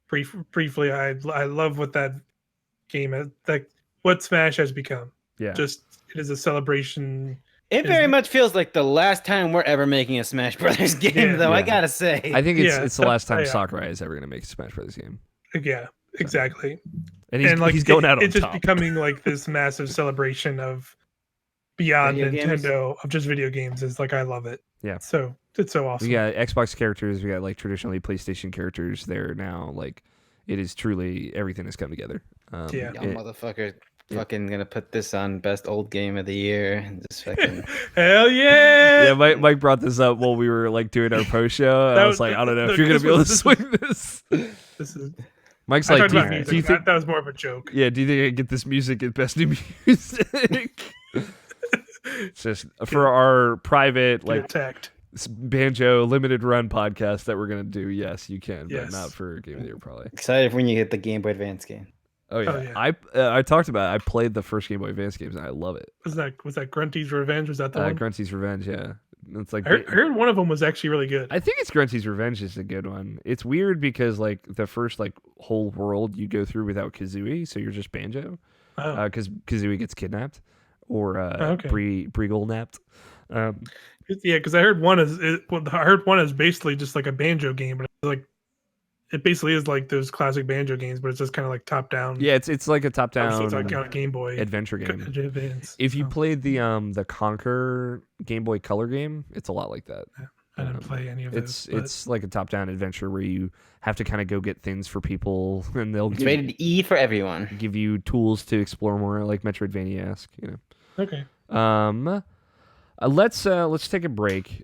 briefly. I love what that game is, like what Smash has become. Yeah. Just it is a celebration. It very much feels like the last time we're ever making a Smash Brothers game, though. I gotta say, I think it's the last time Sakurai is ever gonna make a Smash Brothers game. Yeah, exactly. And he's going out on it's top. Just becoming like this massive celebration of beyond Nintendo of just video games. Is like I love it. Yeah. So it's so awesome. We got Xbox characters. We got like traditionally PlayStation characters there now. Like, it is truly everything has come together. Y'all motherfucker. Fucking gonna put this on best old game of the year and just fucking hell yeah. Yeah, Mike brought this up while we were like doing our post show. I was like, I don't know if you're gonna be able to swing this. Mike's I like, talked do about you, music. do you think? That was more of a joke. Yeah, do you think I get this music at Best New Music? It's just for our private Get like attacked. Banjo limited run podcast that we're gonna do. Yes, you can, but Yes. not for Game of the Year probably. Excited when you get the Game Boy Advance game. Oh yeah, Oh, yeah. I talked about it. I played the first Game Boy Advance games and I love it. Was that Grunty's Revenge? Was that the one? Grunty's Revenge, yeah. It's like I heard one of them was actually really good. I think it's Grunty's Revenge is a good one. It's weird because like the first like whole world you go through without Kazooie, so you're just Banjo, Oh, because Kazooie gets kidnapped or okay. Breagle napped. Yeah, because I heard one is basically just like a Banjo game, but it's like it basically is like those classic Banjo games, but it's just kind of like top down. Yeah, it's like a top Obviously, down it's like on a Game Boy adventure game. Advance. If you So, played the Conquer Game Boy Color game, it's a lot like that. I didn't play any of those. It's like a top down adventure where you have to kind of go get things for people, and they'll It's rated E for everyone. give you tools to explore more, like Metroidvania-esque. Okay. Let's take a break.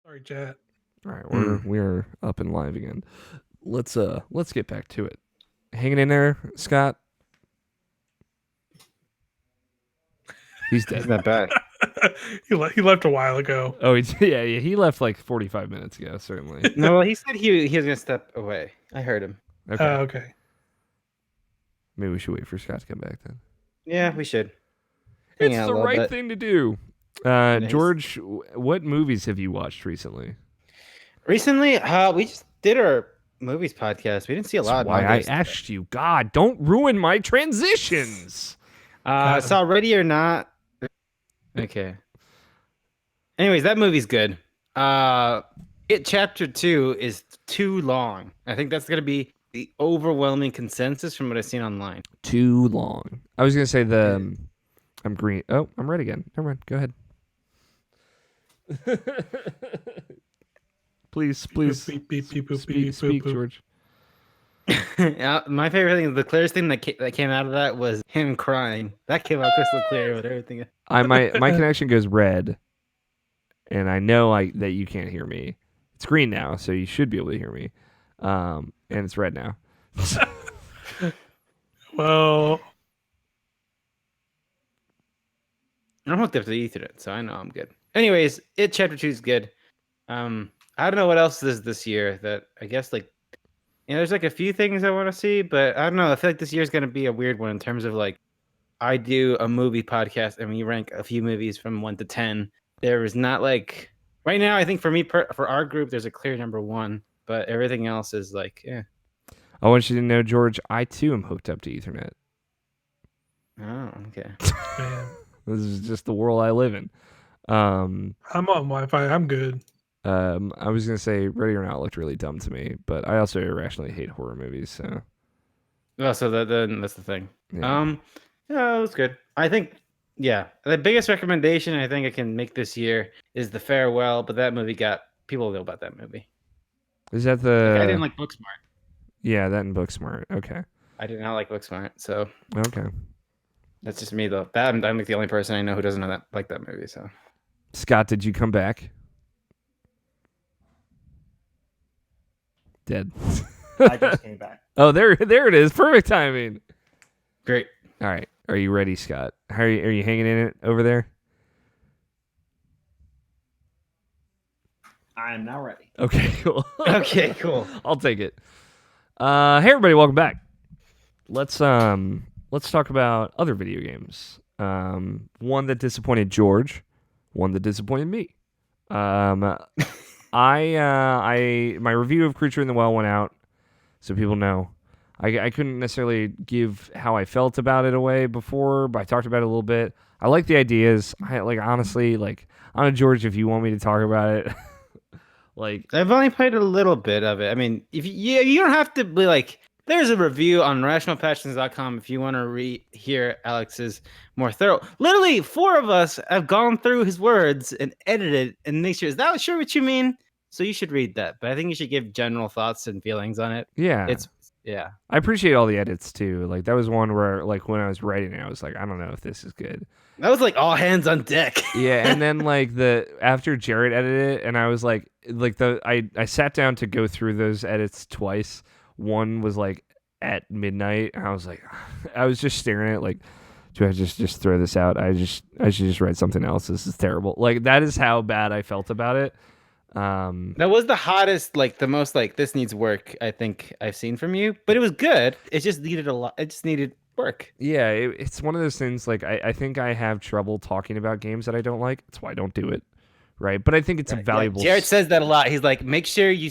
Sorry, chat. All right, we're up and live again. Let's get back to it. Hanging in there, Scott. He's dead. He's not back. He left a while ago. Oh, yeah. He left like 45 minutes ago. Certainly. No, well, he said he was gonna step away. I heard him. Okay. Okay. Maybe we should wait for Scott to come back then. Yeah, we should. Hang It's out a the little right bit. thing to do. Nice. George, what movies have you watched recently? Recently, we just did our movies podcast. We didn't see a lot. That's why I asked you. God, don't ruin my transitions. Saw Ready or Not. Okay. Anyways, that movie's good. It Chapter 2 is too long. I think that's gonna be the overwhelming consensus from what I've seen online. Too long. I was gonna say I'm green. Oh, I'm red again. Never mind. Go ahead. please, Beep, beep, beep, boop, speak, beep, speak, boop, boop. George. My favorite thing, the clearest thing that came out of that was him crying. That came out crystal clear with everything. My connection goes red, and I know that you can't hear me. It's green now, so you should be able to hear me. And it's red now. Well, I'm hooked up to the Ethernet, so I know I'm good. Anyways, It Chapter 2 is good. I don't know what else is this year that I guess there's like a few things I want to see, but I don't know. I feel like this year's gonna be a weird one in terms of like I do a movie podcast and we rank a few movies from 1 to 10. There is not like right now. I think for me, for our group, there's a clear number 1, but everything else is like, yeah. I want you to know, George, I too am hooked up to Ethernet. Oh, okay. man, This is just the world I live in. I'm on Wi-Fi. I'm good. I was gonna say Ready or Not looked really dumb to me, but I also irrationally hate horror movies. So, Oh, so then that's the thing. yeah. Yeah, it was good. I think, yeah, the biggest recommendation I think I can make this year is The Farewell, but that movie got people know about that movie. Is that I didn't like Booksmart. Yeah, that and Booksmart. Okay. I did not like Booksmart, so Okay. that's just me though. I'm like the only person I know who doesn't know that like that movie. So Scott, did you come back? Dead. I just came back. Oh, there it is. Perfect timing. great. All right. Are you ready, Scott? Are you hanging in it over there? I am now ready. Okay, cool. Okay, cool. I'll take it. Hey everybody, welcome back. Let's talk about other video games. One that disappointed George, one that disappointed me. My review of Creature in the Well went out, so people know. I couldn't necessarily give how I felt about it away before, but I talked about it a little bit. I like the ideas. I honestly, I don't know, George, if you want me to talk about it. I've only played a little bit of it. I mean, if you don't have to be like. There's a review on rationalpassions.com if you want to hear Alex's more thorough. Literally, 4 of us have gone through his words and edited and make sure. Is that sure what you mean? So you should read that. But I think you should give general thoughts and feelings on it. Yeah. Yeah. I appreciate all the edits too. That was one where when I was writing it, I was like, I don't know if this is good. That was like all hands on deck. Yeah, and then after Jared edited it, and I was I sat down to go through those edits twice. One was at midnight, and I was I was just staring at it do I just throw this out? I should just write something else. This is terrible. That is how bad I felt about it. That was the hottest, the most this needs work I think I've seen from you, but it was good. It just needed a lot. It just needed work. Yeah, it's one of those things. I think I have trouble talking about games that I don't like. That's why I don't do it. Right, but I think it's a valuable. Yeah, Jared says that a lot. He's like, make sure you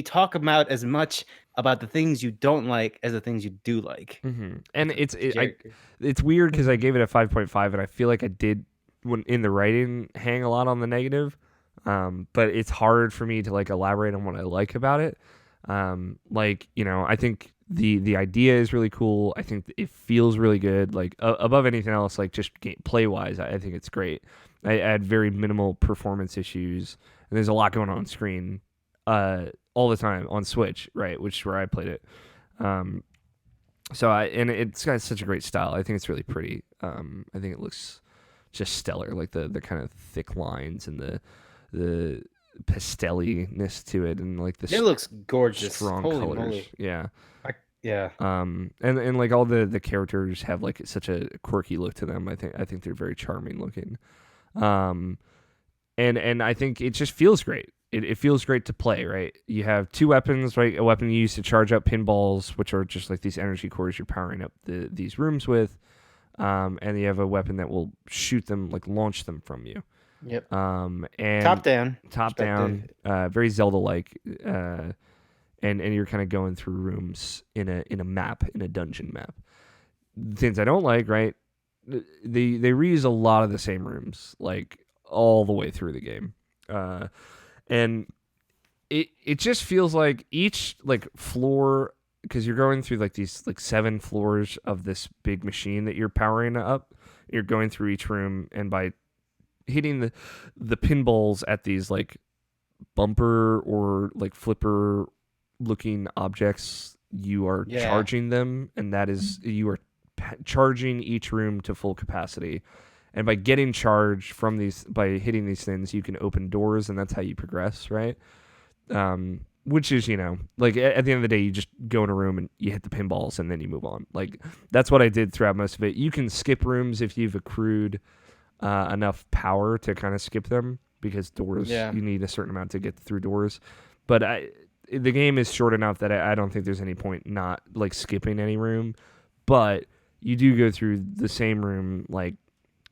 talk about as much about the things you don't like as the things you do like. Mm-hmm. And it's weird because I gave it a 5.5, and I feel like I did when in the writing hang a lot on the negative. But it's hard for me to elaborate on what I like about it. I think the idea is really cool. I think it feels really good. Above anything else, just play wise, I think it's great. I had very minimal performance issues, and there's a lot going on screen all the time on Switch, right, which is where I played it. And it's got such a great style. I think it's really pretty. I think it looks just stellar, the kind of thick lines and the pastelliness to it, and like It looks gorgeous. strong Holy colors. moly. Yeah. Yeah. And like all the characters have like such a quirky look to them. I think they're very charming looking. And I think it just feels great. It feels great to play, right? You have two weapons, right? A weapon you use to charge up pinballs, which are just like these energy cores you're powering up these rooms with. And you have a weapon that will shoot them, like launch them from you. Yep. And Top down. very Zelda-like. And you're kind of going through rooms in a map, in a dungeon map. Things I don't like, right? They reuse a lot of the same rooms, like all the way through the game. And it just feels like each like floor, because you're going through like these like 7 floors of this big machine that you're powering up. You're going through each room, and by hitting the pinballs at these like bumper or like flipper looking objects, you are charging them, and that is you are charging each room to full capacity. And by getting charge from these, by hitting these things, you can open doors, and that's how you progress, right? Which is, like at the end of the day, you just go in a room and you hit the pinballs, and then you move on. Like that's what I did throughout most of it. You can skip rooms if you've accrued enough power to kind of skip them, because doors, you need a certain amount to get through doors. But the game is short enough that I don't think there's any point not like skipping any room. But you do go through the same room like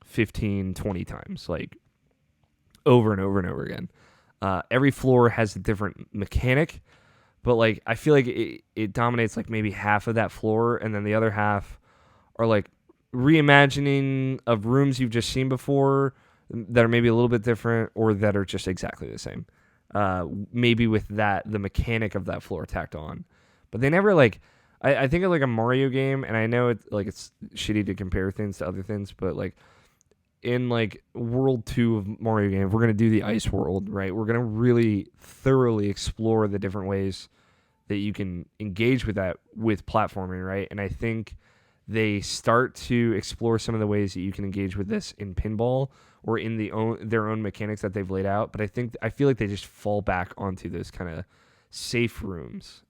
15, 20 times, like over and over and over again. Every floor has a different mechanic, but like I feel like it dominates like maybe half of that floor, and then the other half are like reimagining of rooms you've just seen before that are maybe a little bit different, or that are just exactly the same. Maybe with the mechanic of that floor tacked on, but they never like. I think of like a Mario game, and I know it's shitty to compare things to other things, but like in like World 2 of Mario game, we're gonna do the ice world, right? We're gonna really thoroughly explore the different ways that you can engage with that with platforming, right? And I think they start to explore some of the ways that you can engage with this in pinball or in their own mechanics that they've laid out. But I feel like they just fall back onto those kind of safe rooms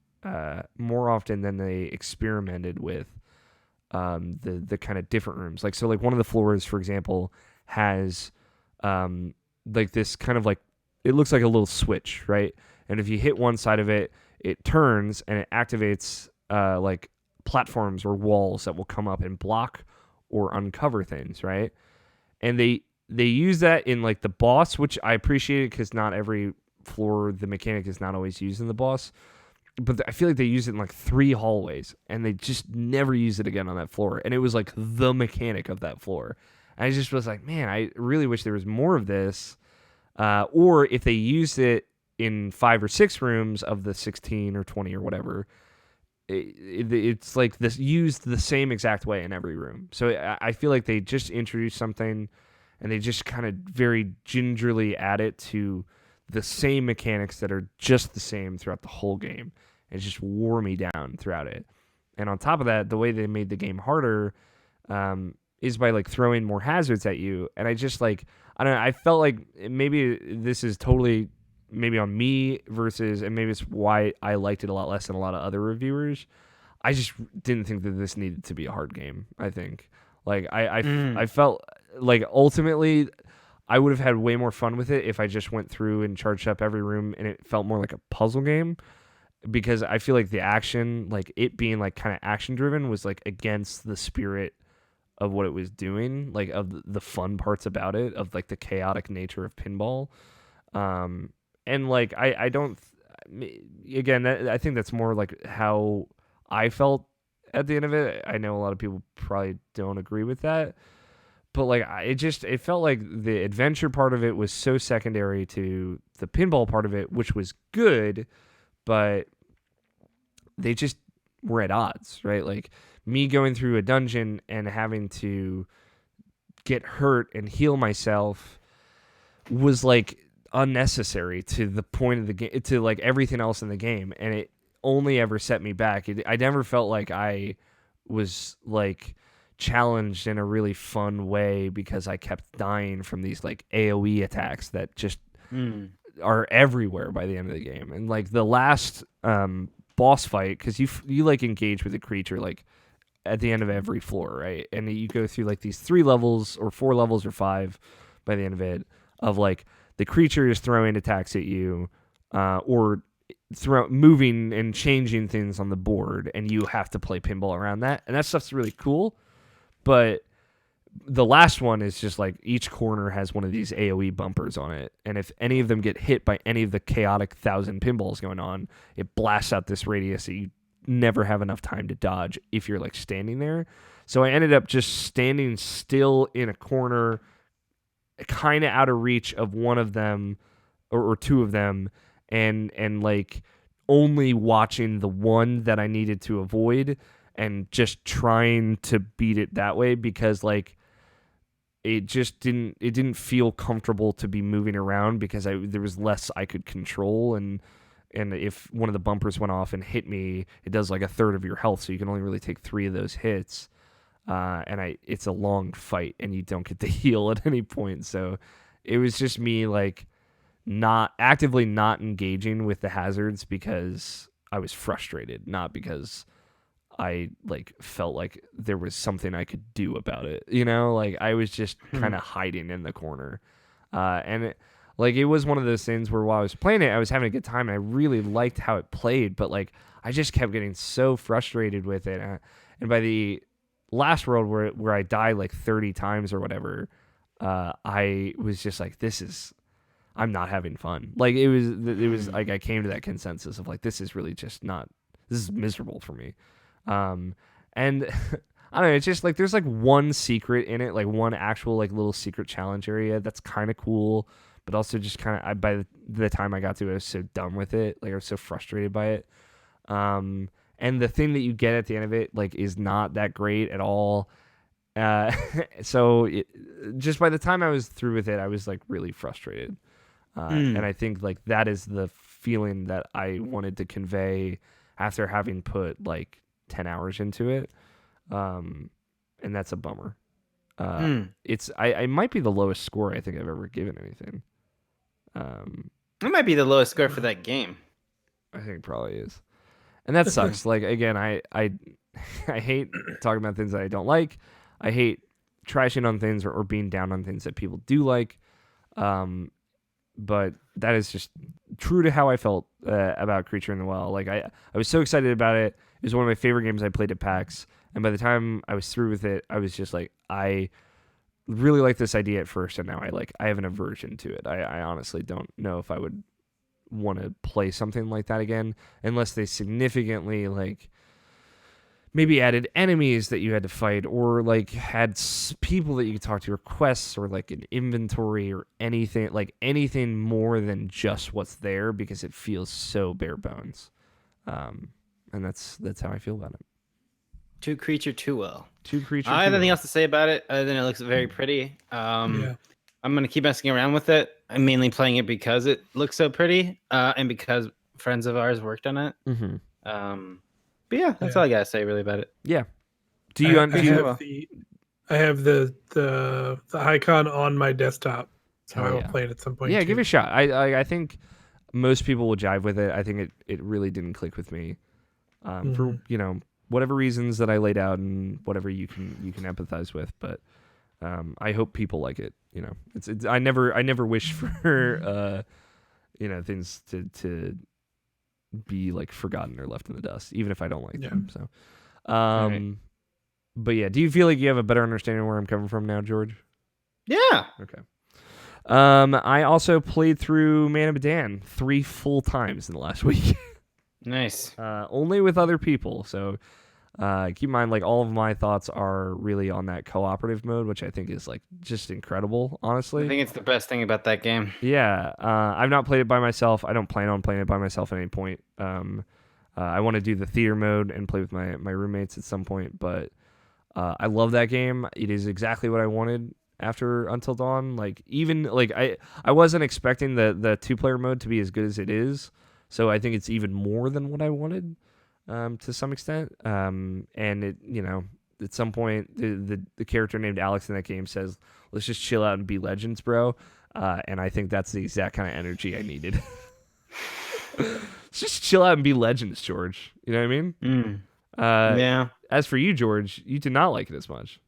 more often than they experimented with the kind of different rooms. Like, so like one of the floors, for example, has like this kind of like, it looks like a little switch, right? And if you hit one side of it, it turns and it activates like platforms or walls that will come up and block or uncover things, right? And they use that in like the boss, which I appreciate, because not every floor the mechanic is not always used in the boss. But I feel like they use it in like 3 hallways, and they just never use it again on that floor. And it was like the mechanic of that floor. And I just was like, man, I really wish there was more of this. Or if they used it in 5 or 6 rooms of the 16 or 20 or whatever, it's like this used the same exact way in every room. So I feel like they just introduced something, and they just kind of very gingerly add it to the same mechanics that are just the same throughout the whole game. It just wore me down throughout it. And on top of that, the way they made the game harder is by like throwing more hazards at you. And I just like, I don't know, I felt like maybe this is totally maybe on me versus, and maybe it's why I liked it a lot less than a lot of other reviewers. I just didn't think that this needed to be a hard game, I think. Like I felt like ultimately I would have had way more fun with it if I just went through and charged up every room and it felt more like a puzzle game, because I feel like the action, like it being like kind of action driven, was like against the spirit of what it was doing, like of the fun parts about it, of like the chaotic nature of pinball. And like I don't, again, I think that's more like how I felt at the end of it. I know a lot of people probably don't agree with that. But like it felt like the adventure part of it was so secondary to the pinball part of it, which was good, but they just were at odds, right? Like me going through a dungeon and having to get hurt and heal myself was like unnecessary to the point of the game, to like everything else in the game, and it only ever set me back. I never felt like I was like challenged in a really fun way because I kept dying from these like AoE attacks that just are everywhere by the end of the game. And like the last boss fight, because you like engage with a creature like at the end of every floor, right? And you go through like these 3 levels or 4 levels or 5 by the end of it, of like the creature is throwing attacks at you, or moving and changing things on the board, and you have to play pinball around that. And that stuff's really cool. But the last one is just like each corner has one of these AoE bumpers on it, and if any of them get hit by any of the chaotic 1,000 pinballs going on, it blasts out this radius that you never have enough time to dodge if you're like standing there. So I ended up just standing still in a corner, kind of out of reach of one of them or 2 of them, and like only watching the one that I needed to avoid and just trying to beat it that way, because like it didn't feel comfortable to be moving around, because there was less I could control, and if one of the bumpers went off and hit me, it does like a third of your health, so you can only really take 3 of those hits. And it's a long fight, and you don't get to heal at any point. So it was just me like not actively not engaging with the hazards because I was frustrated, not because I like felt like there was something I could do about it. Like I was just kind of hiding in the corner. And it was one of those things where while I was playing it, I was having a good time, and I really liked how it played, but like I just kept getting so frustrated with it. And by the last world where I died like 30 times or whatever, I was just like, I'm not having fun. Like it was like I came to that consensus of like, this is really just not, this is miserable for me. And I don't know, it's just like there's like one secret in it, like one actual like little secret challenge area that's kind of cool, but also just kind of by the time I got to it, I was so done with it. Like I was so frustrated by it. And the thing that you get at the end of it like is not that great at all. So just by the time I was through with it, I was like really frustrated. And I think like that is the feeling that I wanted to convey after having put like 10 hours into it. And that's a bummer. I might be the lowest score I think I've ever given anything. It might be the lowest score for that game. I think it probably is. And that sucks. Like again, I hate talking about things that I don't like. I hate trashing on things or being down on things that people do like. But that is just true to how I felt about Creature in the Well. Like I was so excited about it. It was one of my favorite games I played at PAX. And by the time I was through with it, I was just like, I really liked this idea at first, and now I have an aversion to it. I honestly don't know if I would want to play something like that again, unless they significantly like maybe added enemies that you had to fight, or like had people that you could talk to, or quests, or like an inventory, or anything more than just what's there, because it feels so bare bones. And that's how I feel about it. Two Creature Too Well. I have nothing else to say about it other than it looks very pretty. I'm gonna keep messing around with it. I'm mainly playing it because it looks so pretty, and because friends of ours worked on it. Mm-hmm. But yeah, that's all I gotta say really about it. Yeah. I have the icon on my desktop, so I will play it at some point. Yeah, too. give it a shot. I think most people will jive with it. I think it really didn't click with me, for whatever reasons that I laid out, and whatever you can empathize with. But I hope people like it. It's I never wish for things to be like forgotten or left in the dust, even if I don't like them. So, Right. But yeah, do you feel like you have a better understanding of where I'm coming from now, George? Yeah. Okay. I also played through Man of Medan 3 full times in the last week. Nice. Only with other people. So keep in mind, like, all of my thoughts are really on that cooperative mode, which I think is like just incredible, honestly. I think it's the best thing about that game. Yeah. I've not played it by myself. I don't plan on playing it by myself at any point. I want to do the theater mode and play with my roommates at some point, but I love that game. It is exactly what I wanted after Until Dawn. Like, even like I wasn't expecting the 2-player mode to be as good as it is. So I think it's even more than what I wanted, to some extent. And it, at some point the character named Alex in that game says, "Let's just chill out and be legends, bro." And I think that's the exact kind of energy I needed. Just chill out and be legends, George. You know what I mean? Yeah. As for you, George, you did not like it as much.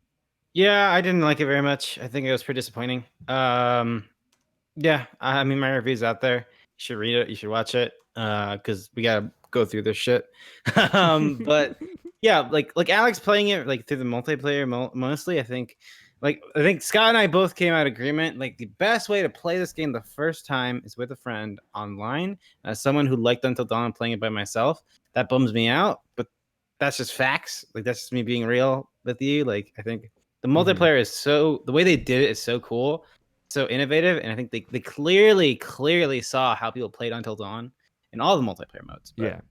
Yeah, I didn't like it very much. I think it was pretty disappointing. Yeah, I mean, my review's out there. You should read it. You should watch it. Because we gotta go through this shit. But yeah, like Alex playing it like through the multiplayer mostly. I think Scott and I both came out agreement. Like the best way to play this game the first time is with a friend online. As someone who liked Until Dawn and playing it by myself, that bums me out. But that's just facts. Like that's just me being real with you. Like I think the multiplayer is the way they did it is so cool, so innovative, and I think they clearly saw how people played Until Dawn in all the multiplayer modes. But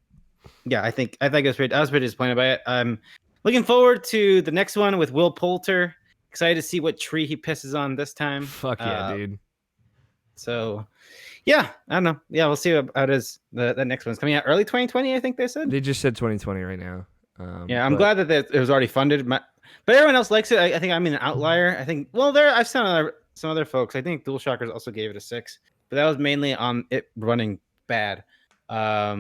yeah, I think I was pretty disappointed by it. I'm looking forward to the next one with Will Poulter. Excited to see what tree he pisses on this time. Fuck yeah, dude. So yeah, I don't know. Yeah, we'll see how it is. The next one's coming out early 2020, I think they said. They just said 2020 right now. Yeah, I'm glad that it was already funded. But everyone else likes it. I think I'm an outlier. I think I've seen some other folks. I think DualShockers also gave it a 6, but that was mainly on it running bad. I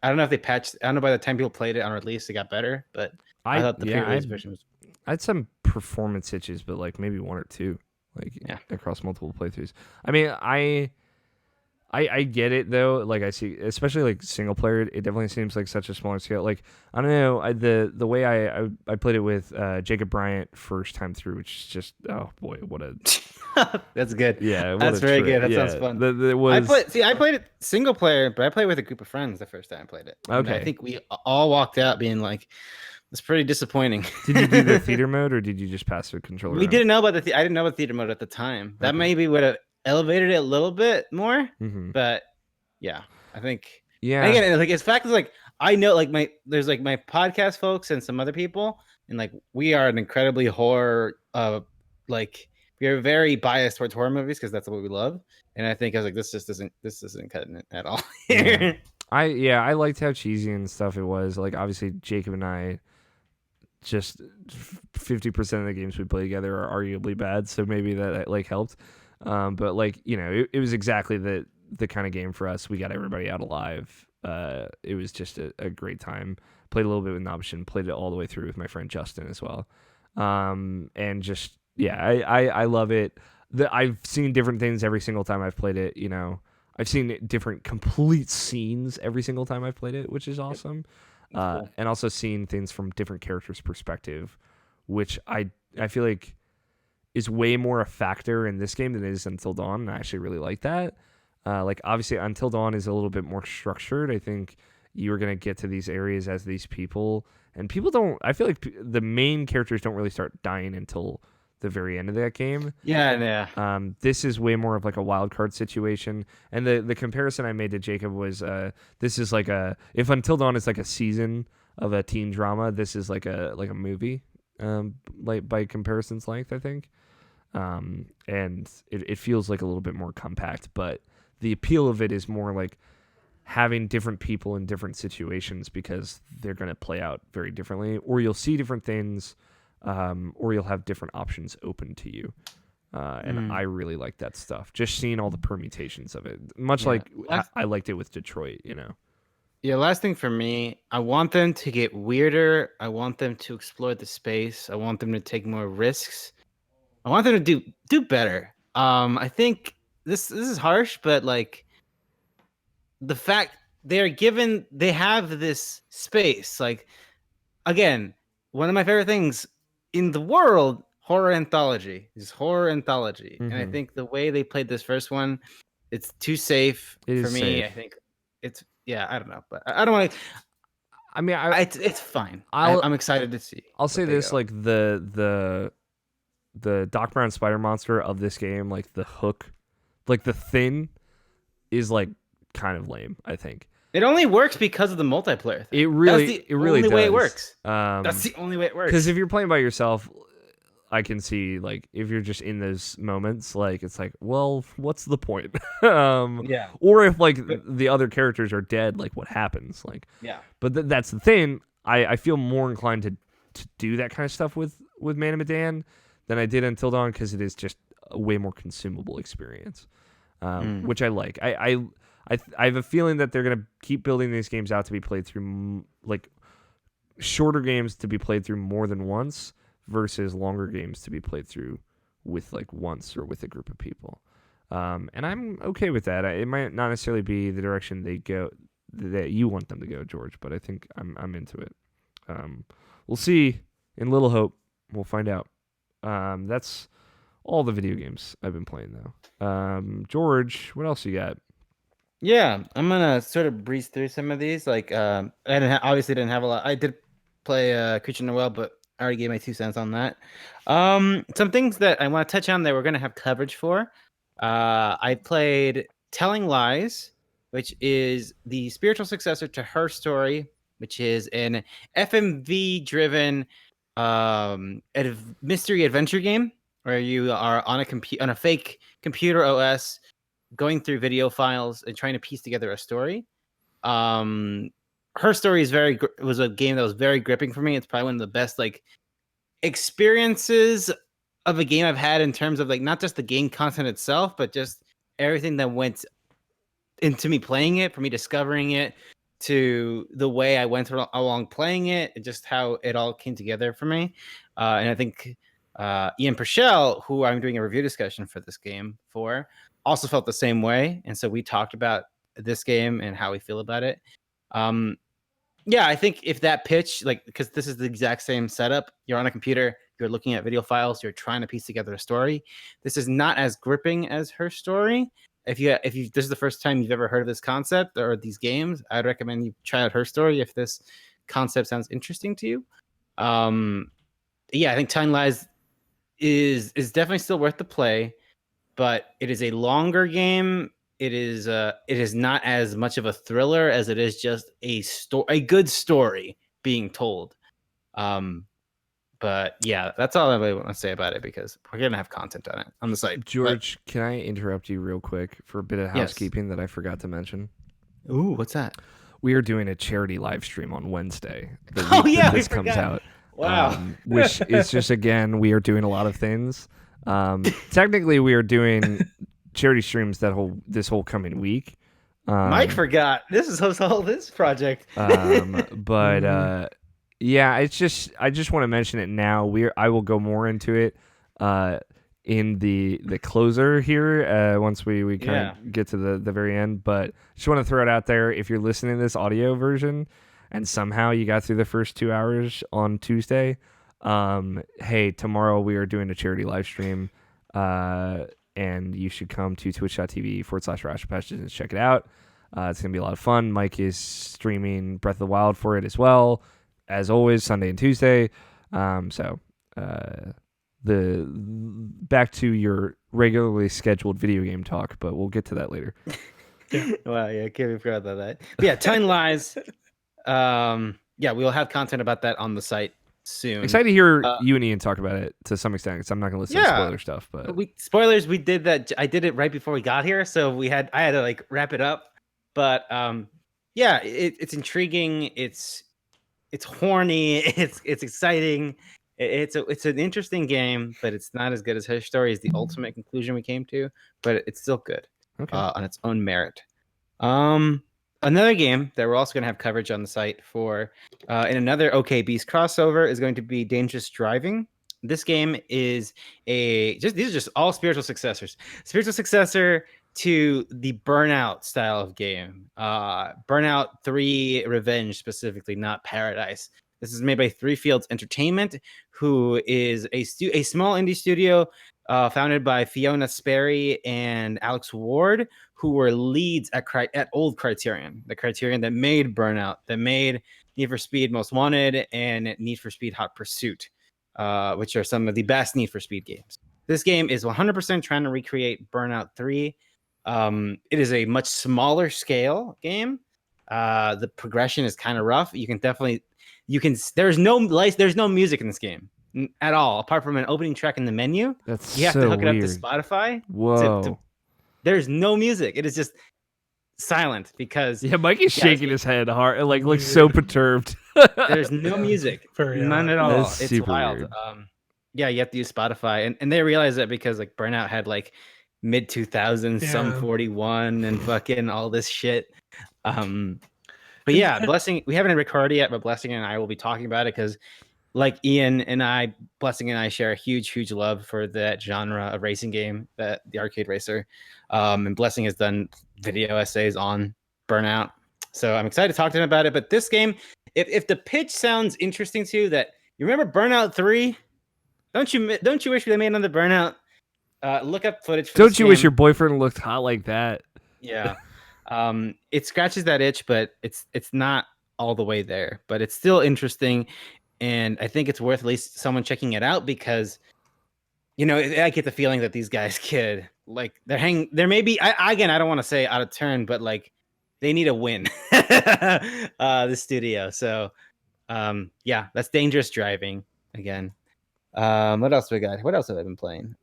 don't know if they patched. I don't know by the time people played it on release, it got better. But I thought the previous version was. I had some performance hitches, but like maybe one or two, across multiple playthroughs. I mean, I get it though. Like I see, especially like single player, it definitely seems like such a smaller scale. Like I don't know, the way I played it with Jacob Bryant first time through, which is just boy, what a that's good. Yeah, that's very good. That sounds fun. I played it single player, but I played with a group of friends the first time I played it. Okay, and I think we all walked out being like, it's pretty disappointing. Did you do the theater mode or did you just pass the controller? We didn't know about I didn't know about theater mode at the time. That maybe would have elevated it a little bit more, but yeah, I think again, like it's fact is like I know like there's like my podcast folks and some other people, and like we are an incredibly horror like we are very biased towards horror movies because that's what we love, and I think I was like this isn't cutting it at all. I liked how cheesy and stuff it was. Like obviously Jacob and I, just 50% of the games we play together are arguably bad, so maybe that like helped. But like it was exactly the kind of game for us. We got everybody out alive. It was just a great time. Played a little bit with Nobshin, played it all the way through with my friend Justin as well. And just I love it. I've seen different things every single time I've played it. I've seen different complete scenes every single time I've played it, which is awesome. Cool. And also seeing things from different characters' perspective, which I feel like is way more a factor in this game than it is Until Dawn, and I actually really like that. Like obviously Until Dawn is a little bit more structured. I think you're gonna get to these areas as these people, and people don't. I feel like the main characters don't really start dying until the very end of that game. Yeah. This is way more of like a wild card situation. And the comparison I made to Jacob was this is like if Until Dawn is like a season of a teen drama, this is like a movie, like by comparison's length, I think. And it feels like a little bit more compact, but the appeal of it is more like having different people in different situations because they're going to play out very differently, or you'll see different things. Or you'll have different options open to you. And I really like that stuff. Just seeing all the permutations of it. Much like I liked it with Detroit, Yeah, last thing for me, I want them to get weirder. I want them to explore the space. I want them to take more risks. I want them to do better. I think this is harsh, but like the fact they have this space. Like again, one of my favorite things in the world, horror anthology. And I think the way they played this first one, it's too safe for me. Safe. I think it's I don't know, but I don't want to. I mean, it's fine. I'm excited to see. I'll say this: like the Doc Brown spider monster of this game, like the hook, like the Thin, is like kind of lame. I think. It only works because of the multiplayer thing. It really only way does. it works. That's the only way it works. Because if you're playing by yourself, I can see like if you're just in those moments, like it's like, well, what's the point? Yeah. Or if like the other characters are dead, like what happens? Like yeah. But that's the thing. I feel more inclined to do that kind of stuff with Man of Medan than I did Until Dawn because it is just a way more consumable experience, which I like. I have a feeling that they're gonna keep building these games out to be played through like shorter games to be played through more than once versus longer games to be played through with like once or with a group of people. And I'm okay with that. It might not necessarily be the direction they go that you want them to go, George, but I think I'm into it. We'll see. In little hope, we'll find out. That's all the video games I've been playing though. George, what else you got? Yeah, I'm gonna sort of breeze through some of these. Like, I obviously didn't have a lot. I did play Creature Noel, but I already gave my 2 cents on that. Some things that I want to touch on that we're gonna have coverage for. I played Telling Lies, which is the spiritual successor to Her Story, which is an FMV-driven mystery adventure game where you are on a fake computer OS, going through video files and trying to piece together a story. Her Story was a game that was very gripping for me. It's probably one of the best like experiences of a game I've had in terms of like not just the game content itself, but just everything that went into me playing it, for me discovering it, to the way I went along playing it, and just how it all came together for me. And I think Ian Purcell, who I'm doing a review discussion for this game for, also felt the same way. And so we talked about this game and how we feel about it. Yeah, I think if that pitch, like, because this is the exact same setup, you're on a computer, you're looking at video files, you're trying to piece together a story. This is not as gripping as Her Story. If you this is the first time you've ever heard of this concept or these games, I'd recommend you try out Her Story if this concept sounds interesting to you. Yeah, I think Telling Lies is definitely still worth the play, but it is a longer game. It is not as much of a thriller as it is just a good story being told. But yeah, that's all I really want to say about it because we're gonna have content on it on the site. George, can I interrupt you real quick for a bit of housekeeping that I forgot to mention? Ooh, what's that? We are doing a charity live stream on Wednesday. Oh yeah, this comes out. Wow. Which is just, again, we are doing a lot of things. Technically, we are doing charity streams this whole coming week. Mike forgot. This is this project. But yeah, it's just I just want to mention it now. I will go more into it in the closer here once we kind of get to the very end. But just want to throw it out there. If you're listening to this audio version and somehow you got through the first 2 hours on Tuesday, hey, tomorrow we are doing a charity live stream, and you should come to twitch.tv/Irrational and check it out. It's going to be a lot of fun. Mike is streaming Breath of the Wild for it as well, as always, Sunday and Tuesday. So the back to your regularly scheduled video game talk, but we'll get to that later. Wow, yeah, I can't forgot about that. But yeah, Telling Lies. Yeah, we'll have content about that on the site soon. Excited to hear you and Ian talk about it to some extent, because I'm not going to listen to spoiler stuff. But spoilers, we did that. I did it right before we got here, so I had to like wrap it up. But yeah, it's intriguing. It's horny. It's exciting. It's an interesting game, but it's not as good as Her Story is the ultimate conclusion we came to. But it's still good on its own merit. Another game that we're also going to have coverage on the site for in another OK Beast crossover is going to be Dangerous Driving. This game is these are just all spiritual successors. Spiritual successor to the Burnout style of game. Burnout 3 Revenge specifically, not Paradise. This is made by Three Fields Entertainment, who is a small indie studio founded by Fiona Sperry and Alex Ward, who were leads at old Criterion, the Criterion that made Burnout, that made Need for Speed Most Wanted and Need for Speed Hot Pursuit, which are some of the best Need for Speed games. This game is 100% trying to recreate Burnout 3. It is a much smaller scale game. The progression is kind of rough. There's no music in this game at all, apart from an opening track in the menu. You have to hook it up to Spotify. Whoa. There's no music. It is just silent because Mike is shaking his head hard, like looks so perturbed. There's no music, none at all. That's it's super wild. weird. Yeah, you have to use Spotify, and they realized that because like Burnout had like mid 2000s, some Yeah. 41, and fucking all this shit. But And yeah, Blessing, we haven't recorded yet, but Blessing and I will be talking about it because, like Ian and I, Blessing and I share a huge love for that genre of racing game, that the arcade racer. And Blessing has done video essays on Burnout, so I'm excited to talk to him about it. But this game, if the pitch sounds interesting to you, that you remember Burnout 3, don't you wish they made another Burnout? Look up footage for this Don't you wish game. your boyfriend looked hot like that? Yeah. It scratches that itch, but it's not all the way there. But it's still interesting, and I think it's worth at least someone checking it out because I get the feeling that these guys could like they're maybe again, I don't want to say out of turn, but like they need a win. The studio. So yeah, that's Dangerous Driving again. What else we got? What else have I been playing?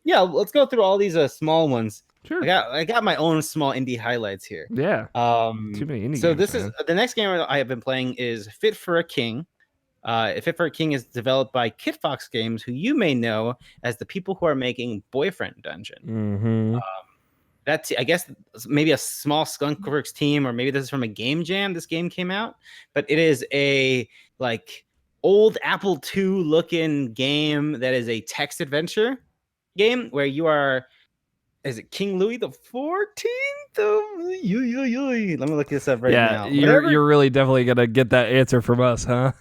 Yeah, let's go through all these small ones. Sure. I got my own small indie highlights here. Yeah. Too many indie So games, this man. is the next game I have been playing is Fit for a King. Fit for a King is developed by Kit Fox Games, who you may know as the people who are making Boyfriend Dungeon. Mm-hmm. That's, I guess, maybe a small Skunkworks team, or maybe this is from a game jam. This game came out, but it is a like old Apple II looking game that is a text adventure game where you are. Is it King Louis the 14th? Let me look this up right now. You're really definitely gonna get that answer from us, huh?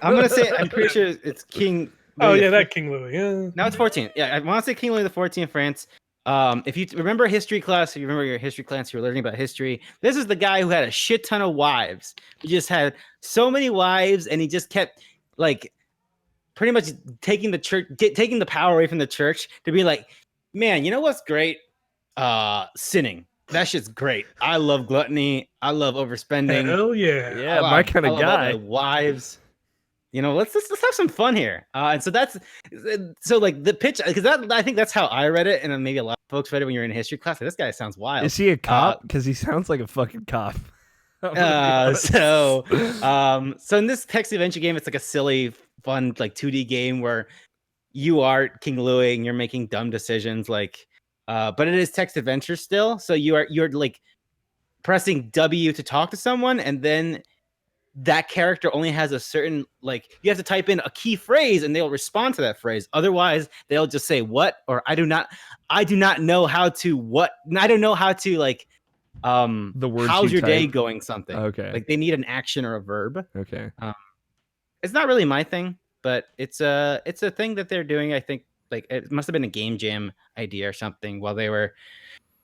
I'm gonna say I'm pretty sure it's King. Oh Louis yeah, the that King Louis. Yeah. No, it's 14. Yeah, I want to say King Louis the 14th, France. If you remember history class, if you remember your history class, you were learning about history. This is the guy who had a shit ton of wives. He just had so many wives, and he just kept like pretty much taking the church, taking the power away from the church to be like, man, you know what's great? Sinning. That shit's great. I love gluttony. I love overspending. Hell yeah. Yeah, my kind of I love all guy. my wives. Let's have some fun here. And so that's like the pitch, because I think that's how I read it, and then maybe a lot of folks read it when you're in history class. Like, this guy sounds wild. Is he a cop? Because he sounds like a fucking cop. So in this text adventure game, it's like a silly, fun, like 2D game where you are King Louis and you're making dumb decisions, like, but it is text adventure still. So you're like pressing W to talk to someone, and then that character only has a certain, like, you have to type in a key phrase and they'll respond to that phrase. Otherwise, they'll just say what, or I do not know how to what. I don't know how to, like, the words how's your day type? going, something. Okay. Like, they need an action or a verb. Okay. It's not really my thing, but it's a thing that they're doing. I think like it must have been a game jam idea or something while they were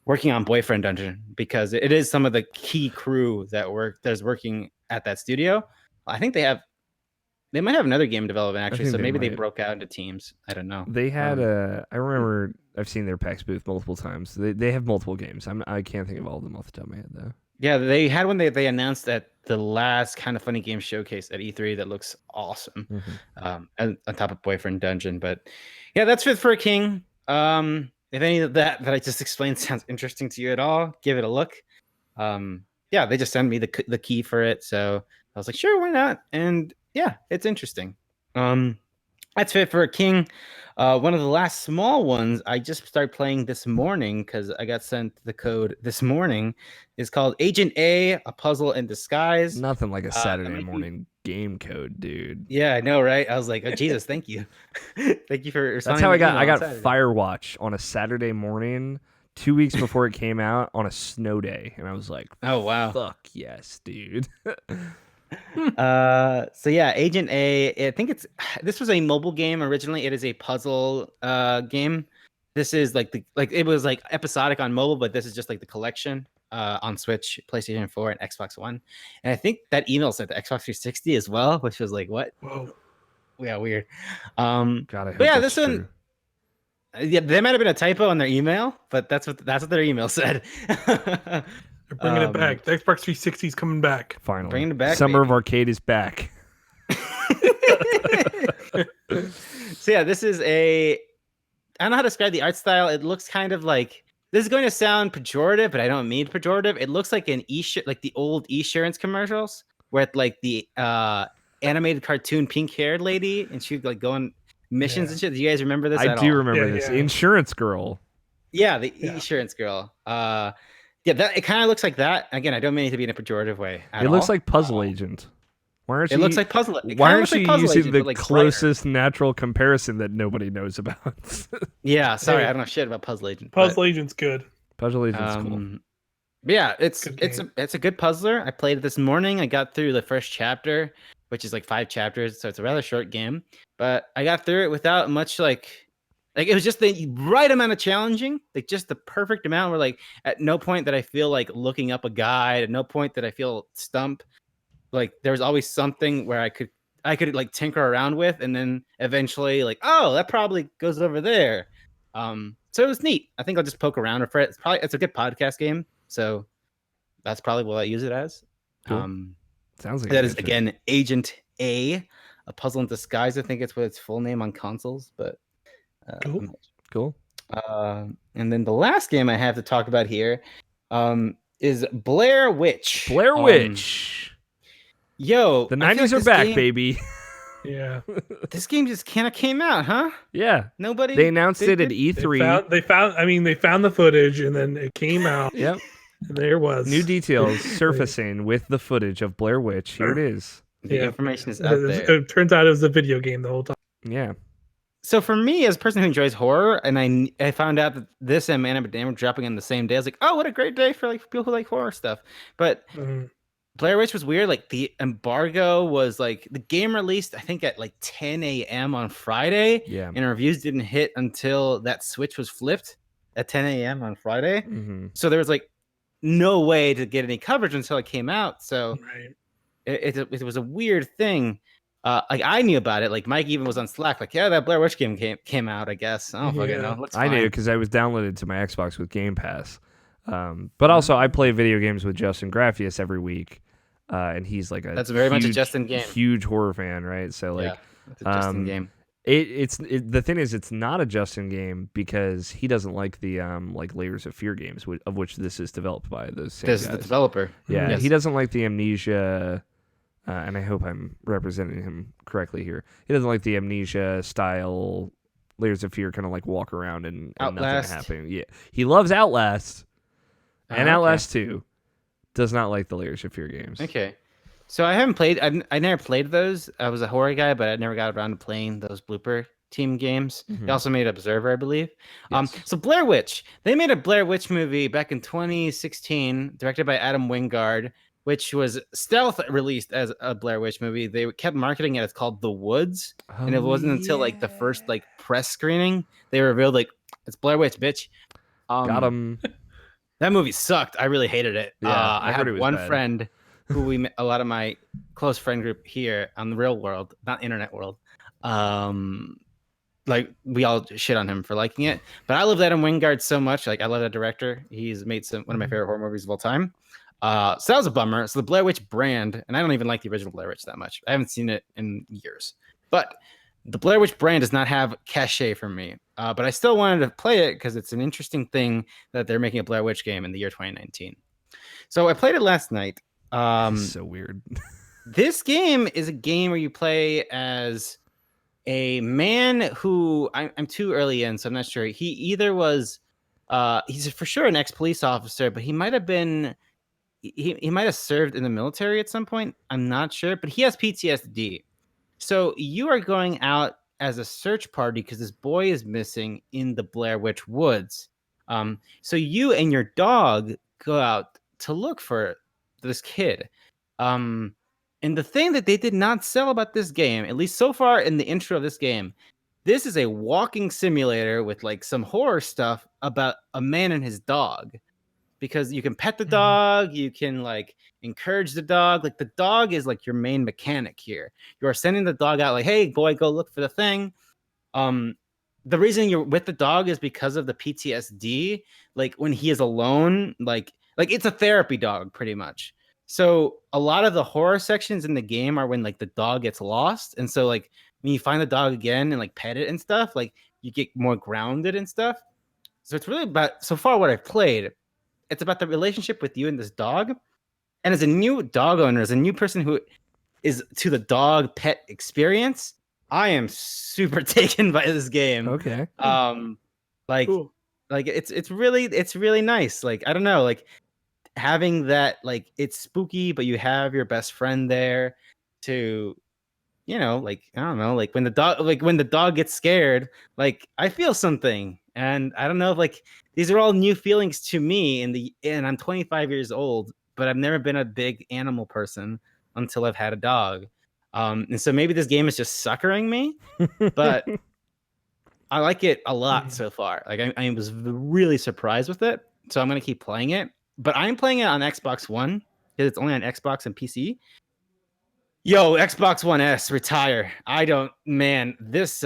working on Boyfriend Dungeon, because it is some of the key crew that's working at that studio. I think they might have another game development actually, so maybe they broke out into teams. I don't know. They had I remember I've seen their PAX booth multiple times. They have multiple games. I can't think of all of them off the top of my head though. Yeah, they had one they announced at the last Kind of Funny Game showcase at E3 that looks awesome. Mm-hmm. And on top of Boyfriend Dungeon. But yeah, that's Fit for a King. If any of that I just explained sounds interesting to you at all, give it a look. Yeah, they just sent me the key for it, so I was like, sure, why not? And yeah, it's interesting. That's Fit for a King. One of the last small ones I just started playing this morning because I got sent the code this morning is called Agent A Puzzle in Disguise. Nothing like a Saturday morning game code, dude. Yeah, I know, right? I was like, oh, Jesus, thank you. Thank you for That's how I got Firewatch on a Saturday morning 2 weeks before it came out on a snow day. And I was like, oh, wow. Fuck yes, dude. So yeah, Agent A, I think this was a mobile game originally. It is a puzzle game. This is like it was like episodic on mobile, but this is just like the collection on Switch, PlayStation 4, and Xbox One. And I think that email sent to Xbox 360 as well, which was like, what? Whoa. Yeah, weird. God, I hope but yeah, that's this true. one. Yeah, there might have been a typo on their email, but that's what their email said. They're bringing it back. The Xbox 360 is coming back. Finally, bringing it back. Summer of Arcade is back. So yeah, this is I don't know how to describe the art style. It looks kind of like, this is going to sound pejorative, but I don't mean pejorative. It looks like like the old Esurance commercials where like the animated cartoon pink haired lady, and she'd like go on missions Yeah. and shit. Do you guys remember this I at do all? remember Yeah, this. yeah. Insurance Girl. Yeah, the Yeah. insurance girl. Yeah, that it kind of looks like that. Again, I don't mean it to be in a pejorative way at It all. looks like Puzzle Agent. Why aren't It you? looks like puzzle. It Why kinda aren't looks you like Puzzle using Agent, the but, like, brighter. closest natural comparison that nobody knows about? Yeah, sorry, Hey. I don't know shit about Puzzle Agent. Puzzle Agent's good. Puzzle but, Agent's cool. but yeah, it's Good it's game. a it's a good puzzler. I played it this morning. I got through the first chapter, which is like 5 chapters, so it's a rather short game. But I got through it without much like it was just the right amount of challenging, like just the perfect amount. Where like at no point that I feel like looking up a guide, at no point that I feel stumped. Like there was always something where I could like tinker around with, and then eventually like, oh, that probably goes over there. So it was neat. I think I'll just poke around for it. It's a good podcast game, so that's probably what I use it as. Cool. Sounds like That a is good shit. again Agent A puzzle in disguise. I think it's what its full name on consoles, but Cool. Cool. and then the last game I have to talk about here is Blair Witch. Blair Witch. Yo, The I feel 90s like are back, game- baby. Yeah. This game just kind of came out, huh? Yeah. Nobody. They announced it at They E3. they found the footage and then it came out. Yep. And there it was. New details surfacing with the footage of Blair Witch. Here it is. The Yeah. information is out there. It turns out it was a video game the whole time. Yeah. So for me, as a person who enjoys horror, and I found out that this and Man of Damn were dropping on the same day, I was like, oh, what a great day for like people who like horror stuff. But Mhm. Blair Witch was weird. Like the embargo was like the game released, I think at like 10 a.m. on Friday, Yeah. and reviews didn't hit until that switch was flipped at 10 a.m. on Friday. Mm-hmm. So there was like no way to get any coverage until it came out. So Right. it was a weird thing. Like I knew about it. Like Mike even was on Slack. Like, yeah, that Blair Witch game came out. I guess I don't fucking Yeah. know. Looks I knew fine. because I was downloaded to my Xbox with Game Pass. But also, I play video games with Justin Graffius every week. And he's like That's very much a huge- Justin game. Huge horror fan, right? So like, Yeah, it's a Justin game. the thing is, it's not a Justin game because he doesn't like the like Layers of Fear games, of which this is developed by those same This is guys. the developer. Yeah, Yes. he doesn't like the Amnesia, and I hope I'm representing him correctly here. He doesn't like the Amnesia style Layers of Fear, kind of like walk around and Outlast. nothing happening. Yeah, he loves Outlast and okay. Outlast 2. Does not like the Layers of Fear games. Okay. So I haven't played. I never played those. I was a horror guy, but I never got around to playing those Blooper Team games. Mhm. They also made Observer, I believe. Yes. So Blair Witch. They made a Blair Witch movie back in 2016, directed by Adam Wingard, which was stealth released as a Blair Witch movie. They kept marketing it as called The Woods, and it wasn't until like the first like press screening they revealed like it's Blair Witch, bitch. Got him. That movie sucked. I really hated it. Yeah, I I heard had it was one bad. friend who we met, a lot of my close friend group here on the real world, not internet world. Like we all shit on him for liking it, but I love Adam Wingard so much. Like I love that director. He's made one of my favorite horror movies of all time. So that was a bummer. So the Blair Witch brand, and I don't even like the original Blair Witch that much. I haven't seen it in years, but the Blair Witch brand does not have cachet for me. But I still wanted to play it because it's an interesting thing that they're making a Blair Witch game in the year 2019. So I played it last night. It's so weird. This game is a game where you play as a man who I'm too early in, so I'm not sure. He either was, he's for sure an ex-police officer, but he might have been, he might have served in the military at some point. I'm not sure, but he has PTSD. So you are going out as a search party because this boy is missing in the Blair Witch Woods. So you and your dog go out to look for this kid. And the thing that they did not sell about this game, at least so far in the intro of this game, this is a walking simulator with like some horror stuff about a man and his dog. Because you can pet the dog, you can like encourage the dog. Like the dog is like your main mechanic here. You are sending the dog out like, hey, boy, go look for the thing. The reason you're with the dog is because of the PTSD. Like when he is alone, like it's a therapy dog pretty much. So a lot of the horror sections in the game are when like the dog gets lost. And so like when you find the dog again and like pet it and stuff, like you get more grounded and stuff. So it's really about, so far what I've played, it's about the relationship with you and this dog. And as a new dog owner, as a new person who is to the dog pet experience, I am super taken by this game. Okay. Like Cool. like it's really nice. Like I don't know, like having that, like it's spooky, but you have your best friend there to, like I don't know, like when the dog gets scared, like I feel something, and I don't know if like these are all new feelings to me. And I'm 25 years old, but I've never been a big animal person until I've had a dog. And so maybe this game is just suckering me, but I like it a lot so far. Like I was really surprised with it, so I'm gonna keep playing it. But I'm playing it on Xbox One because it's only on Xbox and PC. Yo, Xbox One S, retire. I don't, man. This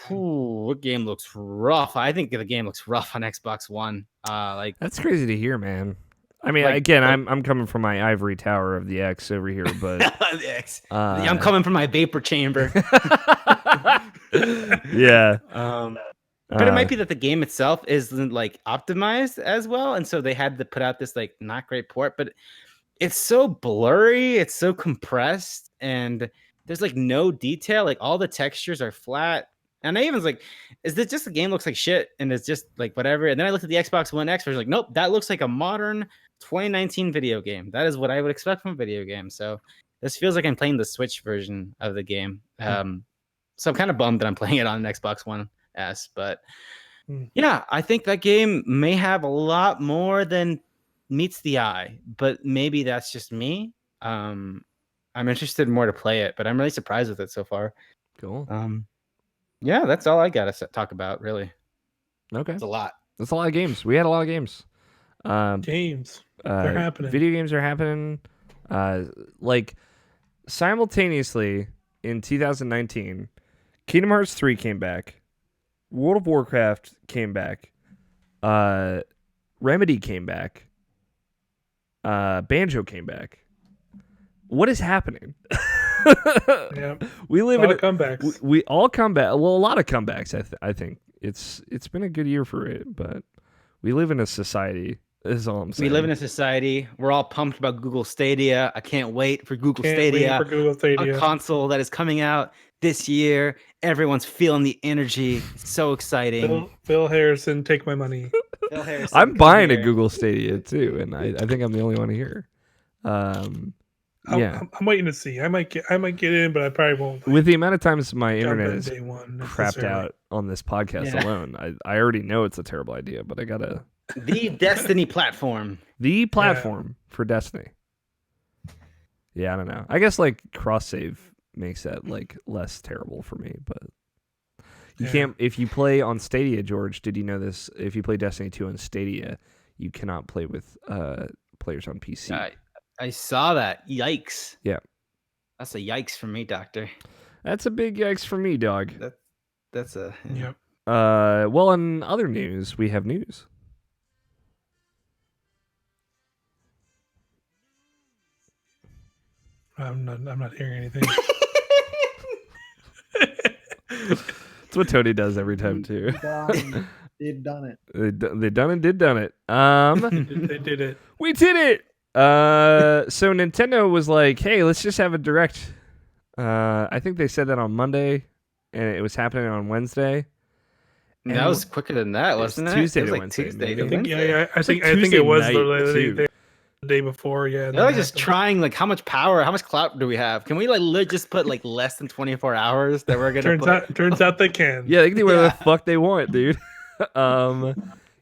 what game looks rough? I think the game looks rough on Xbox One. Like That's crazy to hear, man. I mean, Like- again, like- I'm coming from my ivory tower of the X over here, but X. uh, I'm coming from my vapor chamber. yeah. But it might be that the game itself isn't like optimized as well, and so they had to put out this like not great port. But it's so blurry, it's so compressed, and there's like no detail. Like all the textures are flat. And I even was like, is this just the game looks like shit and it's just like whatever? And then I looked at the Xbox One X, where I was like, nope, that looks like a modern 2019 video game. That is what I would expect from a video game. So this feels like I'm playing the Switch version of the game. So I'm kind of bummed that I'm playing it on an Xbox One S. But yeah, I think that game may have a lot more than meets the eye, but maybe that's just me. I'm interested more to play it, but I'm really surprised with it so far. Cool. Yeah, that's all I gotta talk about. Really, Okay. it's a lot. That's a lot of games. We had a lot of games. Games. They're happening. Video games are happening. Like simultaneously in 2019, Kingdom Hearts 3 came back. World of Warcraft came back. Remedy came back. Banjo came back. What is happening? Yeah. We live A lot in of comebacks. we all come back. Well, a lot of comebacks. I think it's been a good year for it, but we live in a society. Is all I'm saying. We live in a society. We're all pumped about Google Stadia. I can't wait for Google Can't Stadia, wait for Google Stadia. a console that is coming out this year. Everyone's feeling the energy. It's so exciting. Phil Harrison, take my money. Phil Harrison, I'm come buying a here. Google Stadia too, and I think I'm the only one here. Yeah. I'm waiting to see. I might get in, but I probably won't. With the amount of times my jump internet in is day one crapped necessarily. out on this podcast Yeah. alone, I already know it's a terrible idea, but I gotta The Destiny platform. the platform for Destiny. Yeah, I don't know. I guess like cross save makes that like less terrible for me, but you Yeah. can't if you play on Stadia, George. Did you know this? If you play Destiny 2 on Stadia, you cannot play with players on PC. I saw that. Yikes. Yeah. That's a yikes for me, Doctor. That's a big yikes for me, dog. That's a Yep. Well, in other news, we have news. I'm not hearing anything. That's what Tony does every time too. They've done it. They done it, did done it. They did it. We did it. So Nintendo was like, "Hey, let's just have a direct." I think they said that on Monday, and it was happening on Wednesday. that was quicker than that, wasn't it? Tuesday It was to like Wednesday, Tuesday maybe. to I think, Wednesday. yeah, I think Tuesday it was night, the too. day before. Yeah, They're like just trying, like, how much power, how much clout do we have? Can we like just put like less than 24 hours that we're gonna turns out they can. Yeah, they can do whatever Yeah. the fuck they want, dude.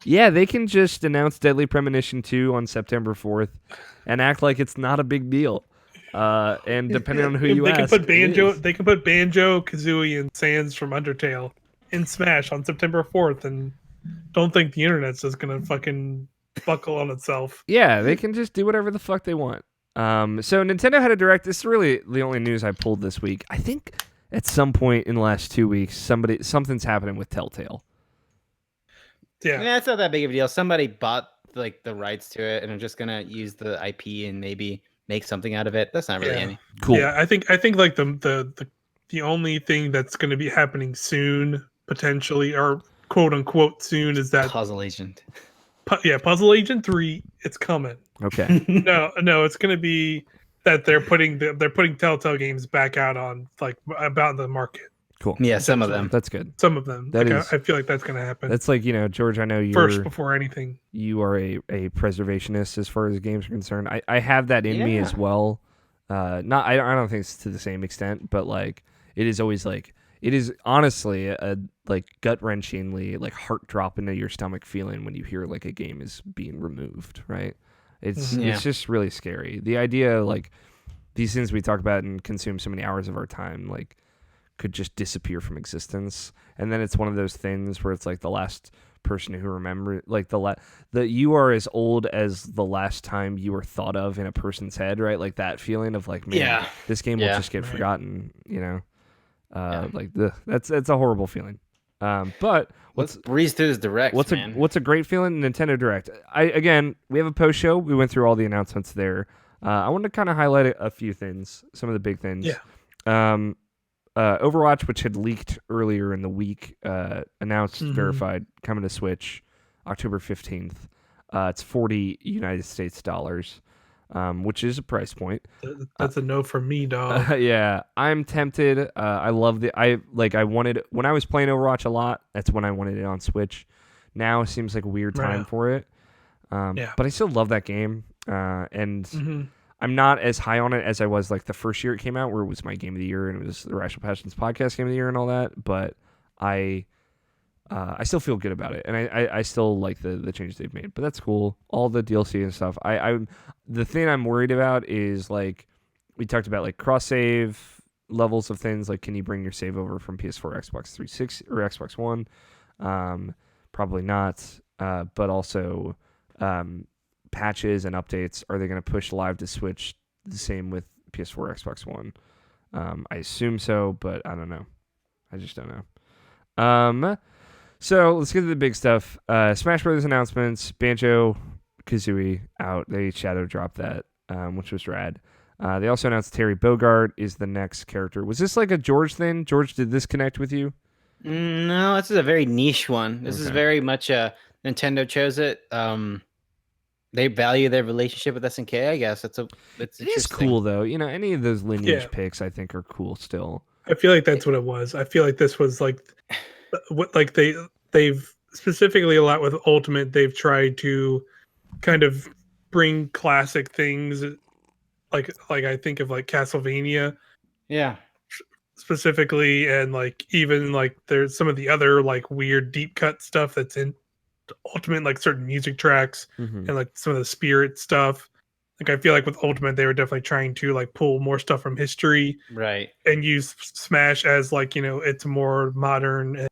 Yeah, they can just announce Deadly Premonition 2 on September 4th and act like it's not a big deal. And depending on who you they ask, can put it Banjo. is. They can put Banjo, Kazooie, and Sans from Undertale in Smash on September 4th, and don't think the internet's just gonna fucking buckle on itself. Yeah, they can just do whatever the fuck they want. So Nintendo had a direct. This is really the only news I pulled this week. I think at some point in the last 2 weeks, something's happening with Telltale. Yeah, Yeah, it's not that big of a deal. Somebody bought like the rights to it and are just gonna use the IP and maybe make something out of it. That's not really Yeah. any. Cool. yeah. I think like the only thing that's going to be happening soon, potentially, or quote unquote soon, is that Puzzle Agent. Puzzle Agent 3. It's coming. Okay. No, it's going to be that they're putting Telltale games back out on like about the market. Cool. Yeah, some of them. That's good. Some of them. That like, is- I feel like that's going to happen. That's like, George, I know First before anything. you are a preservationist as far as games are concerned. I have that in me as well. I don't think it's to the same extent, but like it is always like it is honestly a like gut-wrenchingly like heart drop into your stomach feeling when you hear like a game is being removed, right? It's just really scary. The idea like these things we talk about and consume so many hours of our time like could just disappear from existence, and then it's one of those things where it's like the last person who remember like the you are as old as the last time you were thought of in a person's head, right? Like that feeling of like, man, this game will just get forgotten, like that's a horrible feeling. But let's breeze through this direct. What's a great feeling? Nintendo Direct. We have a post show. We went through all the announcements there. I wanted to kind of highlight a few things, some of the big things. Overwatch, which had leaked earlier in the week, announced verified coming to Switch October 15th. It's $40 United States dollars, which is a price point. That's a no from me, dog. Yeah, I'm tempted. I love I wanted when I was playing Overwatch a lot. That's when I wanted it on Switch. Now it seems like a weird time for it. But I still love that game. And I'm not as high on it as I was like the first year it came out, where it was my game of the year and it was the Irrational Passions podcast game of the year and all that. But I still feel good about it, and I still like the changes they've made. But that's cool. All the DLC and stuff. The thing I'm worried about is like we talked about like cross save levels of things. Like, can you bring your save over from PS4, Xbox 360, or Xbox One? Probably not. But also. Patches and updates, are they going to push live to Switch the same with PS4, Xbox One? I assume so, but I don't know. I just don't know. So let's get to the big stuff. Smash Brothers announcements. Banjo Kazooie out. They shadow dropped that, which was rad. They also announced Terry Bogard is the next character. Was this like a George thing? George, did this connect with you? No, this is a very niche one. This is very much Nintendo chose it. They value their relationship with SNK, I guess. It is cool though. Any of those lineage picks I think are cool still. I feel like that's what it was. I feel like this was like what like they've specifically a lot with Ultimate, they've tried to kind of bring classic things like I think of like Castlevania. Yeah. Specifically, and like even like there's some of the other like weird deep cut stuff that's in Ultimate, like certain music tracks and like some of the spirit stuff. Like I feel like with Ultimate they were definitely trying to like pull more stuff from history, right, and use Smash as like it's more modern and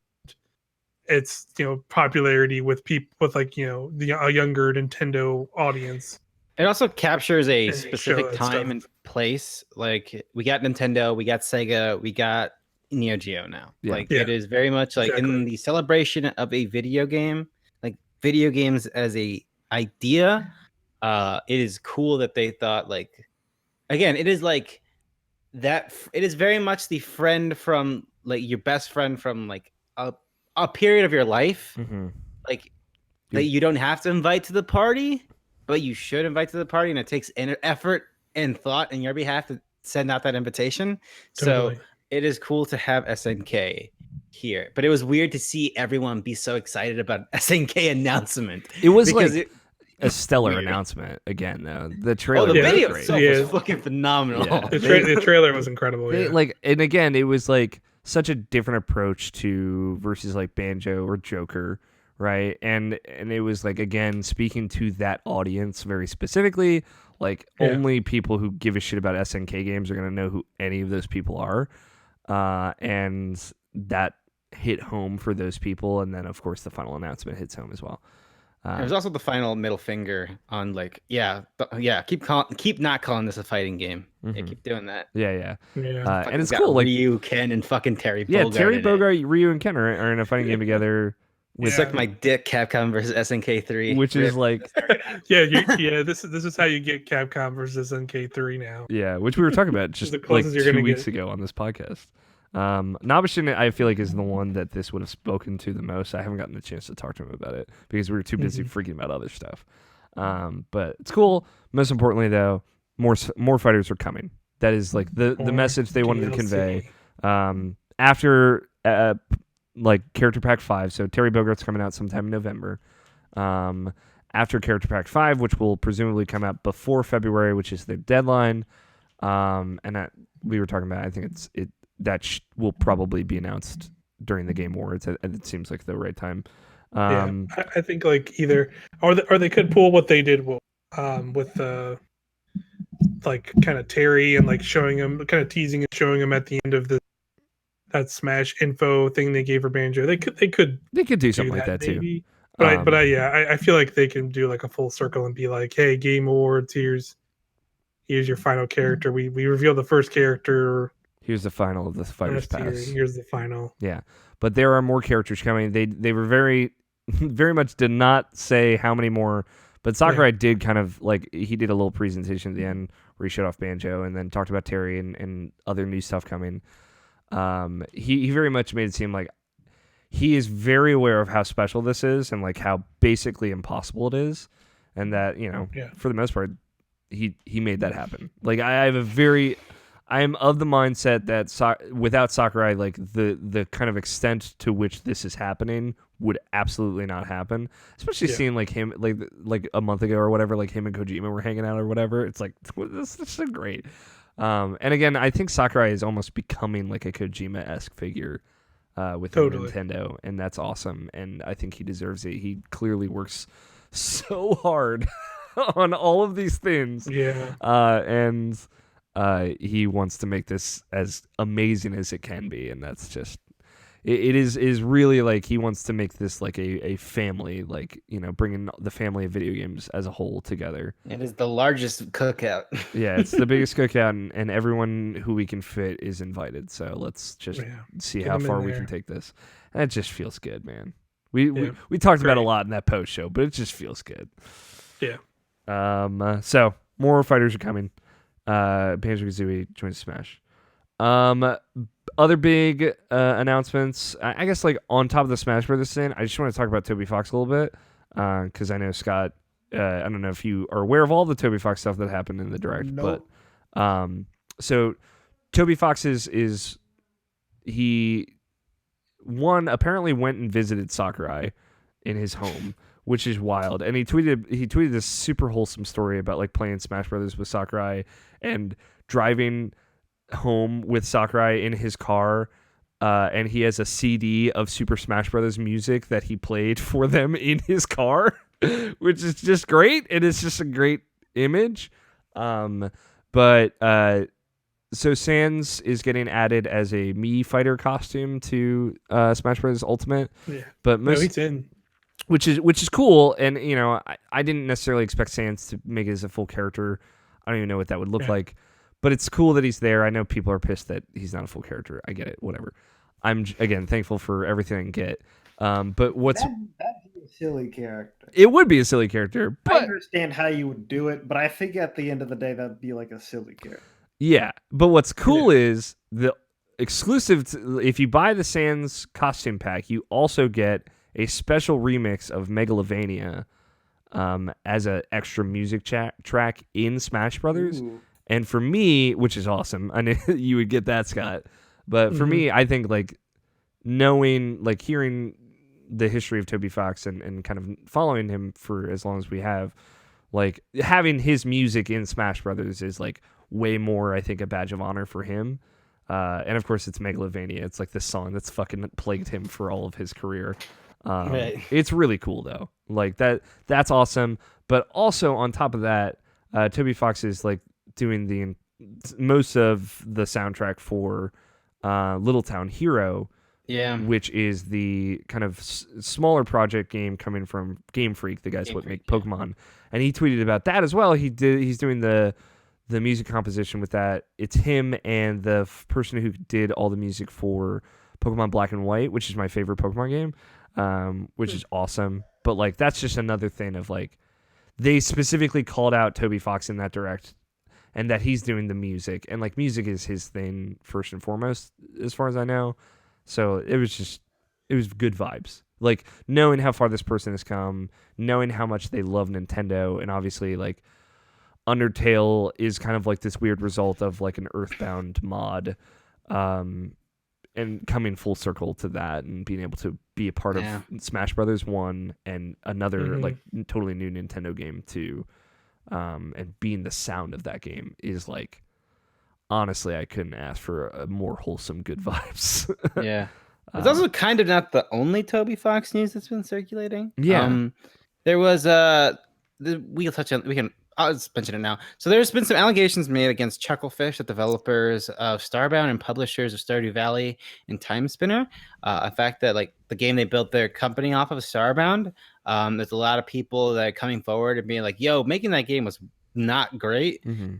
it's popularity with people with like a younger Nintendo audience. It also captures a specific time and place. Like we got Nintendo, we got Sega, we got Neo Geo now. It is very much like in the celebration of a video game. Video games as a idea, it is cool that they thought like, again, it is like that. It is very much the friend from like your best friend from like a period of your life, like that you don't have to invite to the party, but you should invite to the party, and it takes effort and thought in your behalf to send out that invitation. Totally. So it is cool to have SNK here, but it was weird to see everyone be so excited about SNK announcement. It was like a stellar announcement again, though. The trailer, the video itself was fucking phenomenal. Yeah. The trailer was incredible. And again, it was like such a different approach to versus like Banjo or Joker, right? And it was like again speaking to that audience very specifically. Like only people who give a shit about SNK games are gonna know who any of those people are, and that hit home for those people, and then of course the final announcement hits home as well. There's also the final middle finger on like keep not calling this a fighting game. Keep doing that. And it's cool like Ryu, Ken, and fucking Terry Bogard. Terry Bogard, Ryu, and Ken are in a fighting game together. Suck my dick, Capcom versus SNK3, which is like this is how you get Capcom versus SNK3 now. Yeah, which we were talking about just like 2 weeks ago on this podcast. Nabishin, I feel like, is the one that this would have spoken to the most. I haven't gotten the chance to talk to him about it because we were too busy freaking about other stuff. But it's cool. Most importantly, though, more fighters are coming. That is like the message they wanted to convey. after like Character Pack 5, so Terry Bogart's coming out sometime in November. After Character Pack 5, which will presumably come out before February, which is their deadline. And that we were talking about, I think will probably be announced during the Game Awards, and it seems like the right time. I think like either or they could pull what they did with like kind of Terry and like showing him, kind of teasing and showing him at the end of that Smash info thing they gave for Banjo. They could do something like that maybe. too. But I feel like they can do like a full circle and be like, hey, Game Awards, here's your final character. We revealed the first character. Here's the final of the Fighters Pass. Here's the final. Yeah, but there are more characters coming. They were very very much did not say how many more, but Sakurai did kind of like, he did a little presentation at the end where he showed off Banjo and then talked about Terry and other new stuff coming. He very much made it seem like he is very aware of how special this is and like how basically impossible it is, and that, you know, for the most part, he made that happen. Like I am of the mindset that without Sakurai, like the kind of extent to which this is happening would absolutely not happen. Especially seeing like him, like a month ago or whatever, like him and Kojima were hanging out or whatever. It's like, this is so great. And again, I think Sakurai is almost becoming like a Kojima-esque figure within Nintendo, and that's awesome. And I think he deserves it. He clearly works so hard on all of these things. Yeah. And he wants to make this as amazing as it can be, and that's just it is really like he wants to make this like a family, like, you know, bringing the family of video games as a whole together. It is the largest cookout. Yeah, it's the biggest cookout, and everyone who we can fit is invited. So let's just see how far we can take this. And it just feels good, man. We talked about it a lot in that post show, but it just feels good. Yeah. So more fighters are coming. Banjo-Kazooie joins Smash. Other big announcements, I guess, like on top of the Smash Brothers thing, I just want to talk about Toby Fox a little bit, because I know Scott, I don't know if you are aware of all the Toby Fox stuff that happened in the Direct, but so Toby Fox he apparently went and visited Sakurai in his home, which is wild. And he tweeted this super wholesome story about like playing Smash Brothers with Sakurai and driving home with Sakurai in his car, and he has a CD of Super Smash Brothers music that he played for them in his car, which is just great, and it's just a great image. So Sans is getting added as a Mii fighter costume to Smash Brothers Ultimate. Yeah, but he's in. Which is cool, and you know, I didn't necessarily expect Sans to make it as a full character. I don't even know what that would look like, but it's cool that he's there. I know people are pissed that he's not a full character. I get it, whatever. I'm again thankful for everything I can get. But what's that'd be a silly character. It would be a silly character, but I understand how you would do it, but I think at the end of the day that'd be like a silly character. Yeah, but what's cool is the exclusive. If you buy the Sans costume pack, you also get a special remix of Megalovania as an extra music track in Smash Brothers. Ooh. And for me, which is awesome, I know you would get that, Scott. But for me, I think like knowing, like hearing the history of Toby Fox and kind of following him for as long as we have, like having his music in Smash Brothers is like way more, I think, a badge of honor for him. And of course, it's Megalovania. It's like this song that's fucking plagued him for all of his career. Right. It's really cool though. Like that's awesome. But also on top of that, Toby Fox is like doing most of the soundtrack for Little Town Hero, which is the kind of smaller project game coming from Game Freak, the guys that make Pokemon. And he tweeted about that as well. He's doing the music composition with that. It's him and the person who did all the music for Pokemon Black and White, which is my favorite Pokemon game, which is awesome. But like that's just another thing of like they specifically called out Toby Fox in that Direct, and that he's doing the music, and like music is his thing first and foremost, as far as I know. So it was good vibes. Like knowing how far this person has come, knowing how much they love Nintendo, and obviously like Undertale is kind of like this weird result of like an Earthbound mod. and coming full circle to that and being able to be a part Yeah. of Smash Brothers 1 and another Mhm. like totally new Nintendo game 2, and being the sound of that game is like, honestly, I couldn't ask for a more wholesome good vibes. Yeah. It's also kind of not the only Toby Fox news that's been circulating. Yeah. There was we'll touch on I'll just mention it now. So there's been some allegations made against Chucklefish, the developers of Starbound and publishers of Stardew Valley and Time Spinner. The fact that like the game they built their company off of Starbound, there's a lot of people that are coming forward and being like, "Yo, making that game was not great." Mm-hmm.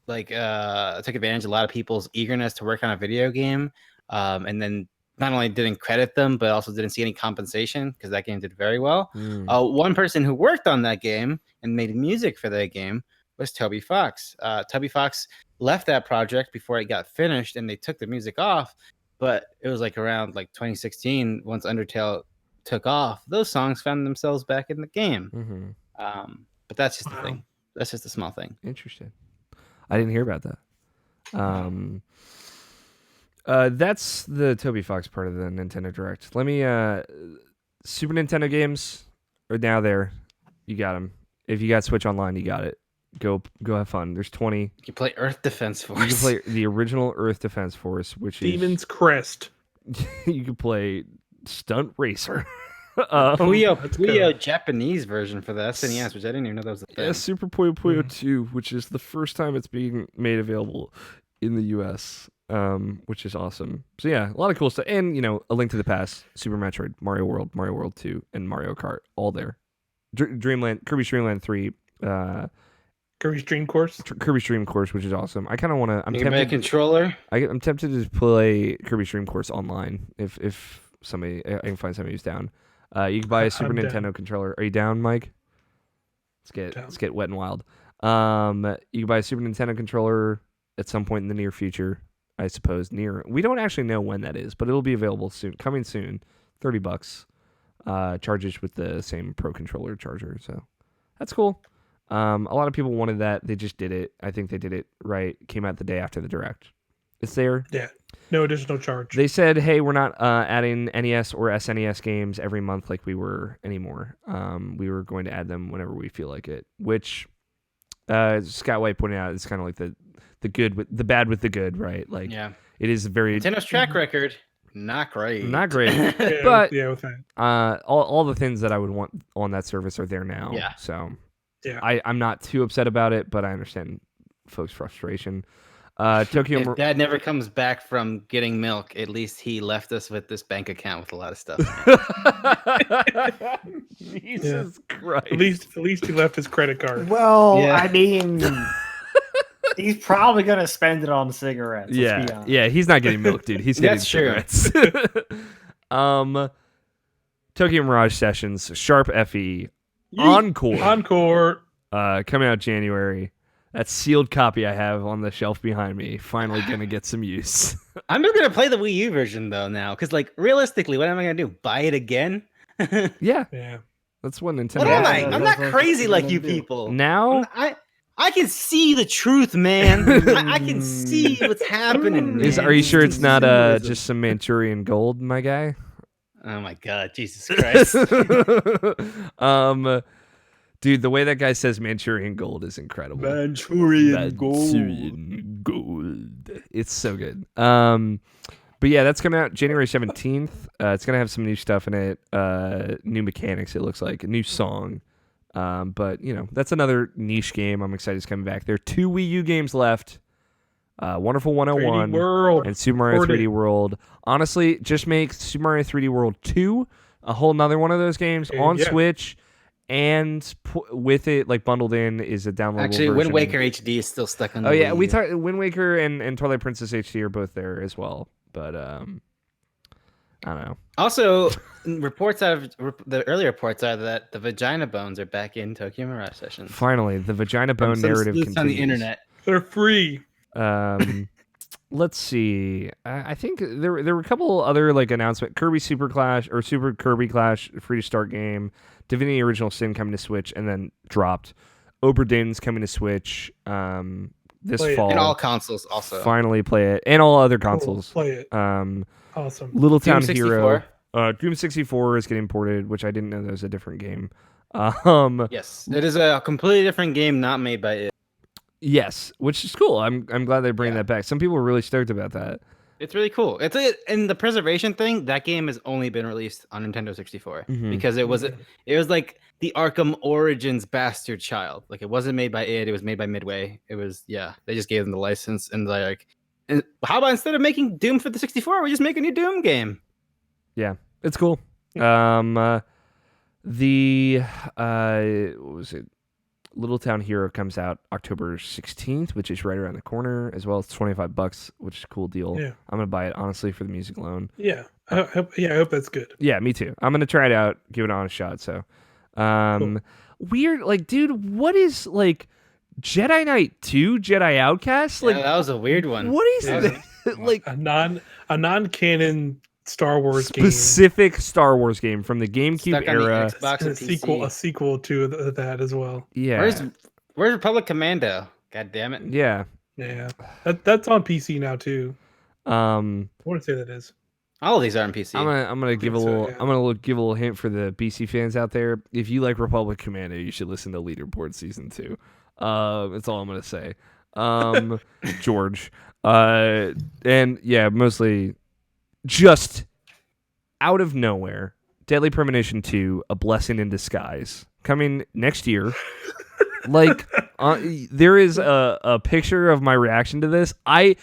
Took advantage of a lot of people's eagerness to work on a video game, and then not only didn't credit them, but also didn't see any compensation because that game did very well. One person who worked on that game and made music for that game was Toby Fox. Toby Fox left that project before it got finished, and they took the music off. But it was like around like 2016, once Undertale took off, those songs found themselves back in the game. Mm-hmm. But that's just the Wow. thing. That's just a small thing. Interesting. I didn't hear about that. That's the Toby Fox part of the Nintendo Direct. Let me. Super Nintendo games are now there. You got them. If you got Switch Online, you got it. Go have fun. There's 20. You can play Earth Defense Force. You can play the original Earth Defense Force, which Demon's Crest. is you can play Stunt Racer. Puyo Japanese version for the SNES, which I didn't even know that was a thing. Yeah, Super Puyo Puyo 2, which is the first time it's being made available in the US, which is awesome. So yeah, a lot of cool stuff. And, A Link to the Past, Super Metroid, Mario World 2, and Mario Kart, all there. Kirby's Dream Land 3, Kirby's Dream Course. Kirby's Dream Course, which is awesome. I kind of want to... You can buy a controller. I'm tempted to play Kirby's Dream Course online if somebody... I can find somebody who's down. You can buy a Super Nintendo controller. Are you down, Mike? Let's get wet and wild. You can buy a Super Nintendo controller at some point in the near future, I suppose. We don't actually know when that is, but it'll be available soon. Coming soon. $30. Charges with the same Pro controller charger, so that's cool. A lot of people wanted that. They just did it. I think they did it right. Came out the day after the Direct. It's there. Yeah. No additional charge. They said, hey, we're not adding NES or SNES games every month like we were anymore. We were going to add them whenever we feel like it, which Scott White pointed out is kind of like the good with the bad with the good, right? Like, Yeah. It is very... Nintendo's track record, not great. Not great. Yeah, but with that. all the things that I would want on that service are there now. Yeah. So Yeah. I'm not too upset about it, but I understand folks' frustration. Tokyo... If Dad never comes back from getting milk, at least he left us with this bank account with a lot of stuff. Jesus Christ. At least he left his credit card. Well, Yeah. I mean, he's probably gonna spend it on cigarettes. Let's be honest. Yeah, he's not getting milk, dude. He's getting That's true. cigarettes. Tokyo Mirage Sessions, Sharp FE, Encore, coming out January. That sealed copy I have on the shelf behind me, finally gonna get some use. I'm just gonna play the Wii U version though now, because like realistically, what am I gonna do? Buy it again? Yeah, Yeah. that's what Nintendo. What am I? Yeah, I'm not that's crazy what like you do. people. Now? I can see the truth, man. I can see what's happening. Man. Are you sure it's not just some Manchurian gold, my guy? Oh my god, Jesus Christ! Dude, the way that guy says Manchurian gold is incredible. Manchurian gold. It's so good. But yeah, that's coming out January 17th. It's gonna have some new stuff in it, new mechanics. It looks like a new song. But that's another niche game. I'm excited it's coming back. There are 2 Wii U games left. Wonderful 101 3D World. and Super Mario 3D World. Honestly, just make Super Mario 3D World 2 a whole nother one of those games on Switch. And with it, like bundled in, is a downloadable Actually, version. Wind Waker HD is still stuck on. Oh yeah, we talked. Wind Waker and Twilight Princess HD are both there as well. But I don't know. Also, the early reports are that the vagina bones are back in Tokyo Mirage Sessions. Finally, the vagina From bone some narrative sleuths continues. on the internet. They're free. Let's see. I think there were a couple other like announcements. Kirby Super Clash or Super Kirby Clash free to start game. Divinity Original Sin coming to Switch and then dropped. Obra Dinn's coming to Switch. this Play it. fall. And all consoles also. Finally play it, and all other Cool. consoles. Play it. Awesome. Little Town Doom Hero. 64. Doom 64 is getting ported, which I didn't know that was a different game. Yes, it is a completely different game, not made by it. Yes, which is cool. I'm glad they're bringing that back. Some people were really stoked about that. It's really cool. And the preservation thing. That game has only been released on Nintendo 64 because it was like the Arkham Origins bastard child. Like it wasn't made by it. It was made by Midway. It was They just gave them the license and they're like, and how about instead of making Doom for the 64, we just make a new Doom game? Yeah, it's cool. What was it? Little Town Hero comes out October 16th, which is right around the corner as well. It's $25, which is a cool deal. Yeah. I'm gonna buy it honestly for the music alone. Yeah. I hope that's good. Yeah, me too. I'm gonna try it out, give it an honest shot. So, Cool. weird. Like, dude, what is like Jedi Knight 2, Jedi Outcast? Like, that was a weird one. what is Yeah. that? Like a non-canon Star Wars specific Star Wars game from the GameCube Stuck on the era. Xbox game. and A PC. sequel to that as well. Yeah, Where's Republic Commando? God damn it. yeah. Yeah. That's on PC now too. I want to say that is. All of these are on PC. I'm gonna give a think so, little yeah. I'm gonna give a little hint for the BC fans out there. If you like Republic Commando, you should listen to Leaderboard Season 2. That's all I'm gonna say. George. And yeah, mostly just out of nowhere, Deadly Premonition 2, A Blessing in Disguise, coming next year. Like, there is a picture of my reaction to this. I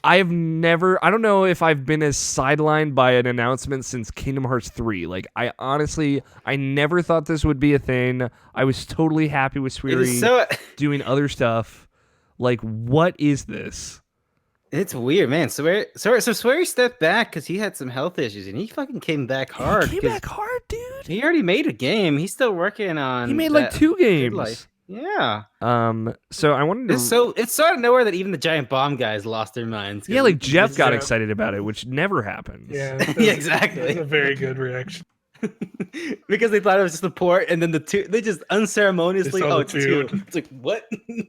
don't know if I've been as sidelined by an announcement since Kingdom Hearts 3. Like, I never thought this would be a thing. I was totally happy with It is Swery doing other stuff. Like, what is this? It's weird, man. So Swery stepped back because he had some health issues, and he fucking came back hard. He came back hard, dude. He already made a game. He's still working on. He made like 2 games. Life. Yeah. So I wanted to. It's so out of nowhere that even the giant bomb guys lost their minds. Yeah, like Jeff got Yeah. excited about it, which never happens. Yeah. Yeah, exactly. That's a very good reaction. Because they thought it was just a port, and then they just unceremoniously, They saw it's the 2. two. It's like, what?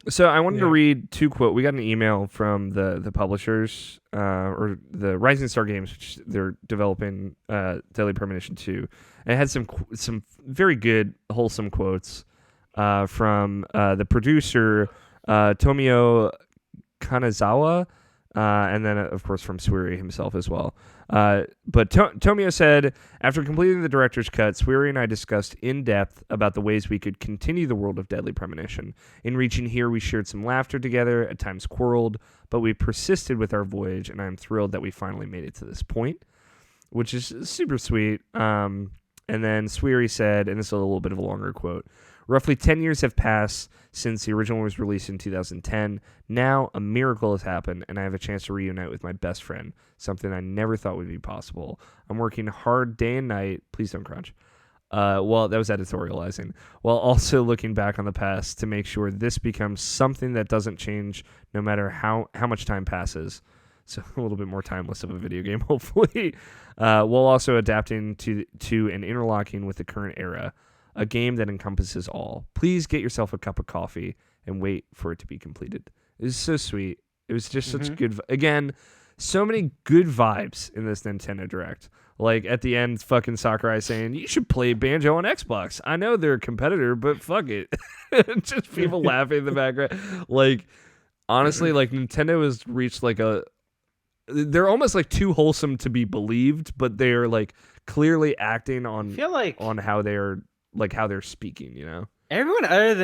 So I wanted to Yeah. read 2 quotes. We got an email from the publishers, or the Rising Star Games, which they're developing Deadly Premonition 2. And it had some very good, wholesome quotes from the producer, Tomio Kanazawa, and then, of course, from Swery himself as well. But Tomio said, after completing the director's cut, Swery and I discussed in depth about the ways we could continue the world of Deadly Premonition. In reaching here, we shared some laughter together, at times quarreled, but we persisted with our voyage, and I'm thrilled that we finally made it to this point, which is super sweet. And then Swery said, and this is a little bit of a longer quote, roughly 10 years have passed since the original was released in 2010. Now, a miracle has happened, and I have a chance to reunite with my best friend, something I never thought would be possible. I'm working hard day and night. Please don't crunch. Well, that was editorializing. While also looking back on the past to make sure this becomes something that doesn't change no matter how much time passes. So a little bit more timeless of a video game, hopefully. While also adapting to and interlocking with the current era. A game that encompasses all. Please get yourself a cup of coffee and wait for it to be completed. It was so sweet. It was just such good. Again, so many good vibes in this Nintendo Direct. Like at the end, fucking Sakurai saying, "You should play Banjo on Xbox. I know they're a competitor, but fuck it." Just people laughing in the background. Like honestly, like Nintendo has reached like they're almost like too wholesome to be believed, but they're like clearly acting on I feel like on how they're. Like how they're speaking, you know. everyone other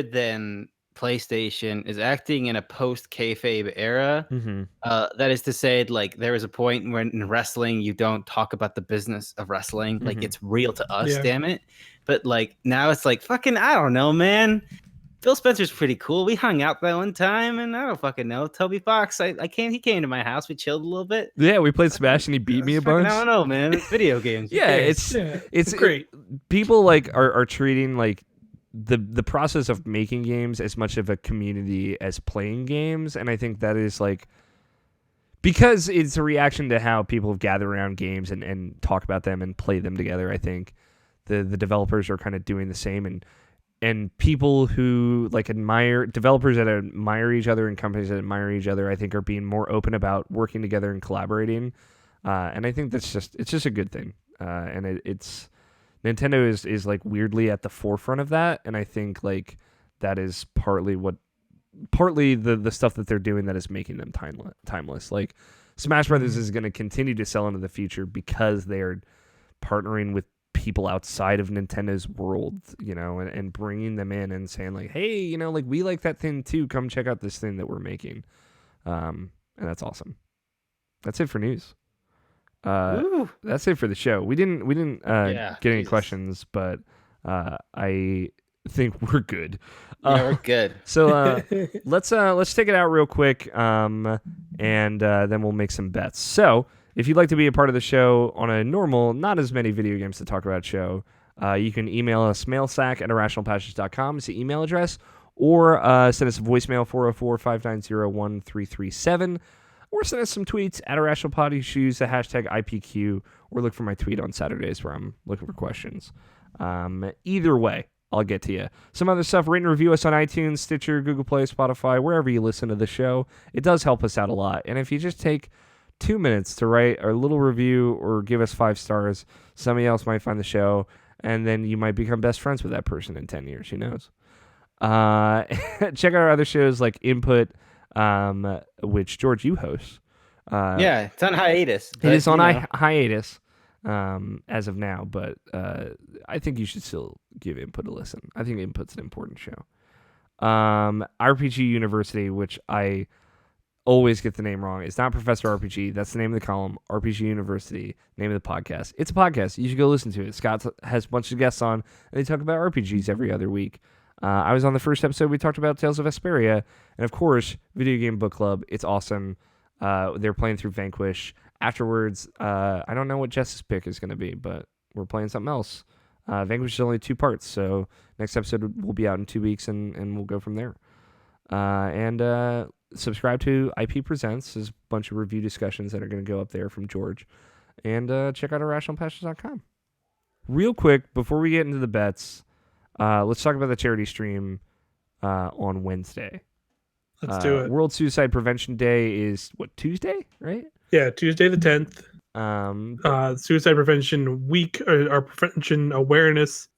than PlayStation is acting in a post kayfabe era. Mm-hmm. That is to say, like there was a point when in wrestling you don't talk about the business of wrestling, like it's real to us, Yeah. damn it. But like now it's like fucking I don't know, man. Phil Spencer's pretty cool. We hung out that one time, and I don't fucking know. Toby Fox, he came to my house. We chilled a little bit. Yeah, we played Smash and he beat me a Fucking, bunch. I don't know, man. It's video games. Who Yeah, cares? it's great. People like are treating like the process of making games as much of a community as playing games, and I think that is like because it's a reaction to how people have gathered around games and talk about them and play them together. I think the developers are kind of doing the same and and people who like admire developers that admire each other and companies that admire each other, I think are being more open about working together and collaborating. And I think it's just a good thing. And it's Nintendo is like weirdly at the forefront of that, and I think like that is partly the stuff that they're doing that is making them timeless. Like Smash Brothers is going to continue to sell into the future because they are partnering with people outside of Nintendo's world, you know, and bringing them in and saying like, hey, you know, like we like that thing too. Come check out this thing that we're making. And that's awesome. That's it for news. That's it for the show. We didn't get any questions, but I think we're good. We're good. So let's take it out real quick, and then we'll make some bets. So if you'd like to be a part of the show on a normal, not as many video games to talk about show, you can email us mailsack@irrationalpassions.com. It's the email address, or send us a voicemail 404-590-1337. Or send us some tweets at IrrationalPod. You should use the hashtag IPQ, or look for my tweet on Saturdays where I'm looking for questions. Either way, I'll get to you. Some other stuff, rate and review us on iTunes, Stitcher, Google Play, Spotify, wherever you listen to the show. It does help us out a lot. And if you just take 2 minutes to write a little review or give us 5 stars, somebody else might find the show, and then you might become best friends with that person in 10 years. Who knows? Check out our other shows like Input, which George, you host. Yeah, it's on hiatus. It is on hiatus as of now, but I think you should still give Input a listen. I think Input's an important show. RPG University, which I always get the name wrong. It's not Professor RPG. That's the name of the column. RPG University, name of the podcast. It's a podcast. You should go listen to it. Scott has a bunch of guests on, and they talk about RPGs every other week. I was on the first episode. We talked about Tales of Vesperia, and of course, Video Game Book Club. It's awesome. They're playing through Vanquish. Afterwards, I don't know what Jess's pick is going to be, but we're playing something else. Vanquish is only 2 parts, so next episode will be out in 2 weeks, and we'll go from there. And subscribe to IP Presents. There's a bunch of review discussions that are going to go up there from George. And check out irrationalpassions.com. Real quick, before we get into the bets, let's talk about the charity stream on Wednesday. Let's do it. World Suicide Prevention Day is, Tuesday, right? Yeah, Tuesday the 10th. Suicide Prevention Week, or Prevention Awareness.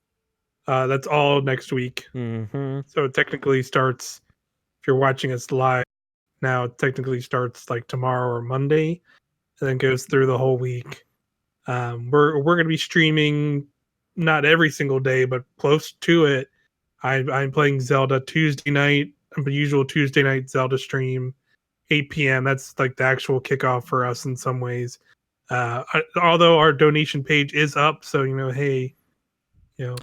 That's all next week. Mm-hmm. So it technically starts, if you're watching us live now, it technically starts like tomorrow or Monday, and then goes through the whole week. We're going to be streaming not every single day, but close to it. I'm playing Zelda Tuesday night, the usual Tuesday night Zelda stream, 8 p.m. That's like the actual kickoff for us in some ways. Although our donation page is up, so hey, feel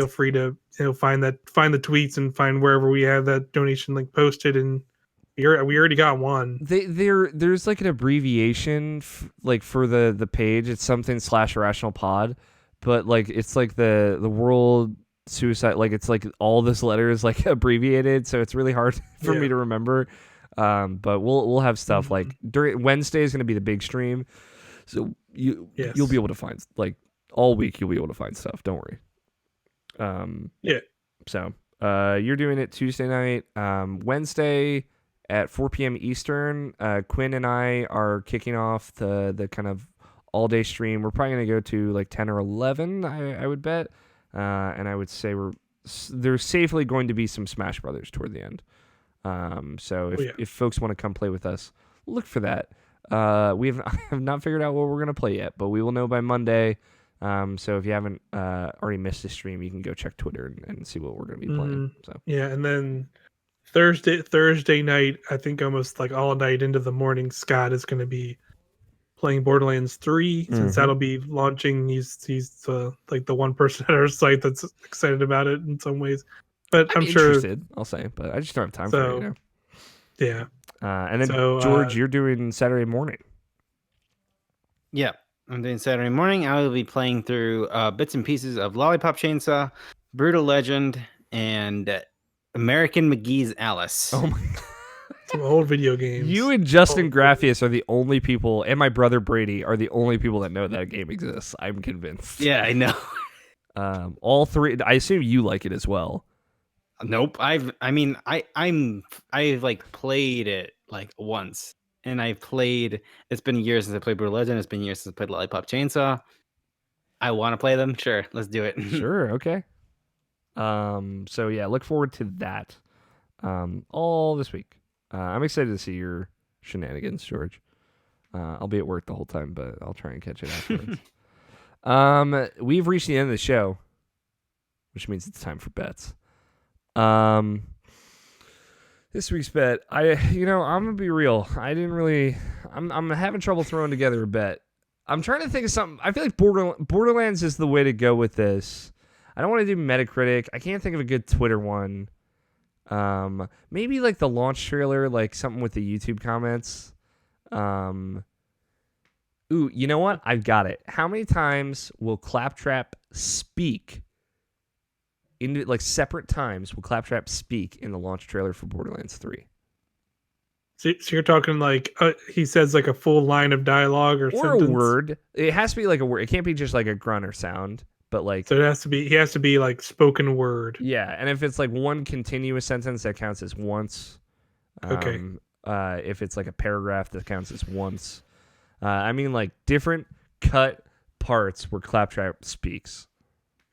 free to find the tweets and find wherever we have that donation link posted, and we already got one. There's like an abbreviation for the page. It's something /IrrationalPod, but like it's like the World Suicide, like it's like all this letters like abbreviated, so it's really hard for me to remember. But we'll have stuff like during Wednesday is going to be the big stream, so you'll be able to find like all week you'll be able to find stuff. Don't worry. So you're doing it Tuesday night. Wednesday at 4 p.m. Eastern. Quinn and I are kicking off the kind of all day stream. We're probably going to go to like 10 or 11, I would bet. And I would say there's safely going to be some Smash Brothers toward the end. So if folks want to come play with us, look for that. We have not figured out what we're going to play yet, but we will know by Monday. So if you haven't already missed the stream, you can go check Twitter and see what we're going to be playing. So and then Thursday night, I think almost like all night into the morning, Scott is going to be playing Borderlands 3 since that'll be launching. He's like the one person at our site that's excited about it in some ways, but I'm sure interested, I'll say, but I just don't have time for it. Yeah. And then George, you're doing Saturday morning. Yeah, I'm doing Saturday morning. I will be playing through bits and pieces of Lollipop Chainsaw, Brutal Legend, and American McGee's Alice. Oh my God. Some old video games. You and Justin Graffius are the only people, and my brother Brady are the only people that know that game exists. I'm convinced. Yeah, I know. All three. I assume you like it as well. Nope. I've like played it like once, and it's been years since I played Brutal Legend. It's been years since I played Lollipop Chainsaw. I want to play them. Sure, let's do it. Sure, okay. So yeah, look forward to that. All this week. I'm excited to see your shenanigans, George. I'll be at work the whole time, but I'll try and catch it afterwards. We've reached the end of the show, which means it's time for bets. This week's bet, I'm gonna be real. I'm having trouble throwing together a bet. I'm trying to think of something. I feel like Borderlands is the way to go with this. I don't want to do Metacritic. I can't think of a good Twitter one. Maybe like the launch trailer, like something with the YouTube comments. Ooh, you know what? I've got it. How many times will Claptrap speak? In like separate times will Claptrap speak in the launch trailer for Borderlands 3? So you're talking like he says like a full line of dialogue or Or sentence? A word. It has to be like a word. It can't be just like a grunt or sound, but like. So he has to be like spoken word. Yeah, and if it's like one continuous sentence, that counts as once. Okay. If it's like a paragraph, that counts as once. I mean like different cut parts where Claptrap speaks.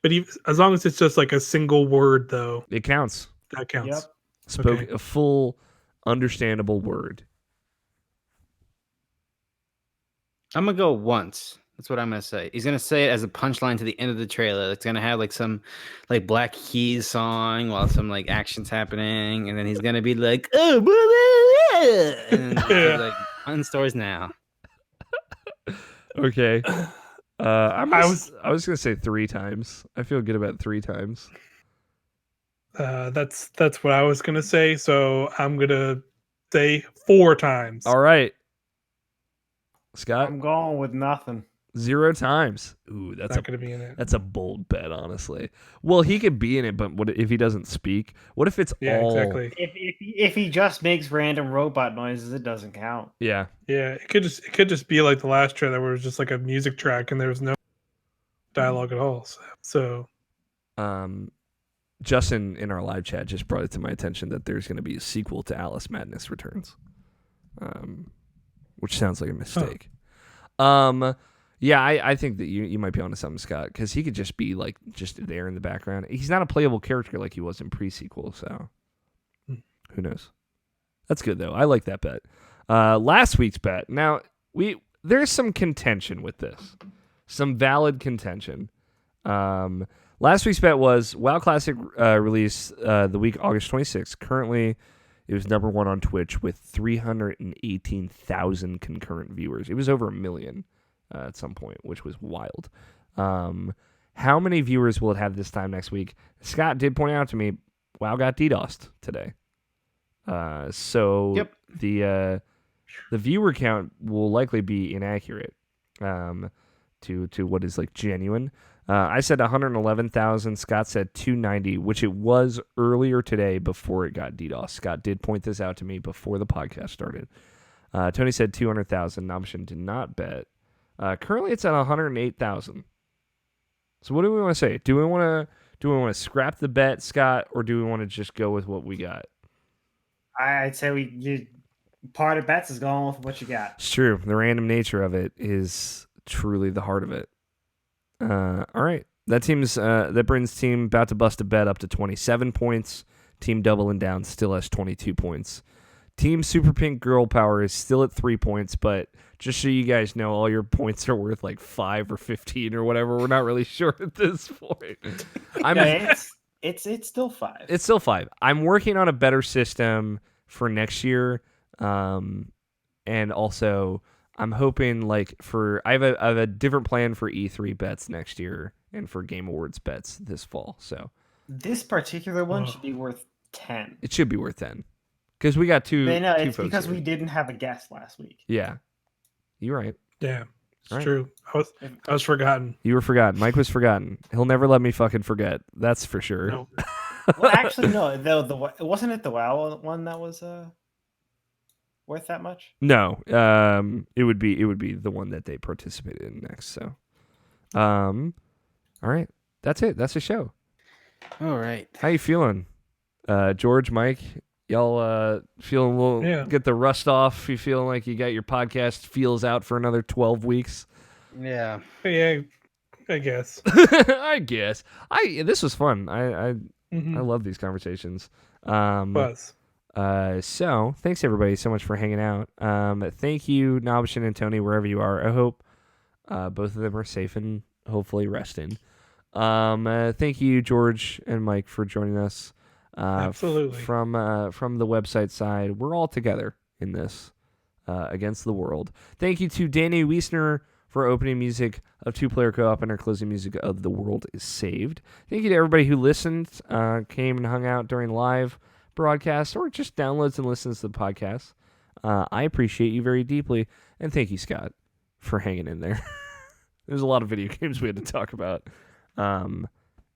But as long as it's just like a single word, though, It counts. that counts. Yep. Okay. A full, understandable word. I'm gonna go once. That's what I'm gonna say. He's gonna say it as a punchline to the end of the trailer. It's gonna have like some like Black Keys song while some like action's happening, and then he's gonna be like, "Oh, blah, blah, blah," and then Yeah. like unstores now. Okay. I I was gonna say 3 times. I feel good about 3 times. That's what I was gonna say. So I'm gonna say 4 times. All right. Scott, I'm going with nothing. 0 times. Ooh, that's Not gonna be in it. That's a bold bet, honestly. Well, he could be in it, but what if he doesn't speak? What if it's Yeah, all? exactly. If he just makes random robot noises, it doesn't count. Yeah. Yeah, it could just be like the last trailer where it was just like a music track and there was no dialogue at all. So Justin in our live chat just brought it to my attention that there's going to be a sequel to Alice Madness Returns, which sounds like a mistake. Yeah, I think that you might be onto something, Scott, because he could just be like just there in the background. He's not a playable character like he was in pre-sequel, so who knows? That's good though. I like that bet. Last week's bet. Now there's some contention with this, some valid contention. Last week's bet was WoW Classic release the week August 26th. Currently, it was number 1 on Twitch with 318,000 concurrent viewers. It was over 1 million at some point, which was wild. How many viewers will it have this time next week? Scott did point out to me, WoW got DDoSed today. So Yep. the viewer count will likely be inaccurate to what is like genuine. I said 111,000. Scott said 290, which it was earlier today before it got DDoS. Scott did point this out to me before the podcast started. Tony said 200,000. Namshin did not bet. Currently, it's at 108,000. So what do we want to say? Do we want to scrap the bet, Scott, or do we want to just go with what we got? I'd say part of bets is going with what you got. It's true. The random nature of it is truly the heart of it. All right. That brings team about to bust a bet up to 27 points. Team doubling down still has 22 points. Team Super Pink Girl Power is still at 3 points, but just so you guys know, all your points are worth like 5 or 15 or whatever. We're not really sure at this point. It's still 5. It's still 5. I'm working on a better system for next year, and also I'm hoping like I have a different plan for E3 bets next year and for Game Awards bets this fall. So this particular one should be worth 10. it should be worth 10 because we got two. No, two it's folks because here. we didn't have a guest last week. Yeah, you're right. yeah, it's Right. true. I was forgotten. You were forgotten. Mike was forgotten. He'll never let me fucking forget. That's for sure. No. Well, actually, no. Wasn't it the WoW one that was worth that much? No, it would be the one that they participated in next. So, all right, that's it. That's the show. All right. How you feeling? George, Mike, y'all feeling a little, get the rust off? You feeling like you got your podcast feels out for another 12 weeks? Yeah. Yeah, I guess. I guess. This was fun. I love these conversations. Buzz. So thanks everybody so much for hanging out. Thank you, Nobshin and Tony, wherever you are. I hope both of them are safe and hopefully resting. Thank you, George and Mike, for joining us. Absolutely. From the website side, we're all together in this against the world. Thank you to Danny Wiesner for opening music of Two Player Co-op and our closing music of The World is Saved. Thank you to everybody who listened, came and hung out during live broadcasts, or just downloads and listens to the podcast. I appreciate you very deeply, and thank you, Scott, for hanging in there. There's a lot of video games we had to talk about.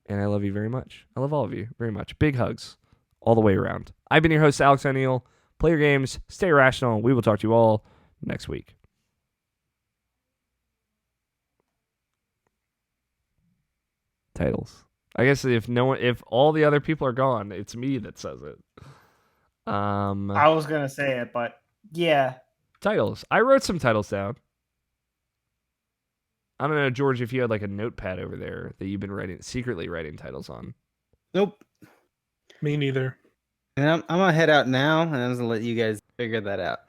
And I love you very much. I love all of you very much. Big hugs all the way around. I've been your host, Alex O'Neill. Play your games, stay irrational. We will talk to you all next week. Titles. I guess if all the other people are gone, it's me that says it. I was gonna say it, but yeah. Titles. I wrote some titles down. I don't know, George, if you had like a notepad over there that you've been secretly writing titles on. Nope. Me neither. And I'm gonna head out now, and I'm gonna let you guys figure that out.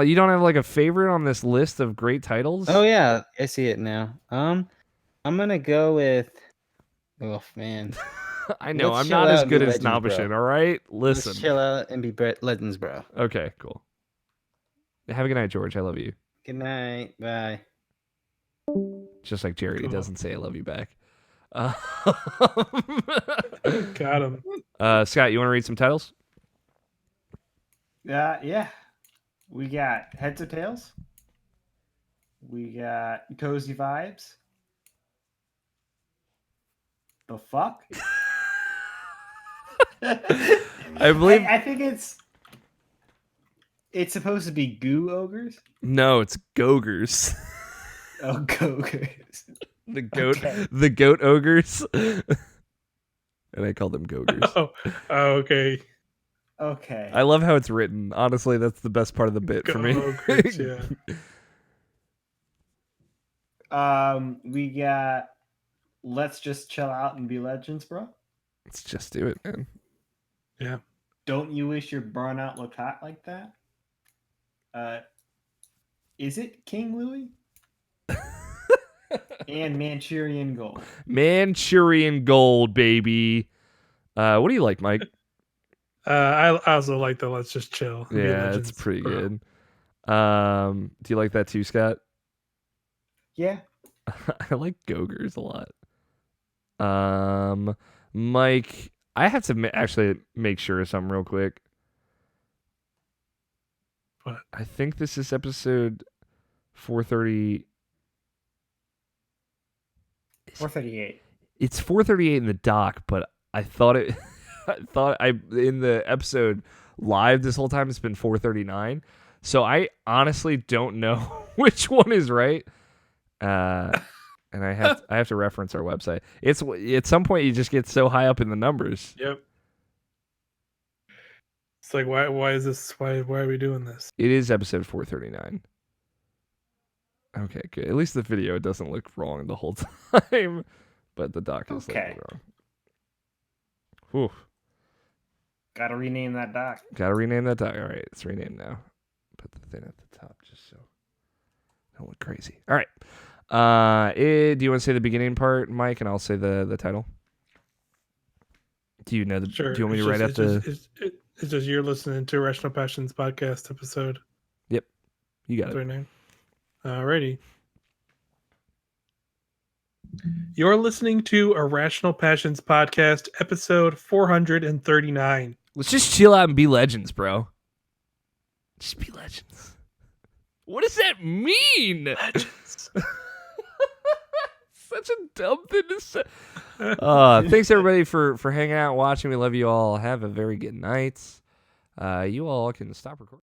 You don't have like a favorite on this list of great titles? Oh yeah, I see it now. I'm gonna go with. Oh man. I know Let's I'm chill not out as and good be as legends, Nobishin. bro. All right, listen. Let's chill out and be legends, bro. Okay, cool. Have a good night, George. I love you. Good night. Bye. Just like Jerry, Cool. he doesn't say I love you back. Got him. Scott, you want to read some titles? Yeah. We got Heads or Tails. We got Cozy Vibes. The fuck? I believe. I think it's supposed to be Goo Ogres. No, it's Gogers. Oh, Gogers. The goat, Okay. the goat ogres, and I call them Gogers. Oh, okay. Okay. I love how it's written. Honestly, that's the best part of the bit for me. Ogres, yeah. We got Let's Just Chill Out and Be Legends, bro. Let's just do it, man. Yeah. Don't you wish your burnout looked hot like that? Is it King Louis? And Manchurian Gold. Manchurian Gold, baby. What do you like, Mike? I also like the Let's Just Chill. and Be Yeah, Legends, it's pretty bro. good. Do you like that too, Scott? Yeah. I like Gogers a lot. Mike, I have to actually make sure of something real quick. What? I think this is episode 430. 438. It's 438 in the doc, but I thought in the episode live this whole time it's been 439. So I honestly don't know which one is right. And I have to reference our website. It's at some point you just get so high up in the numbers. Yep. It's like why is this why are we doing this? It is episode 439. Okay, good. At least the video doesn't look wrong the whole time, but the doc is Okay. wrong. Whew. Gotta rename that doc. Gotta rename that doc. All right, it's renamed now. Put the thing at the top just so I don't look crazy. All right. Do you want to say the beginning part, Mike, and I'll say the title? Do you know the? Sure. Do you want me to write up the? It's just you're listening to Irrational Passions podcast episode. Yep, you got it. 39. Alrighty. You're listening to Irrational Passions podcast episode 439. Let's just chill out and be legends, bro. Just be legends. What does that mean? Legends. Such a dumb thing to say. Thanks everybody for hanging out, watching. We love you all. Have a very good night. You all can stop recording.